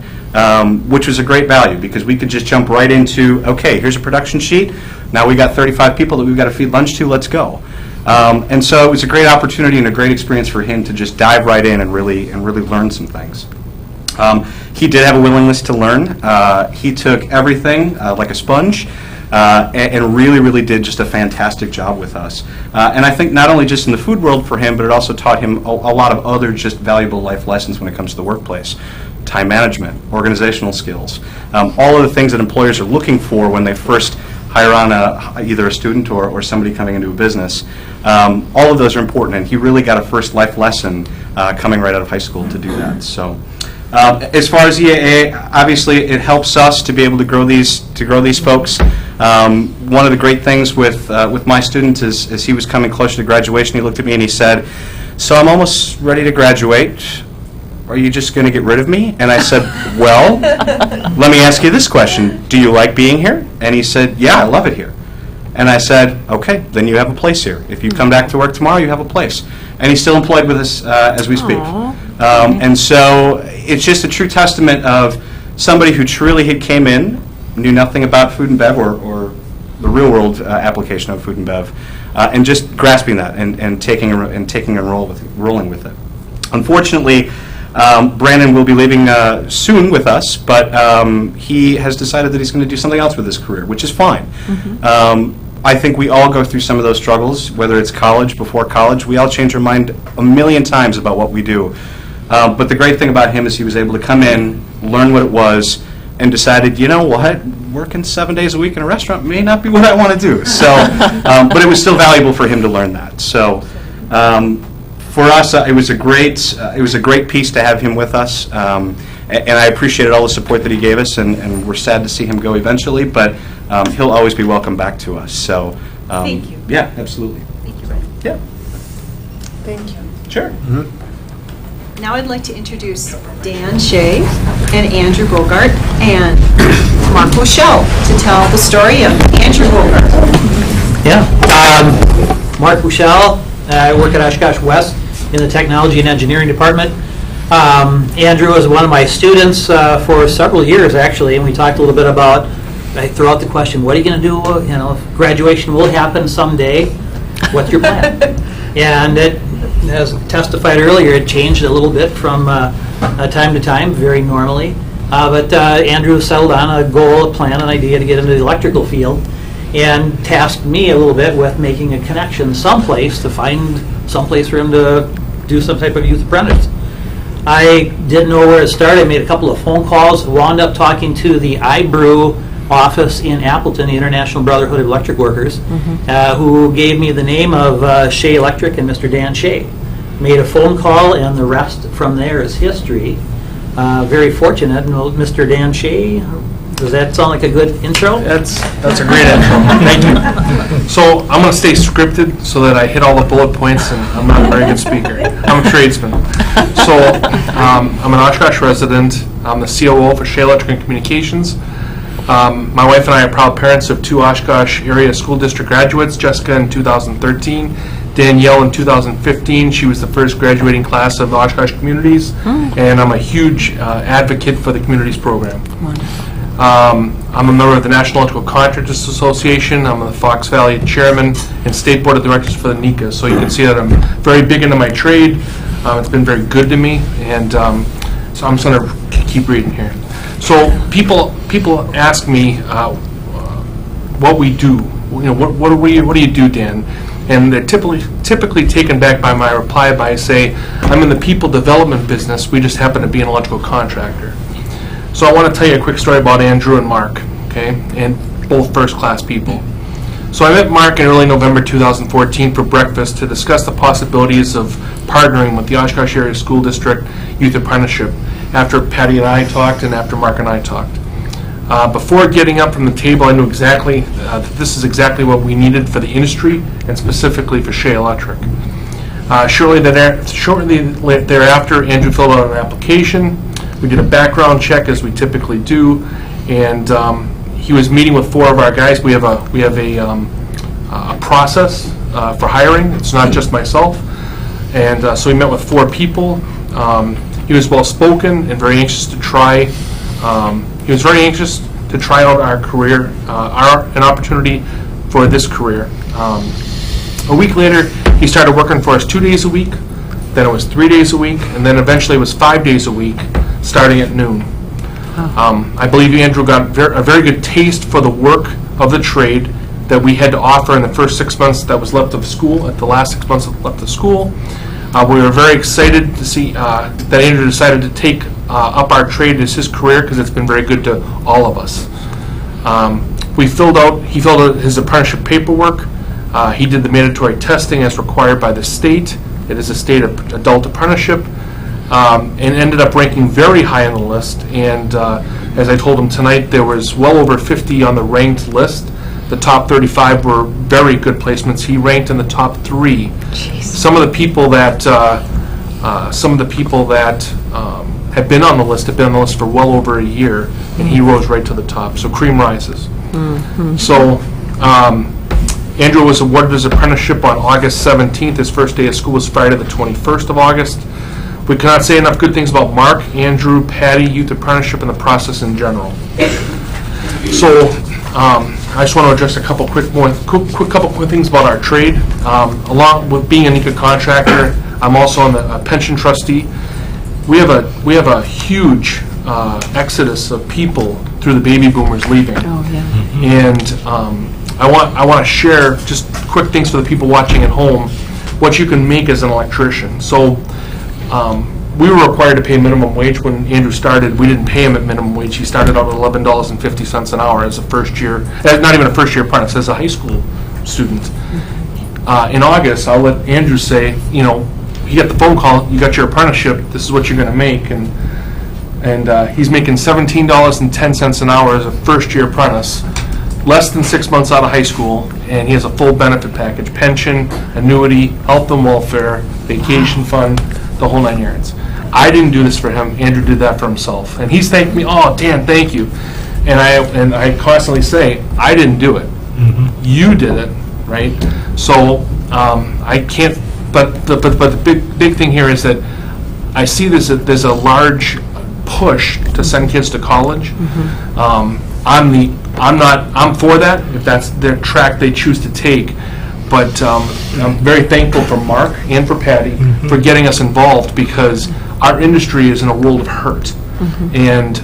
which was a great value because we could just jump right into, okay, here's a production sheet. Now we got 35 people that we've got to feed lunch to, let's go. And so it was a great opportunity and a great experience for him to just dive right in and really learn some things. He did have a willingness to learn. He took everything like a sponge and really, really did just a fantastic job with us. And I think not only just in the food world for him, but it also taught him a lot of other just valuable life lessons when it comes to the workplace. Time management, organizational skills, all of the things that employers are looking for when they first hire on either a student or somebody coming into a business. All of those are important, and he really got a first life lesson coming right out of high school to do that. So. As far as EAA, obviously it helps us to be able to grow these folks. One of the great things with my student is as he was coming closer to graduation, he looked at me and he said, so I'm almost ready to graduate. Are you just going to get rid of me? And I said, well, let me ask you this question. Do you like being here? And he said, yeah, I love it here. And I said, okay, then you have a place here. If you come back to work tomorrow, you have a place. And he's still employed with us as we speak. And so it's just a true testament of somebody who truly had came in, knew nothing about food and bev or the real world application of food and bev, and just grasping that and taking a rolling with it. Unfortunately, Brandon will be leaving soon with us, but he has decided that he's going to do something else with his career, which is fine. I think we all go through some of those struggles, whether it's college, before college. We all change our mind a million times about what we do. But the great thing about him is he was able to come in, learn what it was, and decided, you know what, working 7 days a week in a restaurant may not be what I want to do. So, but it was still valuable for him to learn that. So, for us, it was a great piece to have him with us, and I appreciated all the support that he gave us, and we're sad to see him go eventually, but he'll always be welcome back to us. So, Thank you. Yeah, absolutely. Thank you, Brian. Yeah. Thank you. Sure. Now I'd like to introduce Dan Shea and Andrew Bogart and Mark Rochelle to tell the story of Andrew Bogart. Yeah. Mark Rochelle. I work at Oshkosh West in the Technology and Engineering Department. Andrew was one of my students for several years, actually, and we talked a little bit about, I threw out the question, what are you going to do, if graduation will happen someday, what's your plan? And it, as testified earlier, it changed a little bit from time to time, very normally. But Andrew settled on a goal, a plan, an idea to get into the electrical field, and tasked me a little bit with making a connection someplace to find someplace for him to do some type of youth apprentice. I didn't know where to start. I made a couple of phone calls, wound up talking to the iBrew office in Appleton, the International Brotherhood of Electric Workers, who gave me the name of Shea Electric and Mr. Dan Shea. Made a phone call, and the rest from there is history. Very fortunate. And Mr. Dan Shea, does that sound like a good intro? That's a great intro. Thank you. So I'm going to stay scripted so that I hit all the bullet points, and I'm not a very good speaker. I'm a tradesman. So I'm an Oshkosh resident. I'm the COO for Shea Electric and Communications. My wife and I are proud parents of 2 Oshkosh area school district graduates, Jessica in 2013, Danielle in 2015. She was the first graduating class of Oshkosh Communities, and I'm a huge advocate for the Communities program. I'm a member of the National Electrical Contractors Association. I'm the Fox Valley Chairman and State Board of Directors for the NECA. So you can see that I'm very big into my trade. It's been very good to me, and so I'm just going to keep reading here. So people ask me what we do. What do you do, Dan? And they're typically taken back by my reply by say, I'm in the people development business. We just happen to be an electrical contractor. So I want to tell you a quick story about Andrew and Mark, okay, and both first-class people. So I met Mark in early November 2014 for breakfast to discuss the possibilities of partnering with the Oshkosh Area School District Youth Apprenticeship after Patty and I talked and after Mark and I talked. Before getting up from the table, I knew exactly that this is exactly what we needed for the industry and specifically for Shea Electric. Shortly thereafter, Andrew filled out an application. We did a background check as we typically do, and he was meeting with 4 of our guys. We have a process for hiring. It's not just myself, and so we met with 4 people. He was well spoken and very anxious to try. He was very anxious to try out our career, an opportunity for this career. A week later, he started working for us 2 days a week. Then it was 3 days a week, and then eventually it was 5 days a week, starting at noon. I believe Andrew got a very good taste for the work of the trade that we had to offer in the first 6 months that was left of school, at the last 6 months left of school. We were very excited to see that Andrew decided to take up our trade as his career because it's been very good to all of us. He filled out his apprenticeship paperwork. He did the mandatory testing as required by the state. It is a state adult apprenticeship, and ended up ranking very high on the list. And as I told him tonight, there was well over 50 on the ranked list. The top 35 were very good placements. He ranked in the top 3. Jeez. Some of the people that have been on the list have been on the list for well over a year, and he rose right to the top. So cream rises. So Andrew was awarded his apprenticeship on August 17th. His first day of school was Friday the 21st of August. We cannot say enough good things about Mark, Andrew, Patty, youth apprenticeship, and the process in general. So I just want to address a couple quick things about our trade. Along with being a NECA contractor, I'm also on the pension trustee. We have a huge exodus of people through the baby boomers leaving. And I want to share just quick things for the people watching at home, what you can make as an electrician. So we were required to pay minimum wage when Andrew started. We didn't pay him at minimum wage. He started out at $11.50 an hour as a first year, not even a first year apprentice, as a high school student. In August, I'll let Andrew say, he got the phone call, you got your apprenticeship, this is what you're going to make. And he's making $17.10 an hour as a first year apprentice, less than 6 months out of high school, and he has a full benefit package, pension, annuity, health and welfare, vacation fund, the whole 9 yards. I didn't do this for him. Andrew did that for himself. And he's thanked me, oh, Dan, thank you. And I constantly say, I didn't do it. You did it, right? So I can't, but the big thing here is that I see there's a large push to send kids to college. I'm for that, if that's their track they choose to take. But I'm very thankful for Mark and for Patty for getting us involved, because our industry is in a world of hurt. And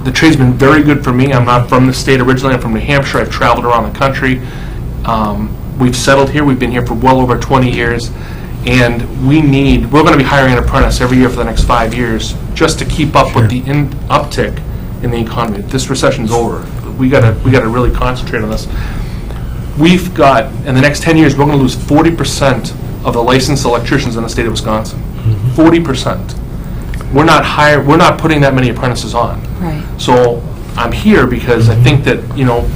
the trade's been very good for me. I'm not from the state originally. I'm from New Hampshire. I've traveled around the country. We've settled here. We've been here for well over 20 years. And we're going to be hiring an apprentice every year for the next 5 years just to keep up with the uptick in the economy. This recession's over. We got to really concentrate on this. We've got, in the next 10 years, we're going to lose 40% of the licensed electricians in the state of Wisconsin. 40%. We're not putting that many apprentices on. Right. So I'm here because I think that,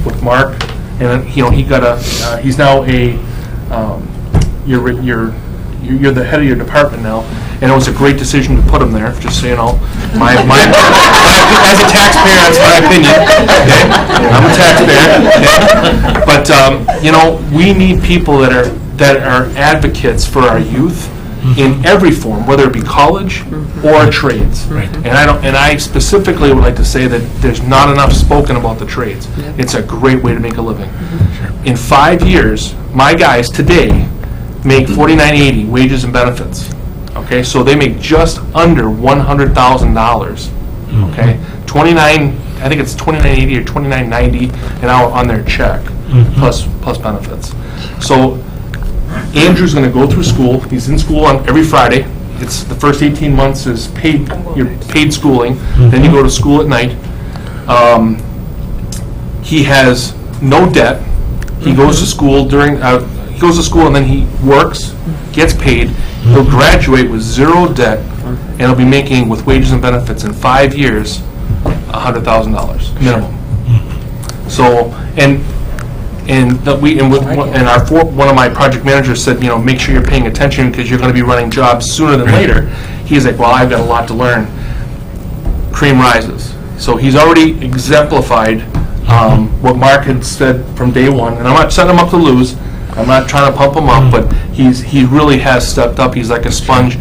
with Mark, and, he's now you're the head of your department now, and it was a great decision to put him there, just so you know. As a taxpayer, that's my opinion, okay? I'm a taxpayer, okay? But, we need people that are advocates for our youth in every form, whether it be college or trades. And I specifically would like to say that there's not enough spoken about the trades. It's a great way to make a living. In 5 years, my guys today make $49.80 wages and benefits. Okay, so they make just under $100,000. Okay, I think it's $29.80 or $29.90 an hour on their check, plus benefits. So Andrew's going to go through school. He's in school on every Friday. It's the first 18 months is your paid schooling. Then you go to school at night. He has no debt. He goes to school and then he works, gets paid. He'll graduate with zero debt, and he'll be making, with wages and benefits, in 5 years, $100,000 minimum. So, one of my project managers said, make sure you're paying attention because you're going to be running jobs sooner than later. He's like, well, I've got a lot to learn. Cream rises. So he's already exemplified what Mark had said from day one, and I'm not setting him up to lose. I'm not trying to pump him up, but he really has stepped up. He's like a sponge.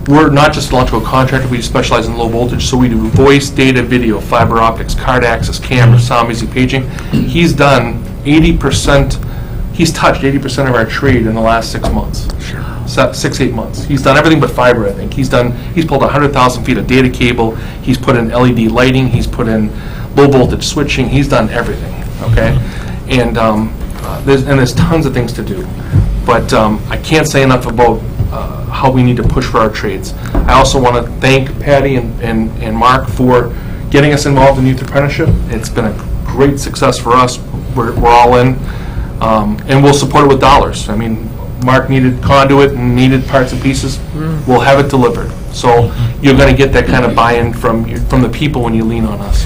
We're not just an electrical contractor. We specialize in low voltage, so we do voice, data, video, fiber optics, card access, cameras, sound, music, paging. He's done 80%. He's touched 80% of our trade in the last 6 months. 6-8 months. He's done everything but fiber, I think. He's pulled 100,000 feet of data cable. He's put in LED lighting. He's put in low voltage switching. He's done everything. Okay, and there's tons of things to do, but I can't say enough about how we need to push for our trades. I also want to thank Patty and Mark for getting us involved in youth apprenticeship. It's been a great success for us. We're all in, and we'll support it with dollars. I mean, Mark needed conduit and needed parts and pieces. We'll have it delivered. So you're going to get that kind of buy-in from the people when you lean on us.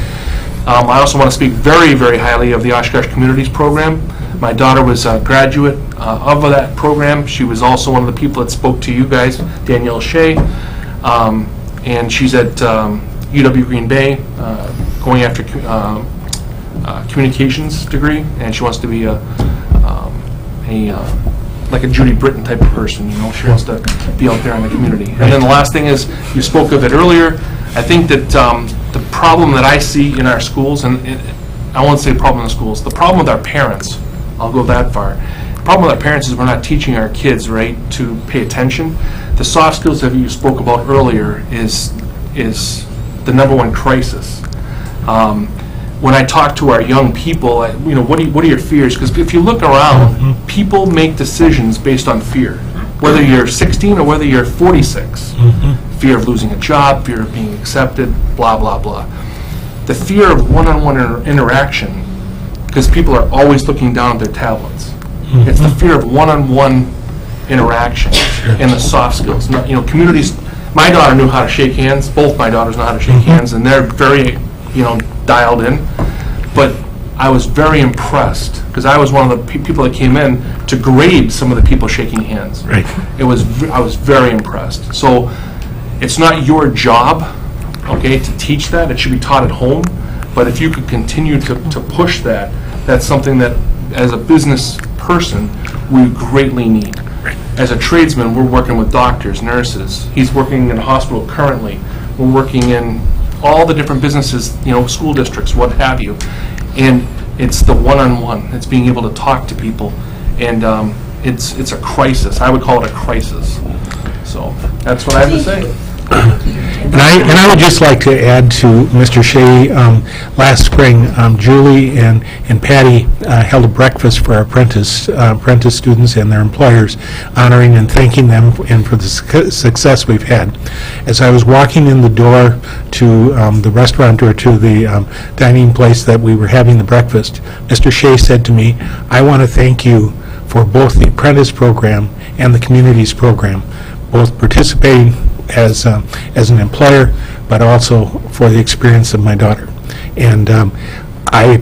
I also want to speak very, very highly of the Oshkosh Communities Program. My daughter was a graduate of that program. She was also one of the people that spoke to you guys, Danielle Shea, and she's at UW Green Bay, going after communications degree, and she wants to be like a Judy Britton type of person. She wants to be out there in the community. And then the last thing is, you spoke of it earlier. I think that the problem that I see in our schools, and I won't say problem in the schools, the problem with our parents, I'll go that far. The problem with our parents is we're not teaching our kids, right, to pay attention. The soft skills that you spoke about earlier is the number one crisis. When I talk to our young people, what are your fears? Because if you look around, people make decisions based on fear, whether you're 16 or whether you're 46. Fear of losing a job, fear of being accepted, blah, blah, blah. The fear of one-on-one interaction, because people are always looking down at their tablets. It's the fear of one-on-one interaction and the soft skills. Communities. My daughter knew how to shake hands. Both my daughters know how to shake hands, and they're very, dialed in. But I was very impressed because I was one of the people that came in to grade some of the people shaking hands. Right. I was very impressed. So it's not your job, okay, to teach that. It should be taught at home. But if you could continue to push that, that's something that, as a business person, we greatly need. As a tradesman, we're working with doctors, nurses. He's working in a hospital currently. We're working in all the different businesses, school districts, what have you. And it's the one-on-one. It's being able to talk to people. And it's a crisis. I would call it a crisis. So that's what I have to say. And I would just like to add to Mr. Shea, last spring, Julie and Patty held a breakfast for our apprentice students and their employers, honoring and thanking them and for the success we've had. As I was walking in the door to the restaurant or to the dining place that we were having the breakfast, Mr. Shea said to me, "I want to thank you for both the apprentice program and the communities program, both participating as an employer, but also for the experience of my daughter." And I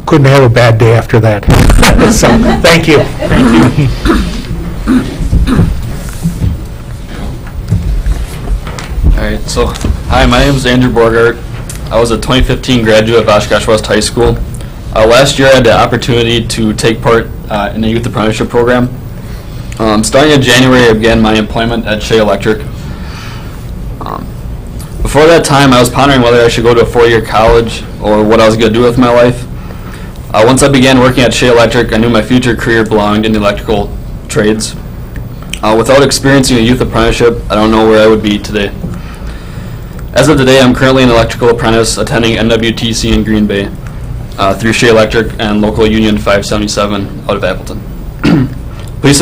couldn't have a bad day after that. So, thank you. Thank you. All right, so, hi, my name is Andrew Borgart. I was a 2015 graduate of Oshkosh West High School. Last year, I had the opportunity to take part in the Youth Apprenticeship Program. Starting in January, I began my employment at Shea Electric. Before that time, I was pondering whether I should go to a four-year college or what I was going to do with my life. Once I began working at Shea Electric, I knew my future career belonged in the electrical trades. Without experiencing a youth apprenticeship, I don't know where I would be today. As of today, I'm currently an electrical apprentice attending NWTC in Green Bay through Shea Electric and local Union 577 out of Appleton. Please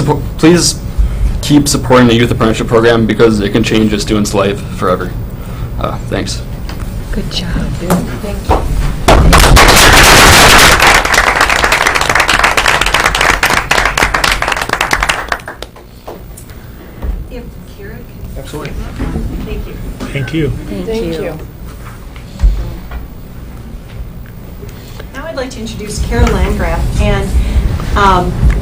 keep supporting the youth apprenticeship program because it can change a student's life forever. Thanks. Good job. Thank you. Absolutely. Thank you. Thank you. Thank you. Now I'd like to introduce Carol Landgraf, and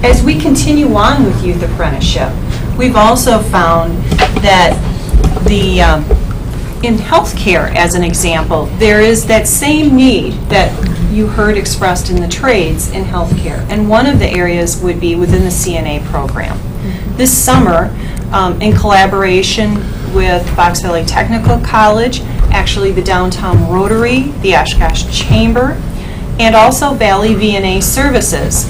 as we continue on with youth apprenticeship, we've also found that in healthcare, as an example, there is that same need that you heard expressed in the trades in healthcare, and one of the areas would be within the CNA program. This summer, in collaboration with Fox Valley Technical College, actually the Downtown Rotary, the Oshkosh Chamber, and also Valley VNA Services,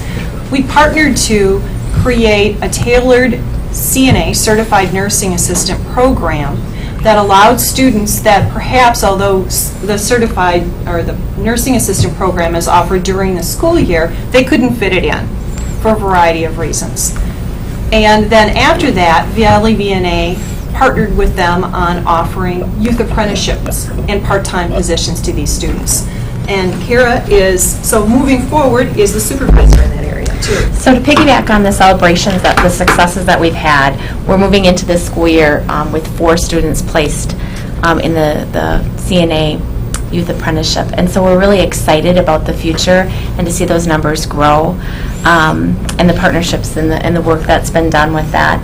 we partnered to create a tailored CNA, Certified Nursing Assistant program, that allowed students that perhaps, although the certified or the nursing assistant program is offered during the school year, they couldn't fit it in for a variety of reasons. And then after that, Valley VNA partnered with them on offering youth apprenticeships and part-time positions to these students. And Kara so moving forward, is the supervisor in that area too. So to piggyback on the celebrations, the successes that we've had, we're moving into this school year with 4 students placed in the CNA Youth Apprenticeship. And so we're really excited about the future and to see those numbers grow and the partnerships and the work that's been done with that.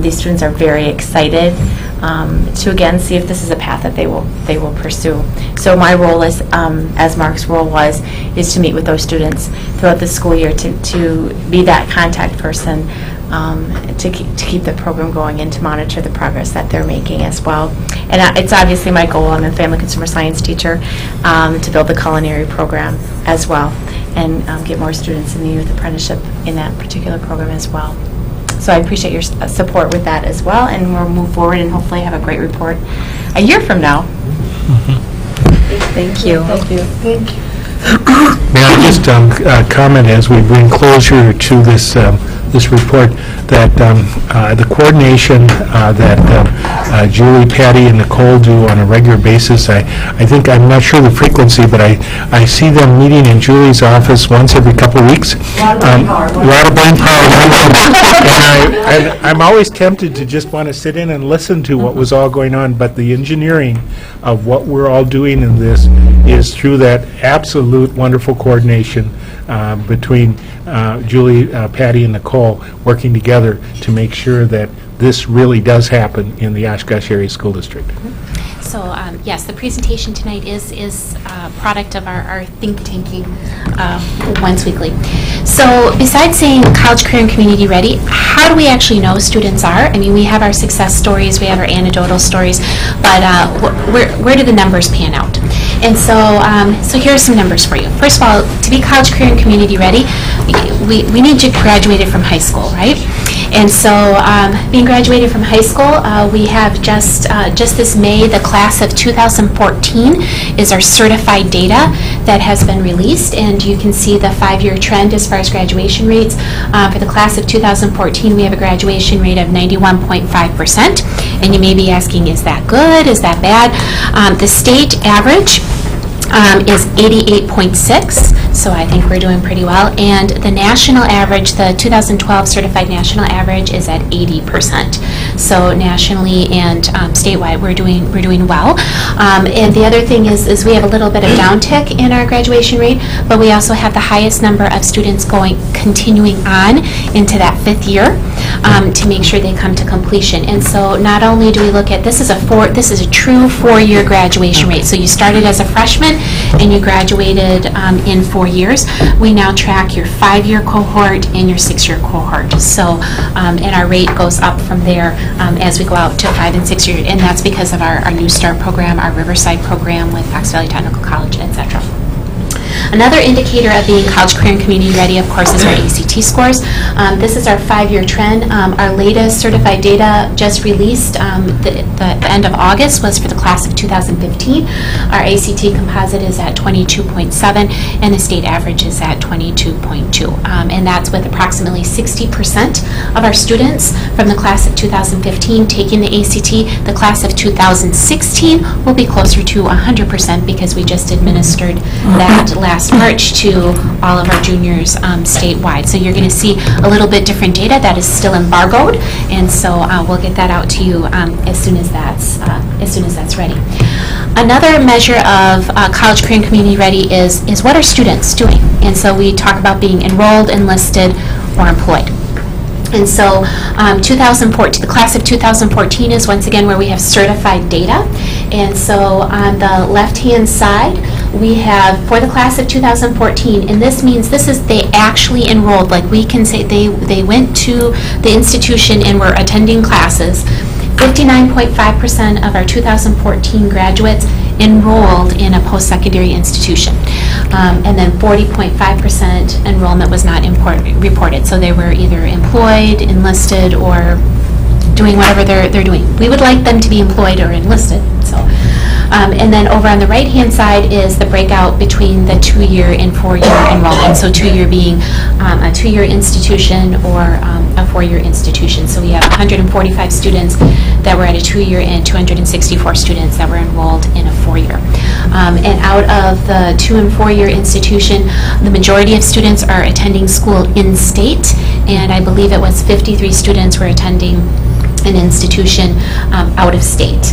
These students are very excited to again see if this is a path that they will pursue. So my role is, as Mark's role was, is to meet with those students throughout the school year to be that contact person to keep the program going and to monitor the progress that they're making as well. And it's obviously my goal, I'm a family consumer science teacher, to build the culinary program as well and get more students in the youth apprenticeship in that particular program as well. So I appreciate your support with that as well, and we'll move forward and hopefully have a great report a year from now. Thank you. Thank you. Thank you. May I just comment as we bring closure to this report that the coordination that Julie, Patty, and Nicole do on a regular basis, I think, I'm not sure the frequency, but I see them meeting in Julie's office once every couple of weeks. A lot of brain power. And I'm always tempted to just want to sit in and listen to what was all going on, but the engineering of what we're all doing in this is through that absolute wonderful coordination between Julie, Patty, and Nicole working together to make sure that this really does happen in the Oshkosh Area School District. So yes, the presentation tonight is a product of our think tanking once weekly. So besides saying college, career, and community ready, how do we actually know students are? I mean, we have our success stories, we have our anecdotal stories, but where do the numbers pan out? And so here are some numbers for you. First of all, to be college, career, and community ready, we need you graduated from high school, right? And so, being graduated from high school, we have just this May, the class of 2014 is our certified data that has been released, and you can see the 5-year trend as far as graduation rates. For the class of 2014, we have a graduation rate of 91.5%, and you may be asking, is that good, is that bad? The state average is 88.6, so I think we're doing pretty well. And the national average, the 2012 certified national average, is at 80%. So nationally and statewide, we're doing well. And the other thing is we have a little bit of downtick in our graduation rate, but we also have the highest number of students continuing on into that 5th year to make sure they come to completion. And so not only do we look at this is a true 4-year graduation rate. So you started as a freshman and you graduated in 4 years. We now track your 5-year cohort and your 6-year cohort. So and our rate goes up from there as we go out to 5 and 6 years, and that's because of our New Start program, our Riverside program with Fox Valley Technical College, etc. Another indicator of being college, career, and community ready, of course, is our ACT scores. This is our 5-year trend. Our latest certified data just released the end of August was for the class of 2015. Our ACT composite is at 22.7, and the state average is at 22.2. And that's with approximately 60% of our students from the class of 2015 taking the ACT. The class of 2016 will be closer to 100% because we just administered that last March to all of our juniors statewide. So you're going to see a little bit different data that is still embargoed, and so we'll get that out to you as soon as that's ready. Another measure of college, career, and community ready is what are students doing? And so we talk about being enrolled, enlisted, or employed. And so 2014, the class of 2014 is once again where we have certified data. And so on the left-hand side, we have for the class of 2014, and this means they actually enrolled, like we can say they went to the institution and were attending classes. 59.5% of our 2014 graduates enrolled in a post-secondary institution. And then 40.5% enrollment was not reported. So they were either employed, enlisted, or doing whatever they're doing. We would like them to be employed or enlisted. So, and then over on the right-hand side is the breakout between the 2-year and 4-year enrollment. So 2-year being a 2-year institution or a 4-year institution. So we have 145 students that were at a 2-year and 264 students that were enrolled in a 4-year. And out of the 2- and 4-year institution, the majority of students are attending school in-state, and I believe it was 53 students were attending an institution out of state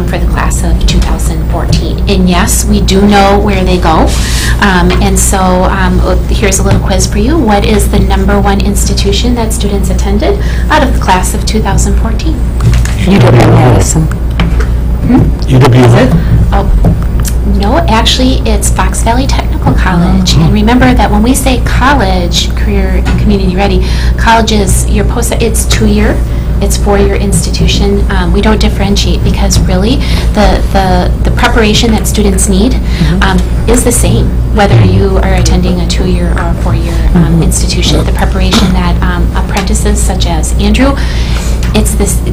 for the class of 2014. And yes, we do know where they go. And so here's a little quiz for you. What is the #1 institution that students attended out of the class of 2014? UW-Madison. UW. Oh, no, actually, it's Fox Valley Technical College. And remember that when we say college, career, and community ready, college is it's 2-year. It's 4-year institution. We don't differentiate because really the preparation that students need is the same whether you are attending a 2-year or a 4-year institution. The preparation that apprentices such as Andrew,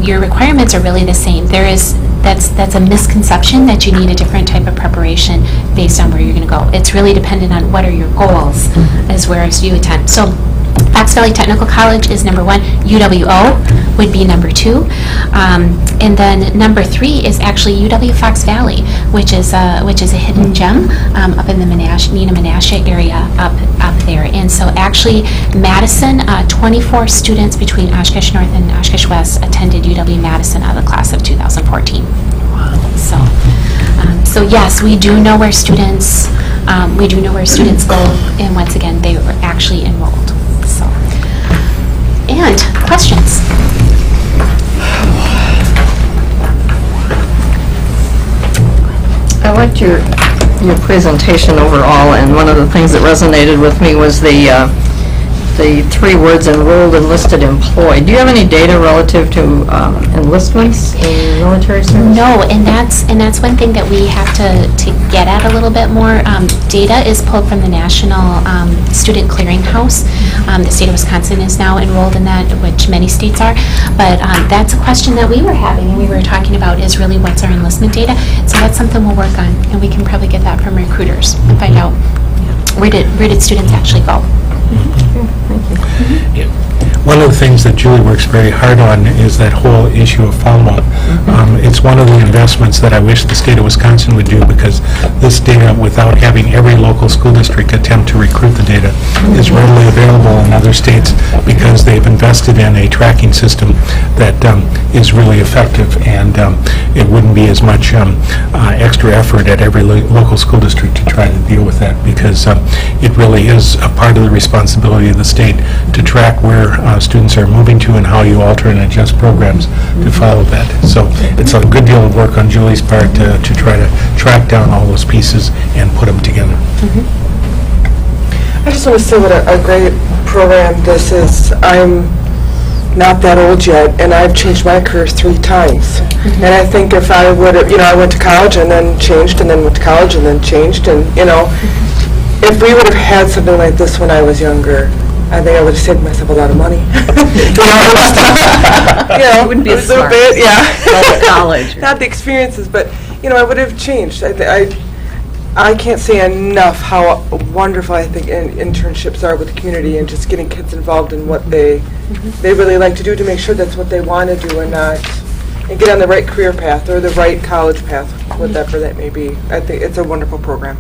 your requirements are really the same. That's a misconception that you need a different type of preparation based on where you're going to go. It's really dependent on what are your goals as where you attend. So Fox Valley Technical College is #1. UWO would be #2. And then #3 is actually UW Fox Valley, which is a hidden gem up in the Neenah Menasha area up there. And so actually Madison, 24 students between Oshkosh North and Oshkosh West attended UW-Madison out of the class of 2014. Wow. So yes, we do know where students go, and once again, they were actually enrolled. So, and questions? I liked your presentation overall, and one of the things that resonated with me was the the three words enrolled, enlisted, employed. Do you have any data relative to enlistments in military service? No, and that's one thing that we have to get at a little bit more. Data is pulled from the National Student Clearinghouse. The state of Wisconsin is now enrolled in that, which many states are. But that's a question that we were having and we were talking about is really what's our enlistment data. So that's something we'll work on, and we can probably get that from recruiters and find out where did students actually go. One of the things that Julie works very hard on is that whole issue of follow-up. It's one of the investments that I wish the state of Wisconsin would do, because this data, without having every local school district attempt to recruit the data, is readily available in other states because they've invested in a tracking system that is really effective, and it wouldn't be as much extra effort at every local school district to try to deal with that, because it really is a part of the responsibility of the state to track where students are moving to and how you alter and adjust programs to follow that. So it's a good deal of work on Julie's part to try to track down all those pieces and put them together. I just want to say what a great program this is. I'm not that old yet, and I've changed my career 3 times. And I think if I would have, I went to college and then changed, and then went to college and then changed, and, if we would have had something like this when I was younger, I think I would have saved myself a lot of money. It wouldn't be as smart. Bit, yeah. Like college. Not the experiences, but, I would have changed. I can't say enough how wonderful I think internships are with the community, and just getting kids involved in what they really like to do, to make sure that's what they want to do, and get on the right career path or the right college path, whatever that may be. I think it's a wonderful program.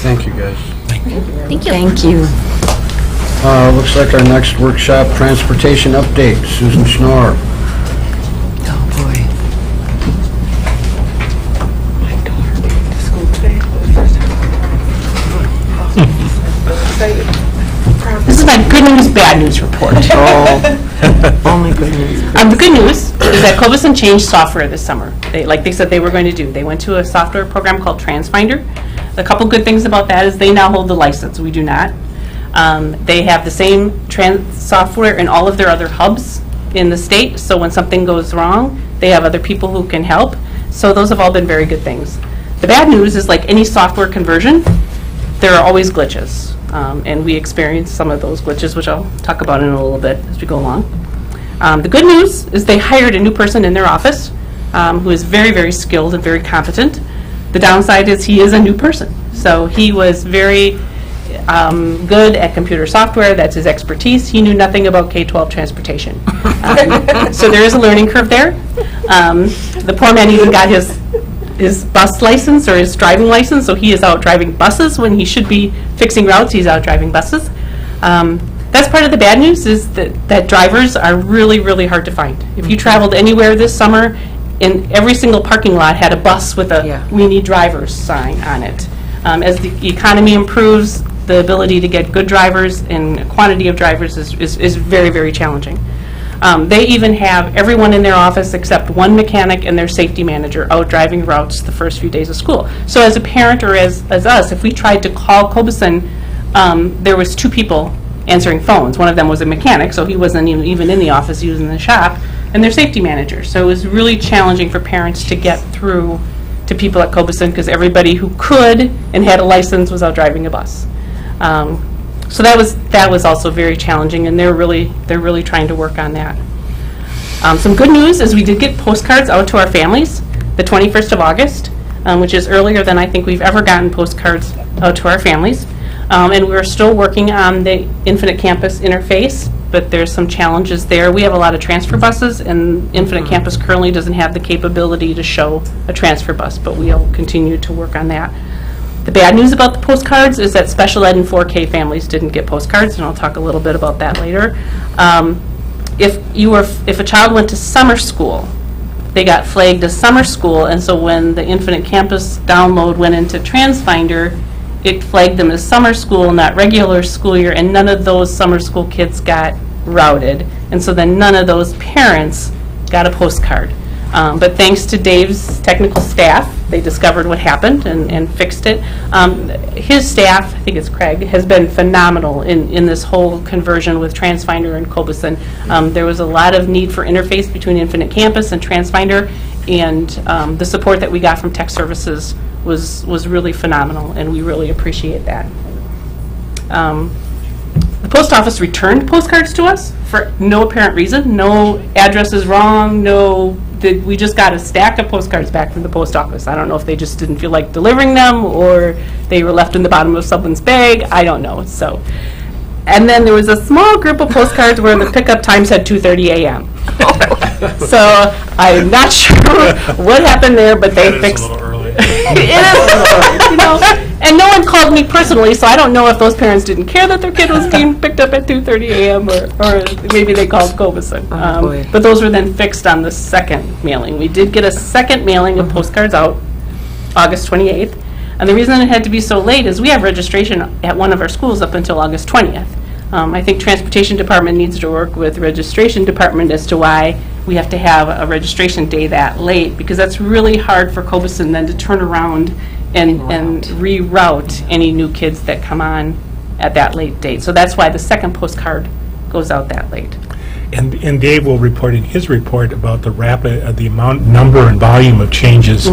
Thank you, guys. Thank you. Thank you. Looks like our next workshop, transportation update, Susan Schnorr. Oh, boy. This is my good news, bad news report. Only good news. The good news is that Cobuson changed software this summer. Like they said they were going to do. They went to a software program called TransFinder. A couple good things about that is they now hold the license. We do not. They have the same software in all of their other hubs in the state, so when something goes wrong, they have other people who can help. So those have all been very good things. The bad news is, like any software conversion, there are always glitches. And we experienced some of those glitches, which I'll talk about in a little bit as we go along. The good news is they hired a new person in their office who is very, very skilled and very competent. The downside is he is a new person. So he was very good at computer software. That's his expertise. He knew nothing about K-12 transportation. So there is a learning curve there. The poor man even got his bus license or his driving license, so he is out driving buses when he should be fixing routes. He's out driving buses. That's part of the bad news, is that drivers are really, really hard to find. If you traveled anywhere this summer, in every single parking lot had a bus with a "We need drivers" sign on it. As the economy improves, the ability to get good drivers and quantity of drivers is very, very challenging. They even have everyone in their office except one mechanic and their safety manager out driving routes the first few days of school. So as a parent or as us, if we tried to call Cobuson, there was 2 people answering phones. One of them was a mechanic, so he wasn't even in the office, he was in the shop, and their safety manager. So it was really challenging for parents to get through to people at Cobuson, because everybody who could and had a license was out driving a bus. So that was also very challenging, and they're really trying to work on that. Some good news is we did get postcards out to our families the 21st of August, which is earlier than I think we've ever gotten postcards out to our families. And we're still working on the Infinite Campus interface, but there's some challenges there. We have a lot of transfer buses, and Infinite Campus currently doesn't have the capability to show a transfer bus, but we'll continue to work on that. The bad news about the postcards is that special ed and 4K families didn't get postcards, and I'll talk a little bit about that later. If a child went to summer school, they got flagged as summer school, and so when the Infinite Campus download went into TransFinder, it flagged them as summer school, not regular school year, and none of those summer school kids got routed, and so then none of those parents got a postcard. But thanks to Dave's technical staff, they discovered what happened and fixed it. His staff, I think it's Craig, has been phenomenal in this whole conversion with TransFinder and Cobuson. There was a lot of need for interface between Infinite Campus and TransFinder, and the support that we got from tech services was really phenomenal, and we really appreciate that. The post office returned postcards to us for no apparent reason. No address is wrong, we just got a stack of postcards back from the post office. I don't know if they just didn't feel like delivering them or they were left in the bottom of someone's bag. I don't know. So, and then there was a small group of postcards where the pickup time said 2:30 a.m. So I'm not sure what happened there, but they fixed. It is a little early. It is a little early, you know. And no one called me personally, so I don't know if those parents didn't care that their kid was being picked up at 2:30 a.m. or maybe they called Cobuson. But those were then fixed on the second mailing. We did get a second mailing of postcards out August 28th. And the reason it had to be so late is we have registration at one of our schools up until August 20th. I think Transportation Department needs to work with Registration Department as to why we have to have a registration day that late, because that's really hard for Cobuson then to turn around and reroute any new kids that come on at that late date. So that's why the second postcard goes out that late. And Dave will report in his report about the the number and volume of changes,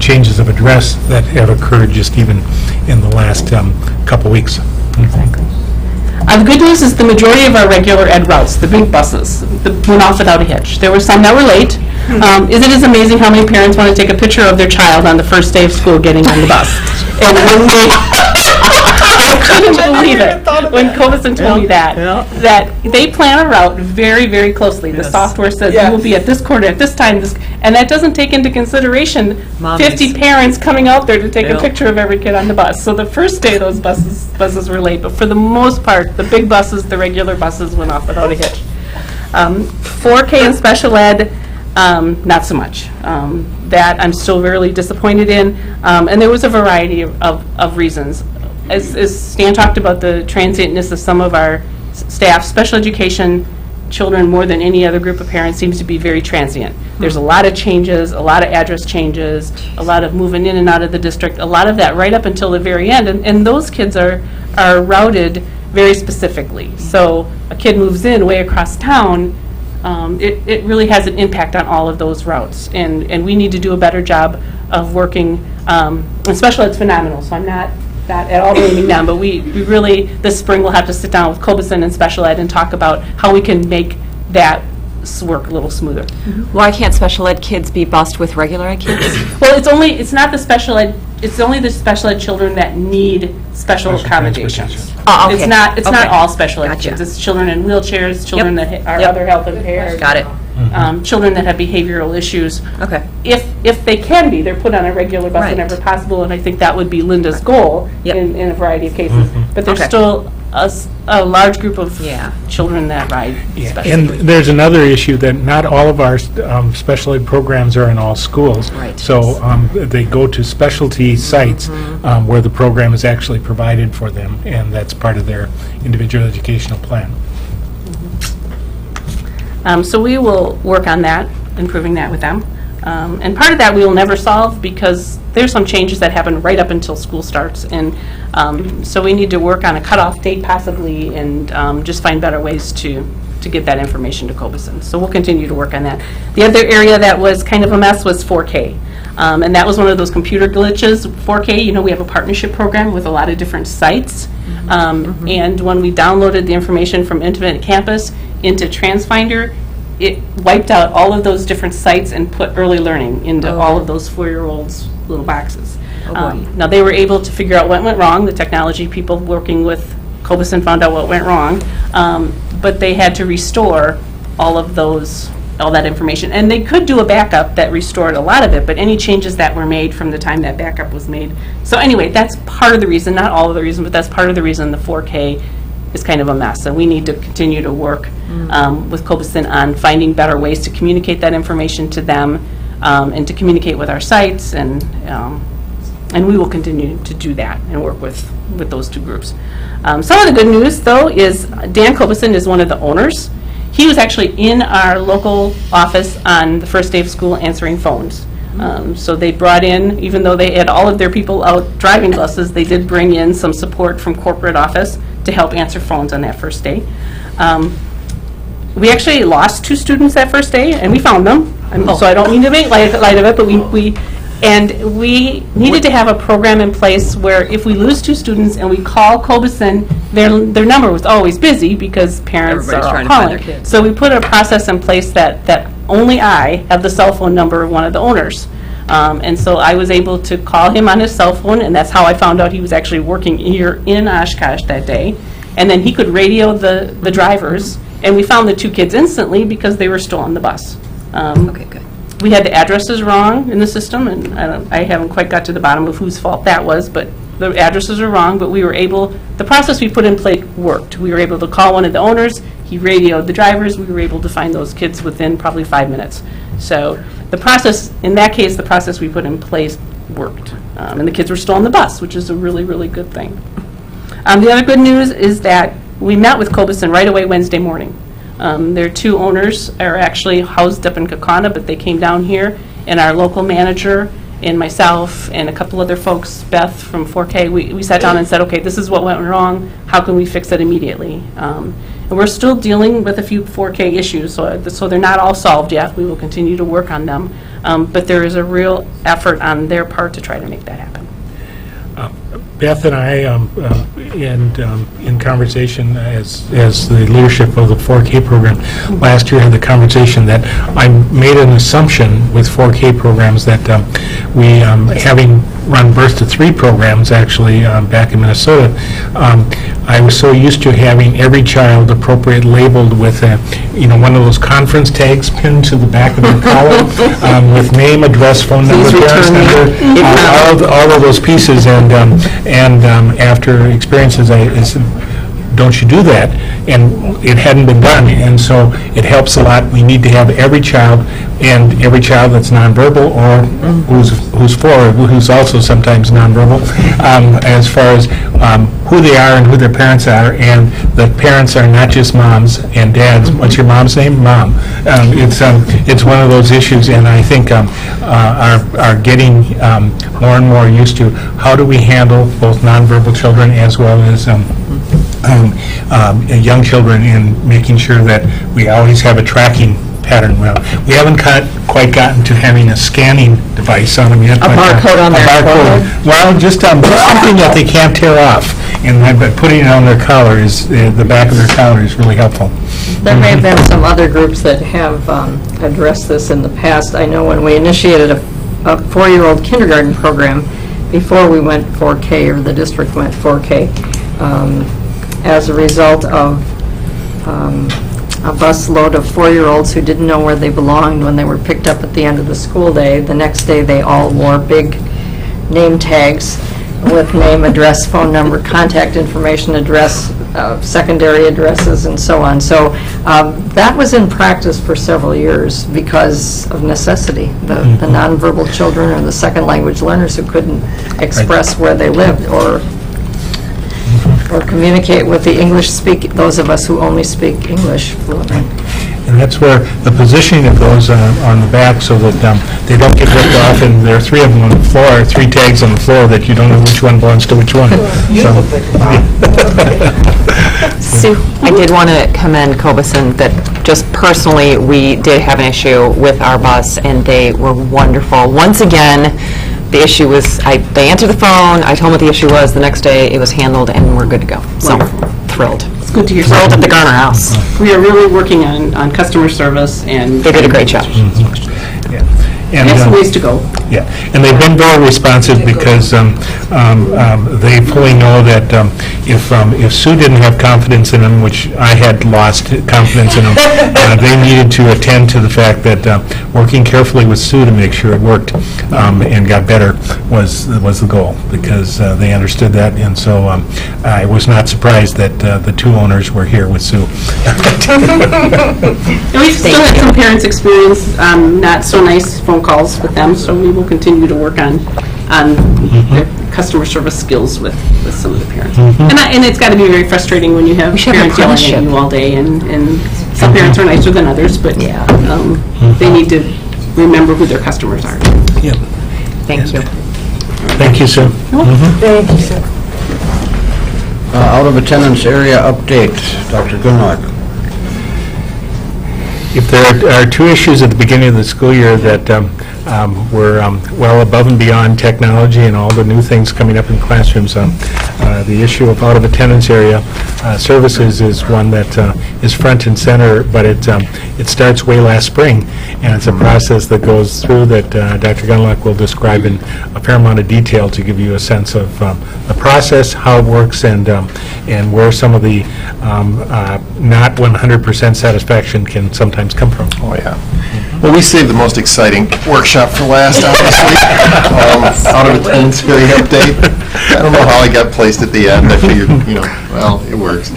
changes of address that have occurred just even in the last couple weeks. Exactly. The good news is the majority of our regular ed routes, the big buses, went off without a hitch. There were some that were late. Isn't it amazing how many parents want to take a picture of their child on the first day of school getting on the bus? And when I couldn't believe it when Cobuson told me that they plan a route very, very closely. The software says you will be at this corner at this time, and that doesn't take into consideration 50 parents coming out there to take a picture of every kid on the bus. So the first day those buses were late, but for the most part, the big buses, the regular buses went off without a hitch. 4K and special ed, not so much. That I'm still really disappointed in, and there was a variety of reasons. As Stan talked about the transientness of some of our staff, special education children more than any other group of parents seems to be very transient. There's a lot of changes, a lot of address changes, a lot of moving in and out of the district, a lot of that right up until the very end, and those kids are routed very specifically. So a kid moves in way across town, it really has an impact on all of those routes, and we need to do a better job of working, and special ed's phenomenal, so I'm not at all blaming them, but we really, this spring, we'll have to sit down with Cobuson and special ed and talk about how we can make that work a little smoother. Why can't special ed kids be bused with regular ed kids? Well, it's not the special ed, it's only the special ed children that need special accommodations. Oh, okay. It's not all special ed kids. It's children in wheelchairs, children that are other health impaired. Got it. Children that have behavioral issues. Okay. If they can be, they're put on a regular bus whenever possible, and I think that would be Linda's goal in a variety of cases. But there's still a large group of children that ride special And ed. there's another issue that not all of our special ed programs are in all schools. Right. So they go to specialty sites where the program is actually provided for them, and that's part of their individual educational plan. So we will work on that, improving that with them. And part of that we will never solve because there's some changes that happen right up until school starts. And so we need to work on a cutoff date possibly and just find better ways to get that information to Cobuson. So we'll continue to work on that. The other area that was kind of a mess was 4K. And that was one of those computer glitches. 4K, we have a partnership program with a lot of different sites. And when we downloaded the information from Infinite Campus into TransFinder, it wiped out all of those different sites and put early learning into all of those 4-year-olds' little boxes. Now, they were able to figure out what went wrong. The technology people working with Cobuson found out what went wrong, but they had to restore all that information. And they could do a backup that restored a lot of it, but any changes that were made from the time that backup was made. So anyway, that's part of the reason, not all of the reason, but that's part of the reason the 4K is kind of a mess. And we need to continue to work with Cobuson on finding better ways to communicate that information to them and to communicate with our sites. And we will continue to do that and work with those two groups. Some of the good news, though, is Dan Cobuson is one of the owners. he was actually in our local office on the first day of school answering phones. So they brought in, even though they had all of their people out driving buses, they did bring in some support from corporate office to help answer phones on that first day. We actually lost 2 students that first day, and we found them. So I don't mean to make light of it, but we needed to have a program in place where if we lose 2 students and we call Cobeson, their number was always busy because parents Everybody's are trying all to find their calling. kids. So we put a process in place that only I have the cell phone number of one of the owners. And so I was able to call him on his cell phone, and that's how I found out he was actually working here in Oshkosh that day. And then he could radio the drivers, and we found the 2 kids instantly because they were still on the bus. Okay, good. We had the addresses wrong in the system, and I haven't quite got to the bottom of whose fault that was, but the addresses are wrong, but we were able, the process we put in place worked. We were able to call one of the owners, he radioed the drivers, we were able to find those kids within probably 5 minutes. So the process, in that case, the process we put in place worked. And the kids were still on the bus, which is a really, really good thing. The other good news is that we met with Cobeson right away Wednesday morning. Their 2 owners are actually housed up in Kaukauna, but they came down here, and our local manager and myself and a couple other folks, Beth from 4K, we sat down and said, okay, this is what went wrong, how can we fix it immediately? And we're still dealing with a few 4K issues, so they're not all solved yet. We will continue to work on them, but there is a real effort on their part to try to make that happen. Beth and I, in conversation as the leadership of the 4K program, last year had the conversation that I made an assumption with 4K programs that we, having run Birth to 3 programs actually back in Minnesota, I was so used to having every child appropriate labeled with one of those conference tags pinned to the back of their collar with name, address, phone number, parents number, all of those pieces. And after experiences, I said, don't you do that? And it hadn't been done, and so it helps a lot. We need to have every child, and every child that's nonverbal or who's 4, who's also sometimes nonverbal, as far as who they are and who their parents are, and the parents are not just moms and dads. What's your mom's name? Mom. It's one of those issues, and I think are getting more and more used to how do we handle both nonverbal children as well as young children, in making sure that we always have a tracking pattern. Well, we haven't quite gotten to having a scanning device on them yet. A barcode on their collar? Well, just something that they can't tear off, and by putting it on their collar is, the back of their collar is really helpful. There may have been some other groups that have addressed this in the past. I know when we initiated a 4-year-old kindergarten program, before we went 4K, or the district went 4K, as a result of a bus load of 4-year-olds who didn't know where they belonged when they were picked up at the end of the school day. The next day, they all wore big name tags with name, address, phone number, contact information, address, secondary addresses, and so on. So that was in practice for several years because of necessity. The nonverbal children or the second language learners who couldn't express where they lived or communicate with the those of us who only speak English fluently. And that's where the positioning of those on the back, so that they don't get ripped off, and there are 3 of them on the floor, 3 tags on the floor that you don't know which one belongs to which one. Sue, I did want to commend Cobeson that just personally, we did have an issue with our bus, and they were wonderful. Once again, the issue was, they answered the phone, I told them what the issue was, the next day it was handled, and we're good to go. So, thrilled. It's good to hear. Thrilled at the Garner House. We are really working on customer service, and they did a great job. We have some ways to go. Yeah, and they've been very responsive because they fully know that if Sue didn't have confidence in them, which I had lost confidence in them, they needed to attend to the fact that working carefully with Sue to make sure it worked and got better was the goal, because they understood that, and so I was not surprised that the 2 owners were here with Sue. And we still had some parents experience not so nice phone calls with them, so we will continue to work on on their customer service skills with some of the parents. And it's got to be very frustrating when you have We should have parents an yelling at apprenticeship. you all day, and some parents are nicer than others, but they need to remember who their customers are. Yeah. Thank you. Thank you, Sue. Thank you, sir. Out of attendance area update, Dr. Gunlock. If there are two issues at the beginning of the school year that were well above and beyond technology and all the new things coming up in classrooms, the issue of out-of-attendance area services is one that is front and center, but it starts way last spring, and it's a process that goes through that Dr. Gunlock will describe in a fair amount of detail to give you a sense of the process, how it works, and where some of the not 100% satisfaction can sometimes come from. Oh, yeah. Well, we saved the most exciting workshop for last, obviously. Out of attendance area update. I don't know how I got placed at the end. I figured, well, it works.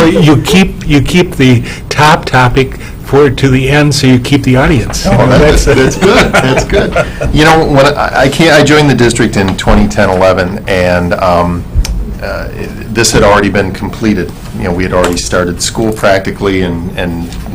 You keep the top topic to the end, so you keep the audience. Oh, that's good. That's good. When I joined the district in 2010-11, and this had already been completed. We had already started school practically and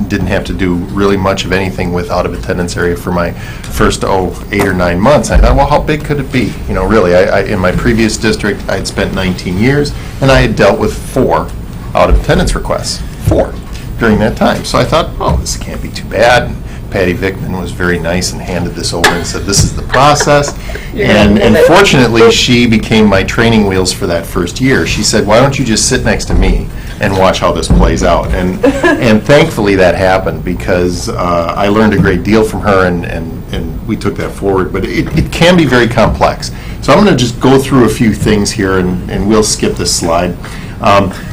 didn't have to do really much of anything with out-of-attendance area for my first 8 or 9 months. I thought, well, how big could it be? Really, in my previous district, I had spent 19 years, and I had dealt with 4 out-of-attendance requests. 4 during that time. So I thought, oh, this can't be too bad. And Patty Vickman was very nice and handed this over and said, this is the process. And fortunately, she became my training wheels for that first year. She said, why don't you just sit next to me and watch how this plays out? And thankfully that happened, because I learned a great deal from her, and we took that forward. But it can be very complex. So I'm going to just go through a few things here, and we'll skip this slide.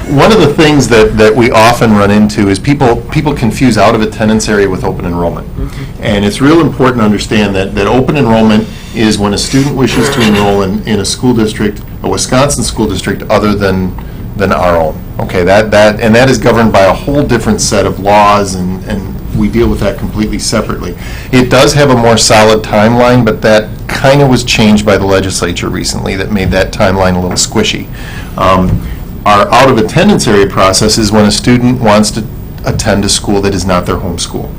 One of the things that we often run into is people confuse out-of-attendance area with open enrollment. And it's real important to understand that open enrollment is when a student wishes to enroll in a school district, a Wisconsin school district other than our own. Okay, that is governed by a whole different set of laws, and we deal with that completely separately. It does have a more solid timeline, but that kind of was changed by the legislature recently that made that timeline a little squishy. Our out-of-attendance area process is when a student wants to attend a school that is not their home school.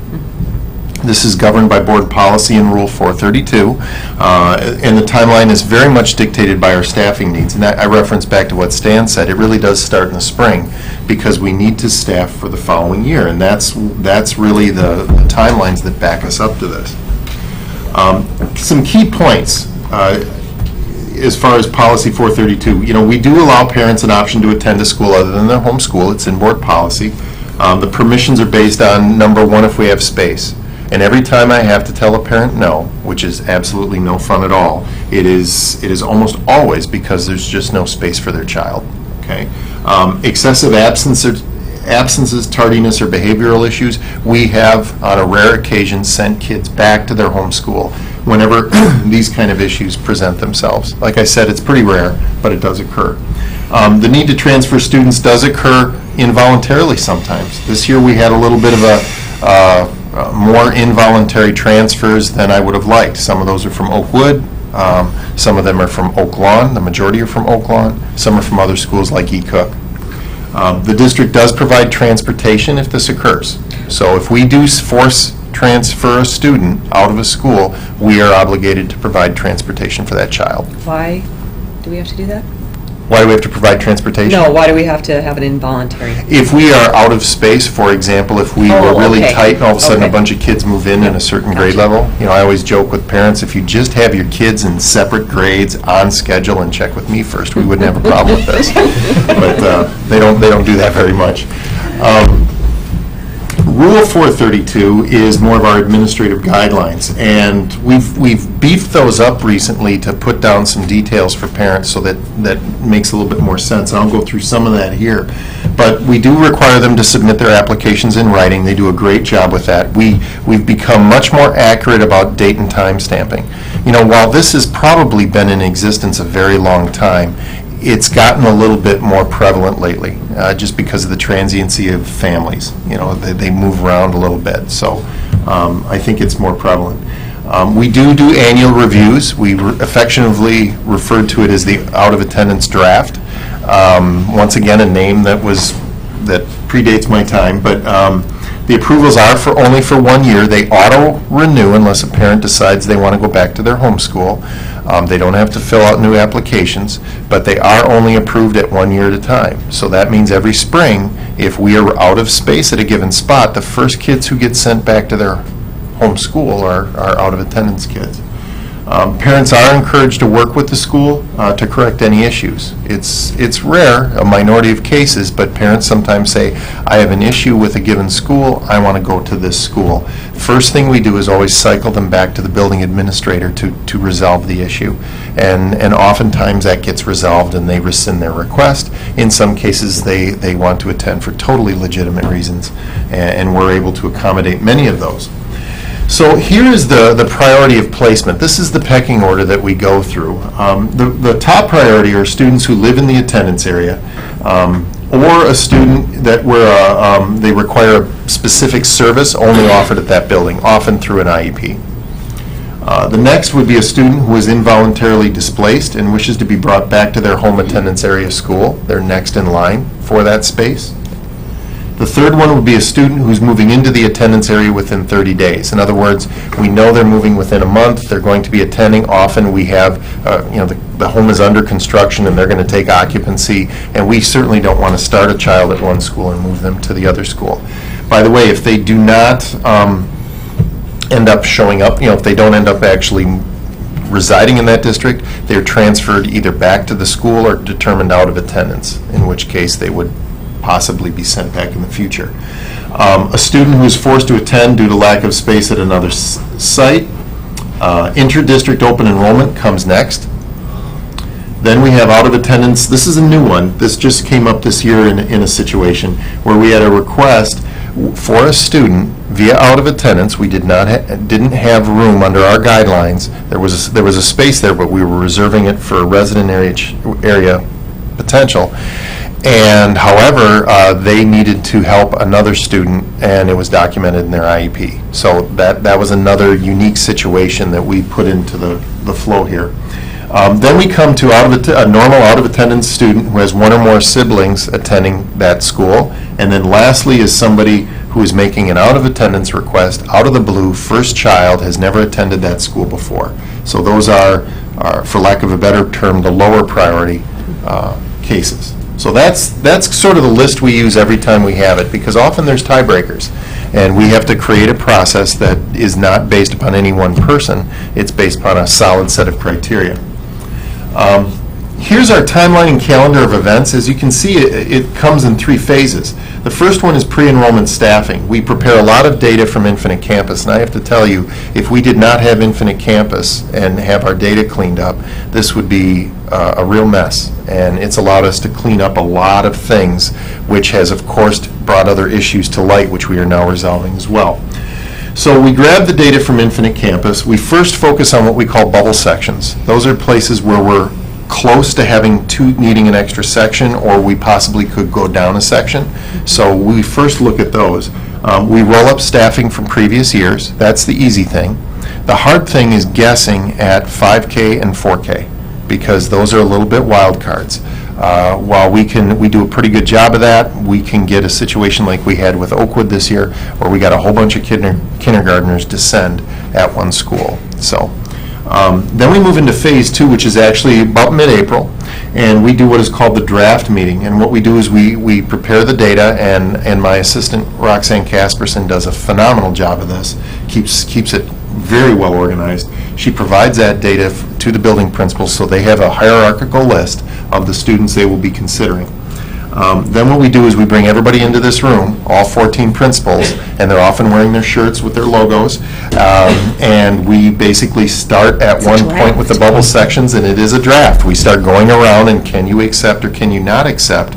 This is governed by board policy in Rule 432, and the timeline is very much dictated by our staffing needs. And I reference back to what Stan said. It really does start in the spring, because we need to staff for the following year, and that's really the timelines that back us up to this. Some key points. As far as policy 432, we do allow parents an option to attend a school other than their home school. It's in board policy. The permissions are based on, number one, if we have space. And every time I have to tell a parent no, which is absolutely no fun at all, it is almost always because there's just no space for their child. Okay. Excessive absences, tardiness, or behavioral issues, we have on a rare occasion sent kids back to their home school whenever these kind of issues present themselves. Like I said, it's pretty rare, but it does occur. The need to transfer students does occur involuntarily sometimes. This year we had a little bit of more involuntary transfers than I would have liked. Some of those are from Oakwood. Some of them are from Oak Lawn. The majority are from Oak Lawn. Some are from other schools like E. Cook. The district does provide transportation if this occurs. So if we do force transfer a student out of a school, we are obligated to provide transportation for that child. Why do we have to do that? Why do we have to provide transportation? No, why do we have to have an involuntary? If we are out of space, for example, if we were really okay. tight and all of a sudden Okay. a bunch of kids move in a certain grade level, I always joke with parents, if you just have your kids in separate grades on schedule and check with me first, we wouldn't have a problem with this. But they don't do that very much. Rule 432 is more of our administrative guidelines, and we've beefed those up recently to put down some details for parents so that makes a little bit more sense. I'll go through some of that here. But we do require them to submit their applications in writing. They do a great job with that. We've become much more accurate about date and time stamping. While this has probably been in existence a very long time, it's gotten a little bit more prevalent lately, just because of the transiency of families. They move around a little bit, so I think it's more prevalent. We do annual reviews. We affectionately referred to it as the out-of-attendance draft. Once again, a name that predates my time, but the approvals are only for 1 year. They auto-renew unless a parent decides they want to go back to their home school. They don't have to fill out new applications, but they are only approved at 1 year at a time. So that means every spring, if we are out of space at a given spot, the first kids who get sent back to their home school are out-of-attendance kids. Parents are encouraged to work with the school to correct any issues. It's rare, a minority of cases, but parents sometimes say, I have an issue with a given school, I want to go to this school. First thing we do is always cycle them back to the building administrator to resolve the issue. And oftentimes that gets resolved and they rescind their request. In some cases, they want to attend for totally legitimate reasons, and we're able to accommodate many of those. So here is the priority of placement. This is the pecking order that we go through. The top priority are students who live in the attendance area, or a student that they require a specific service only offered at that building, often through an IEP. The next would be a student who is involuntarily displaced and wishes to be brought back to their home attendance area school. They're next in line for that space. The third one would be a student who's moving into the attendance area within 30 days. In other words, we know they're moving within a month, they're going to be attending. Often we have, the home is under construction and they're going to take occupancy, and we certainly don't want to start a child at one school and move them to the other school. By the way, if they do not end up showing up, if they don't end up actually residing in that district, they're transferred either back to the school or determined out of attendance, in which case they would possibly be sent back in the future. A student who is forced to attend due to lack of space at another site. Inter-district open enrollment comes next. Then we have out of attendance. This is a new one. This just came up this year in a situation where we had a request for a student via out of attendance. We didn't have room under our guidelines. There was a space there, but we were reserving it for resident area potential. And however, they needed to help another student, and it was documented in their IEP. So that was another unique situation that we put into the flow here. Then we come to a normal out-of-attendance student who has one or more siblings attending that school. And then lastly is somebody who is making an out-of-attendance request out of the blue, first child, has never attended that school before. So those are, for lack of a better term, the lower priority cases. So that's sort of the list we use every time we have it, because often there's tiebreakers, and we have to create a process that is not based upon any one person. It's based upon a solid set of criteria. Here's our timeline and calendar of events. As you can see, it comes in 3 phases. The first one is pre-enrollment staffing. We prepare a lot of data from Infinite Campus, and I have to tell you, if we did not have Infinite Campus and have our data cleaned up, this would be a real mess. And it's allowed us to clean up a lot of things, which has, of course, brought other issues to light, which we are now resolving as well. So we grab the data from Infinite Campus. We first focus on what we call bubble sections. Those are places where we're close to needing an extra section, or we possibly could go down a section. So we first look at those. We roll up staffing from previous years. That's the easy thing. The hard thing is guessing at 5K and 4K, because those are a little bit wild cards. While we do a pretty good job of that, we can get a situation like we had with Oakwood this year, where we got a whole bunch of kindergartners descend at one school. So then we move into phase 2, which is actually about mid-April, and we do what is called the draft meeting. And what we do is we prepare the data, and my assistant Roxanne Casperson does a phenomenal job of this, keeps it very well organized. She provides that data to the building principals, so they have a hierarchical list of the students they will be considering. Then what we do is we bring everybody into this room, all 14 principals, and they're often wearing their shirts with their logos, and we basically start at one point with the bubble sections, and it is a draft. We start going around, and can you accept or can you not accept?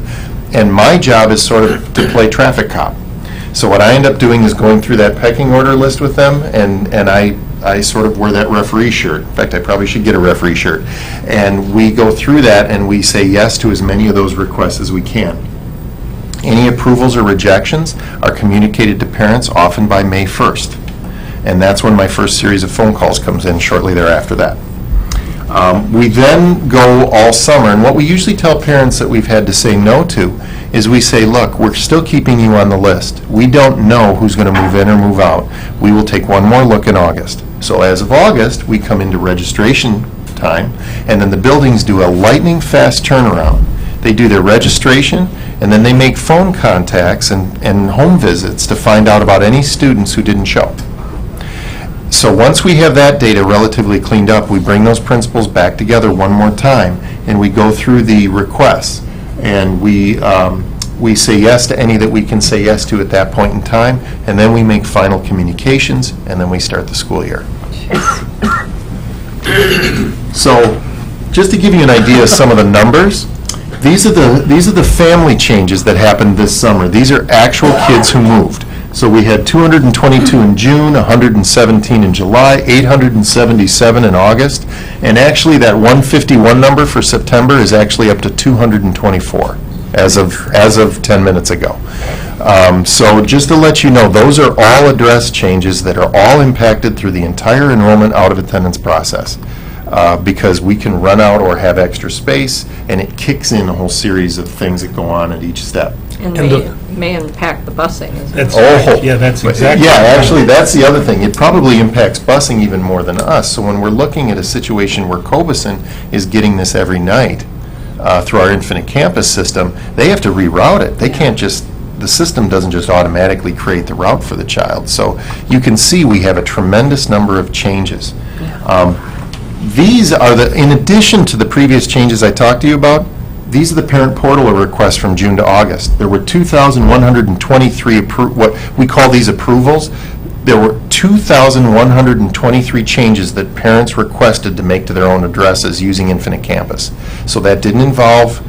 And my job is sort of to play traffic cop. So what I end up doing is going through that pecking order list with them, and I sort of wear that referee shirt. In fact, I probably should get a referee shirt. And we go through that and we say yes to as many of those requests as we can. Any approvals or rejections are communicated to parents often by May 1st. And that's when my first series of phone calls comes in shortly thereafter that. We then go all summer, and what we usually tell parents that we've had to say no to is we say, look, we're still keeping you on the list. We don't know who's going to move in or move out. We will take one more look in August. So as of August, we come into registration time, and then the buildings do a lightning fast turnaround. They do their registration, and then they make phone contacts and home visits to find out about any students who didn't show. So once we have that data relatively cleaned up, we bring those principals back together one more time, and we go through the requests, and we say yes to any that we can say yes to at that point in time, and then we make final communications, and then we start the school year. So, just to give you an idea of some of the numbers, these are the family changes that happened this summer. These are actual kids who moved. So we had 222 in June, 117 in July, 877 in August, and actually that 151 number for September is actually up to 224 as of 10 minutes ago. So just to let you know, those are all address changes that are all impacted through the entire enrollment out of attendance process. Because we can run out or have extra space, and it kicks in a whole series of things that go on at each step. And may impact the busing as well. That's exactly. Yeah, actually, that's the other thing. It probably impacts busing even more than us. So when we're looking at a situation where Cobeson is getting this every night through our Infinite Campus system, they have to reroute it. They can't just, the system doesn't just automatically create the route for the child. So you can see we have a tremendous number of changes. These are in addition to the previous changes I talked to you about, these are the parent portal requests from June to August. There were 2,123, what we call these approvals. There were 2,123 changes that parents requested to make to their own addresses using Infinite Campus. So that didn't involve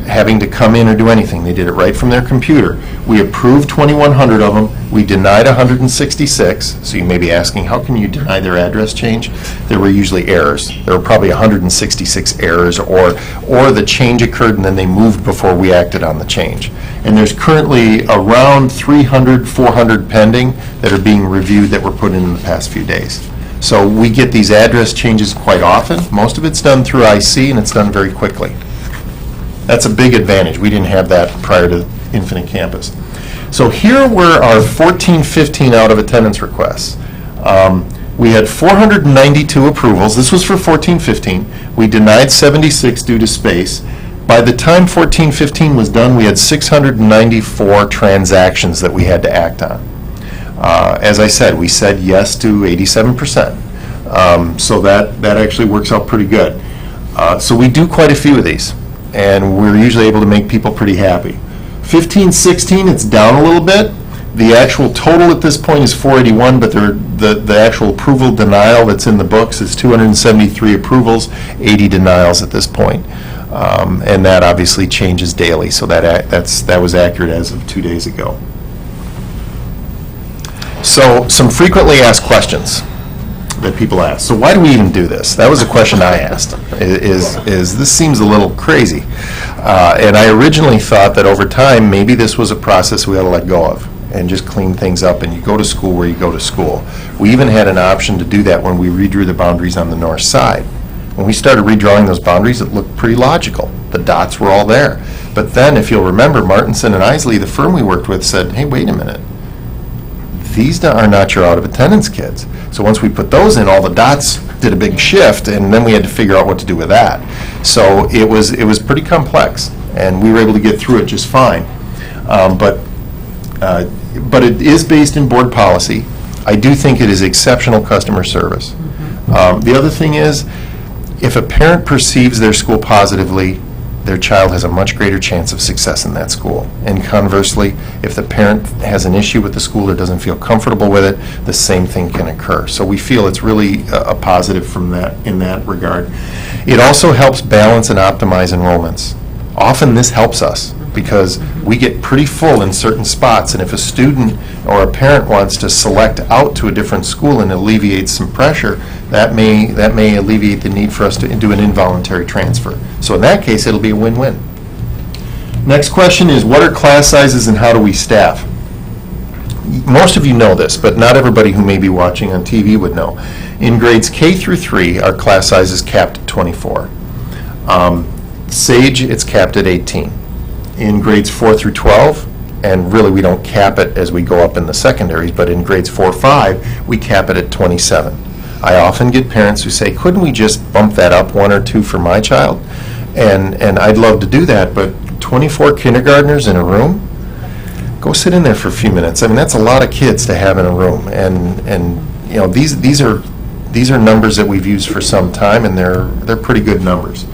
having to come in or do anything. They did it right from their computer. We approved 2,100 of them. We denied 166. So you may be asking, how can you deny their address change? There were usually errors. There were probably 166 errors, or the change occurred and then they moved before we acted on the change. And there's currently around 300, 400 pending that are being reviewed that were put in the past few days. So we get these address changes quite often. Most of it's done through IC, and it's done very quickly. That's a big advantage. We didn't have that prior to Infinite Campus. So here were our 14-15 out of attendance requests. We had 492 approvals. This was for 14-15. We denied 76 due to space. By the time 14-15 was done, we had 694 transactions that we had to act on. As I said, we said yes to 87%. So that actually works out pretty good. So we do quite a few of these, and we're usually able to make people pretty happy. 15-16, it's down a little bit. The actual total at this point is 481, but the actual approval denial that's in the books is 273 approvals, 80 denials at this point. And that obviously changes daily, so that was accurate as of 2 days ago. So some frequently asked questions that people ask. So why do we even do this? That was a question I asked. Is this seems a little crazy. And I originally thought that over time, maybe this was a process we ought to let go of and just clean things up, and you go to school where you go to school. We even had an option to do that when we redrew the boundaries on the north side. When we started redrawing those boundaries, it looked pretty logical. The dots were all there. But then, if you'll remember, Martinson and Isley, the firm we worked with, said, hey, wait a minute. These are not your out-of-attendance kids. So once we put those in, all the dots did a big shift, and then we had to figure out what to do with that. So it was pretty complex, and we were able to get through it just fine. But it is based in board policy. I do think it is exceptional customer service. The other thing is, if a parent perceives their school positively, their child has a much greater chance of success in that school. And conversely, if the parent has an issue with the school or doesn't feel comfortable with it, the same thing can occur. So we feel it's really a positive from that in that regard. It also helps balance and optimize enrollments. Often this helps us because we get pretty full in certain spots, and if a student or a parent wants to select out to a different school and alleviate some pressure, that may alleviate the need for us to do an involuntary transfer. So in that case, it'll be a win-win. Next question is, what are class sizes and how do we staff? most of you know this, but not everybody who may be watching on TV would know. In grades K through 3, our class size is capped at 24. Sage, it's capped at 18. In grades 4 through 12, and really we don't cap it as we go up in the secondaries, but in grades 4 or 5, we cap it at 27. I often get parents who say, couldn't we just bump that up 1 or 2 for my child? And I'd love to do that, but 24 kindergartners in a room? Go sit in there for a few minutes. I mean, that's a lot of kids to have in a room, and you know, these are numbers that we've used for some time, and they're pretty good numbers.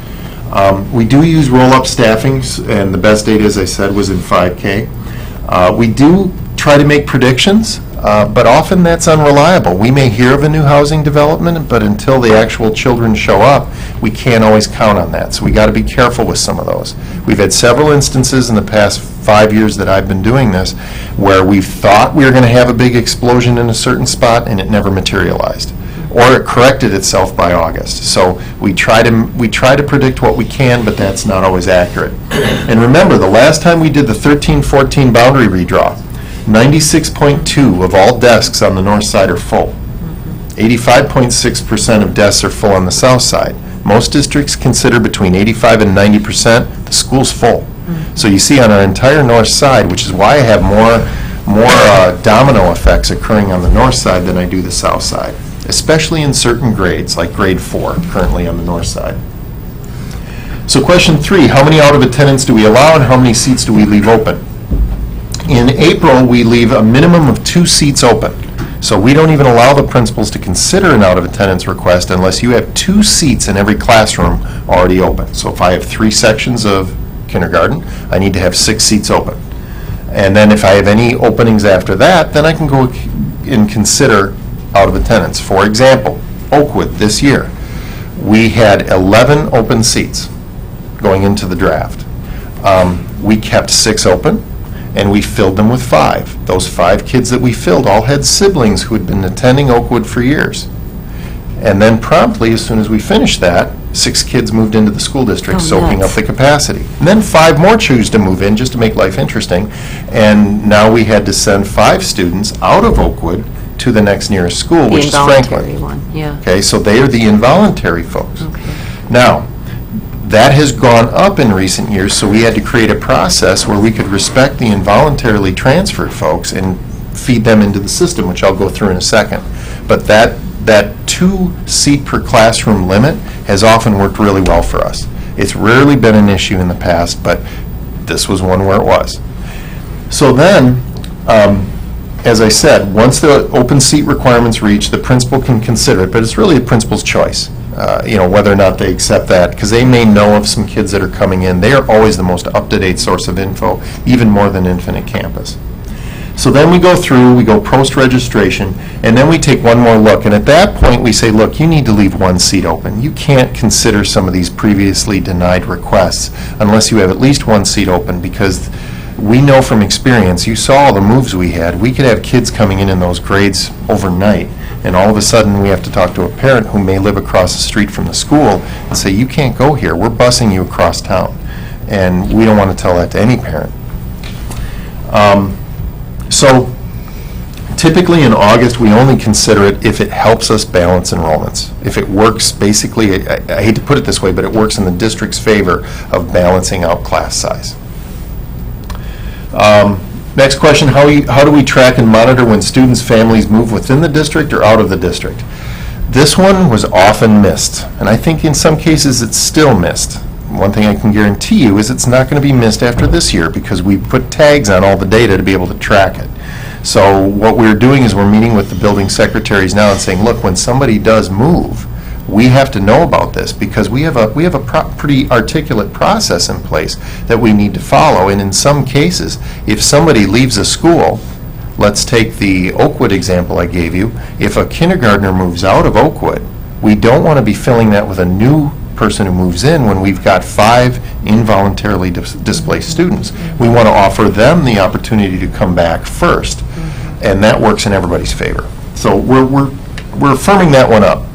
We do use roll-up staffings, and the best data, as I said, was in 5K. We do try to make predictions, but often that's unreliable. We may hear of a new housing development, but until the actual children show up, we can't always count on that. So we got to be careful with some of those. We've had several instances in the past 5 years that I've been doing this where we thought we were going to have a big explosion in a certain spot and it never materialized, or it corrected itself by August. So we try to predict what we can, but that's not always accurate. And remember, the last time we did the 13-14 boundary redraw, 96.2 of all desks on the north side are full. 85.6% of desks are full on the south side. Most districts consider between 85 and 90%. The school's full. So you see on our entire north side, which is why I have more domino effects occurring on the north side than I do the south side, especially in certain grades, like grade 4, currently on the north side. So question 3, how many out of attendance do we allow and how many seats do we leave open? In April, we leave a minimum of 2 seats open. So we don't even allow the principals to consider an out-of-attendance request unless you have 2 seats in every classroom already open. So if I have 3 sections of kindergarten, I need to have 6 seats open. And then if I have any openings after that, then I can go and consider out-of-attendance. For example, Oakwood this year, we had 11 open seats going into the draft. We kept 6 open, and we filled them with 5. Those 5 kids that we filled all had siblings who had been attending Oakwood for years. And then promptly, as soon as we finished that, 6 kids moved into the school district, soaking up the capacity. And then 5 more choose to move in just to make life interesting. And now we had to send 5 students out of Oakwood to the next nearest school, which is Franklin. One, yeah. Okay, so they are the involuntary folks. Now, that has gone up in recent years, so we had to create a process where we could respect the involuntarily transferred folks and feed them into the system, which I'll go through in a second. But that 2-seat per classroom limit has often worked really well for us. It's rarely been an issue in the past, but this was one where it was. So then, as I said, once the open seat requirement's reached, the principal can consider it, but it's really the principal's choice. Whether or not they accept that, because they may know of some kids that are coming in. They are always the most up-to-date source of info, even more than Infinite Campus. So then we go through, we go post-registration, and then we take one more look. And at that point, we say, look, you need to leave 1 seat open. You can't consider some of these previously denied requests unless you have at least 1 seat open, because we know from experience, you saw all the moves we had. We could have kids coming in those grades overnight, and all of a sudden we have to talk to a parent who may live across the street from the school and say, you can't go here, we're busing you across town. And we don't want to tell that to any parent. So typically in August, we only consider it if it helps us balance enrollments. If it works, basically, I hate to put it this way, but it works in the district's favor of balancing out class size. Next question, how do we track and monitor when students' families move within the district or out of the district? This one was often missed, and I think in some cases it's still missed. One thing I can guarantee you is it's not going to be missed after this year, because we put tags on all the data to be able to track it. So what we're doing is we're meeting with the building secretaries now and saying, look, when somebody does move, we have to know about this, because we have a pretty articulate process in place that we need to follow. And in some cases, if somebody leaves a school, let's take the Oakwood example I gave you. If a kindergartner moves out of Oakwood, we don't want to be filling that with a new person who moves in when we've got 5 involuntarily displaced students. We want to offer them the opportunity to come back first, and that works in everybody's favor. So we're firming that one up.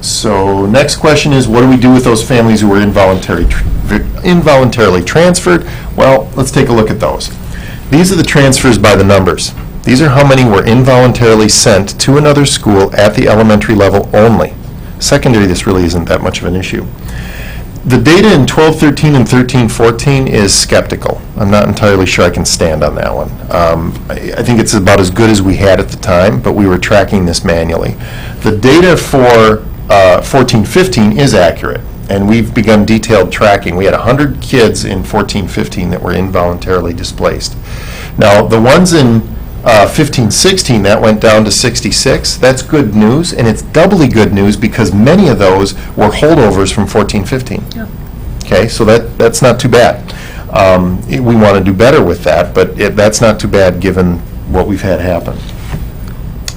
So next question is, what do we do with those families who were involuntarily transferred? Well, let's take a look at those. These are the transfers by the numbers. These are how many were involuntarily sent to another school at the elementary level only. Secondary, this really isn't that much of an issue. The data in 12-13 and 13-14 is skeptical. I'm not entirely sure I can stand on that one. I think it's about as good as we had at the time, but we were tracking this manually. The data for 14-15 is accurate, and we've begun detailed tracking. We had 100 kids in 14-15 that were involuntarily displaced. Now, the ones in 15-16, that went down to 66. That's good news, and it's doubly good news because many of those were holdovers from 14-15. Yeah. Okay, so that's not too bad. We want to do better with that, but that's not too bad given what we've had happen.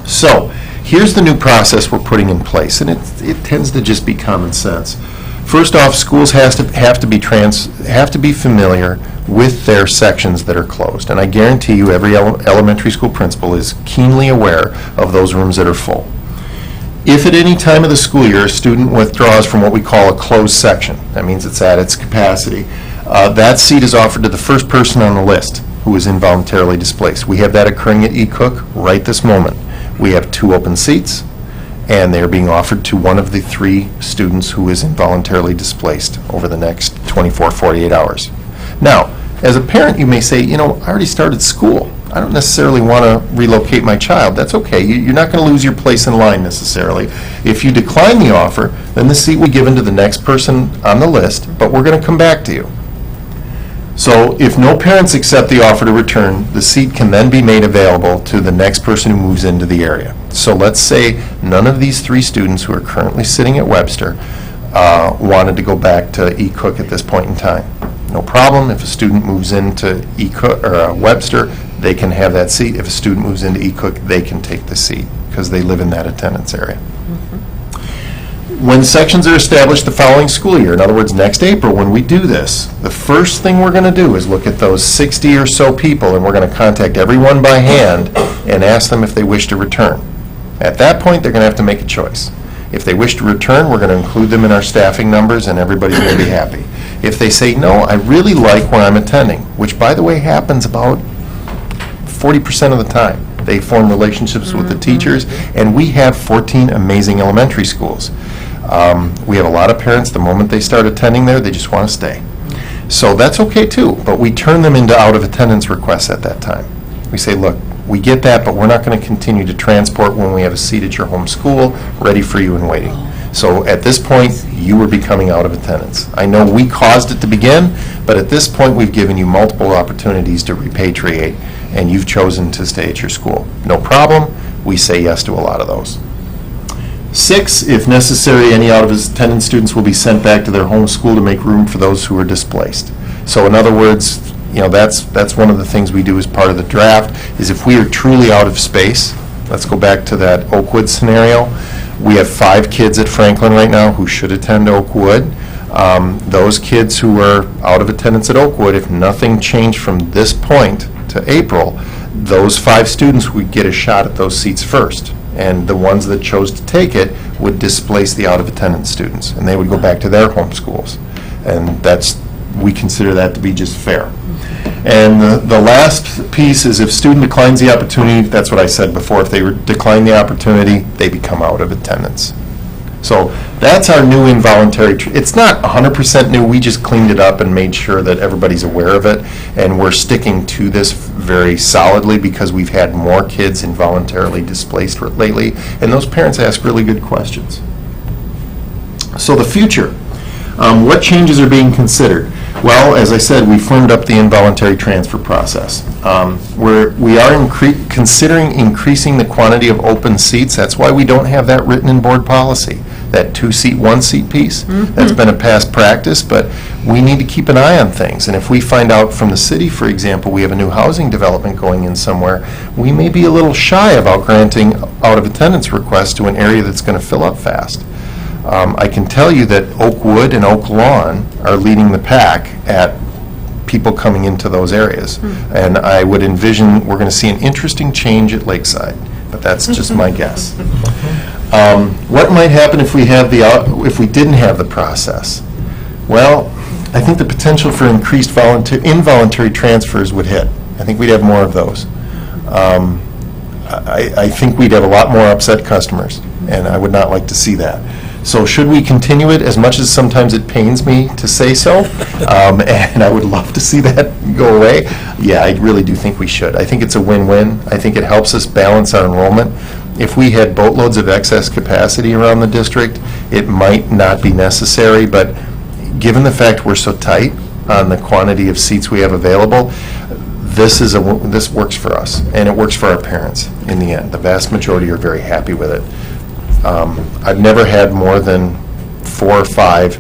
So, here's the new process we're putting in place, and it tends to just be common sense. First off, schools have to be familiar with their sections that are closed, and I guarantee you every elementary school principal is keenly aware of those rooms that are full. If at any time of the school year a student withdraws from what we call a closed section, that means it's at its capacity, that seat is offered to the first person on the list who is involuntarily displaced. We have that occurring at eCook right this moment. We have 2 open seats, and they're being offered to one of the 3 students who is involuntarily displaced over the next 24, 48 hours. Now, as a parent, you may say, I already started school. I don't necessarily want to relocate my child. That's okay. You're not going to lose your place in line necessarily. If you decline the offer, then the seat will be given to the next person on the list, but we're going to come back to you. So if no parents accept the offer to return, the seat can then be made available to the next person who moves into the area. So let's say none of these 3 students who are currently sitting at Webster wanted to go back to eCook at this point in time. No problem. If a student moves into eCook or Webster, they can have that seat. If a student moves into eCook, they can take the seat because they live in that attendance area. When sections are established the following school year, in other words, next April, when we do this, the first thing we're going to do is look at those 60 or so people, and we're going to contact everyone by hand and ask them if they wish to return. At that point, they're going to have to make a choice. If they wish to return, we're going to include them in our staffing numbers, and everybody's going to be happy. If they say, no, I really like where I'm attending, which, by the way, happens about 40% of the time. They form relationships with the teachers, and we have 14 amazing elementary schools. We have a lot of parents, the moment they start attending there, they just want to stay. So that's okay too, but we turn them into out-of-attendance requests at that time. We say, look, we get that, but we're not going to continue to transport when we have a seat at your home school ready for you and waiting. So at this point, you are becoming out of attendance. I know we caused it to begin, but at this point, we've given you multiple opportunities to repatriate, and you've chosen to stay at your school. No problem. We say yes to a lot of those. 6, if necessary, any out-of-attendance students will be sent back to their home school to make room for those who are displaced. So in other words, that's one of the things we do as part of the draft, is if we are truly out of space, let's go back to that Oakwood scenario. We have 5 kids at Franklin right now who should attend Oakwood. Those kids who are out of attendance at Oakwood, if nothing changed from this point to April, those 5 students would get a shot at those seats first. And the ones that chose to take it would displace the out-of-attendance students, and they would go back to their home schools. And we consider that to be just fair. And the last piece is if student declines the opportunity, that's what I said before, if they decline the opportunity, they become out of attendance. So that's our new involuntary, it's not 100% new, we just cleaned it up and made sure that everybody's aware of it, and we're sticking to this very solidly because we've had more kids involuntarily displaced lately, and those parents ask really good questions. So the future, what changes are being considered? Well, as I said, we firmed up the involuntary transfer process. We are considering increasing the quantity of open seats. That's why we don't have that written in board policy, that 2-seat, 1-seat piece. That's been a past practice, but we need to keep an eye on things. And if we find out from the city, for example, we have a new housing development going in somewhere, we may be a little shy about granting out-of-attendance requests to an area that's going to fill up fast. I can tell you that Oakwood and Oak Lawn are leading the pack at people coming into those areas. And I would envision we're going to see an interesting change at Lakeside, but that's just my guess. What might happen if we didn't have the process? Well, I think the potential for increased involuntary transfers would hit. I think we'd have more of those. I think we'd have a lot more upset customers, and I would not like to see that. So should we continue it, as much as sometimes it pains me to say so, and I would love to see that go away? Yeah, I really do think we should. I think it's a win-win. I think it helps us balance our enrollment. If we had boatloads of excess capacity around the district, it might not be necessary, but given the fact we're so tight on the quantity of seats we have available, this works for us, and it works for our parents in the end. The vast majority are very happy with it. I've never had more than 4 or 5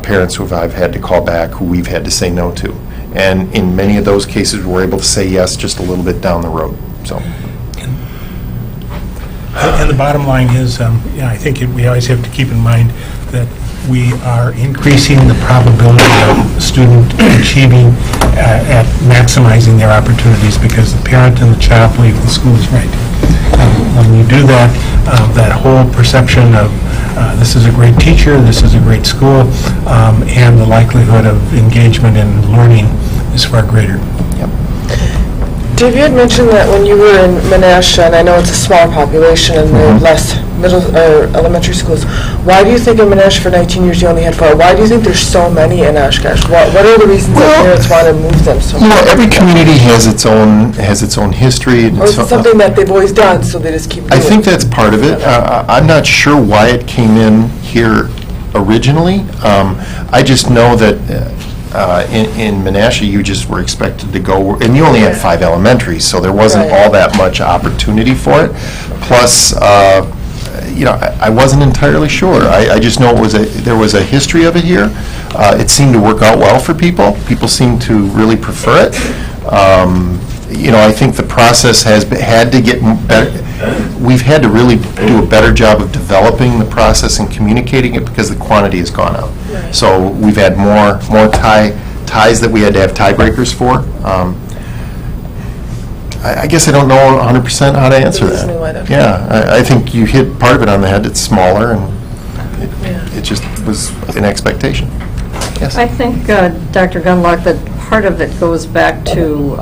parents who I've had to call back who we've had to say no to. And in many of those cases, we're able to say yes just a little bit down the road, so. And the bottom line is, I think we always have to keep in mind that we are increasing the probability of a student achieving at maximizing their opportunities, because the parent and the child believe the school is right. When you do that, that whole perception of this is a great teacher, this is a great school, and the likelihood of engagement in learning is far greater. Dave, you had mentioned that when you were in Menasha, and I know it's a smaller population and there are less middle or elementary schools, why do you think in Menasha for 19 years you only had 4? Why do you think there's so many in Oshkosh? What are the reasons that parents want to move them so much? Every community has its own history. Or is it something that they've always done, so they just keep doing it? I think that's part of it. I'm not sure why it came in here originally. I just know that in Menasha, you just were expected to go, and you only had 5 elementaries, so there wasn't all that much opportunity for it. Plus, I wasn't entirely sure. I just know there was a history of it here. It seemed to work out well for people. People seem to really prefer it. I think the process has had to get better. We've had to really do a better job of developing the process and communicating it, because the quantity has gone up. Right. So we've had more ties that we had to have tiebreakers for. I guess I don't know 100% how to answer that. Yeah, I think you hit part of it on the head. It's smaller, and it just was an expectation. Yes. I think, Dr. Gunlock, that part of it goes back to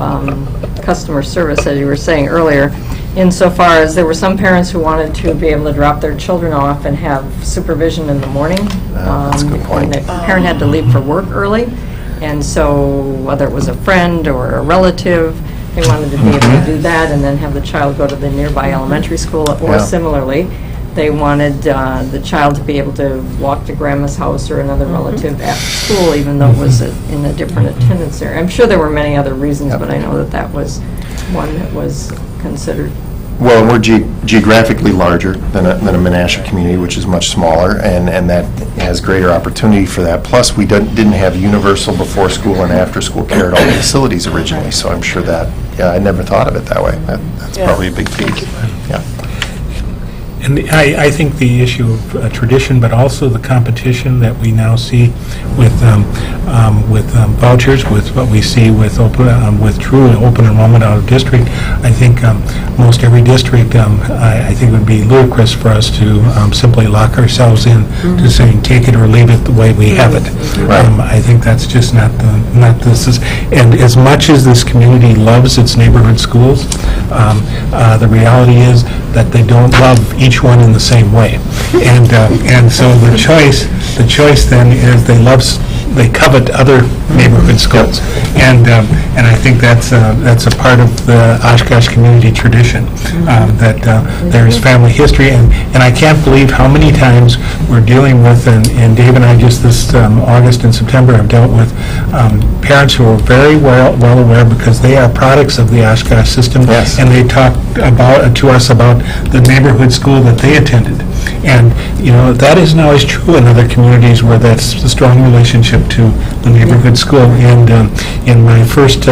customer service, as you were saying earlier, insofar as there were some parents who wanted to be able to drop their children off and have supervision in the morning. That's a good point. And the parent had to leave for work early, and so whether it was a friend or a relative, they wanted to be able to do that and then have the child go to the nearby elementary school, or similarly, they wanted the child to be able to walk to grandma's house or another relative after school, even though it was in a different attendance area. I'm sure there were many other reasons, but I know that was one that was considered. Well, we're geographically larger than a Menasha community, which is much smaller, and that has greater opportunity for that. Plus, we didn't have universal before school and after school care at all the facilities originally, so I'm sure that, I never thought of it that way. That's probably a big piece. Yeah. And I think the issue of tradition, but also the competition that we now see with vouchers, with what we see with true open enrollment out of district. I think most every district, I think it would be ludicrous for us to simply lock ourselves in to saying take it or leave it the way we have it. I think that's just not this is. And as much as this community loves its neighborhood schools, the reality is that they don't love each one in the same way, and so the choice then is they covet other neighborhood schools, and I think that's a part of the Oshkosh community tradition, that there is family history, and I can't believe how many times we're dealing with, and Dave and I just this August and September have dealt with parents who are very well aware, because they are products of the Oshkosh system, and they talk to us about the neighborhood school that they attended. And, that isn't always true in other communities where that's a strong relationship to the neighborhood school. And in my first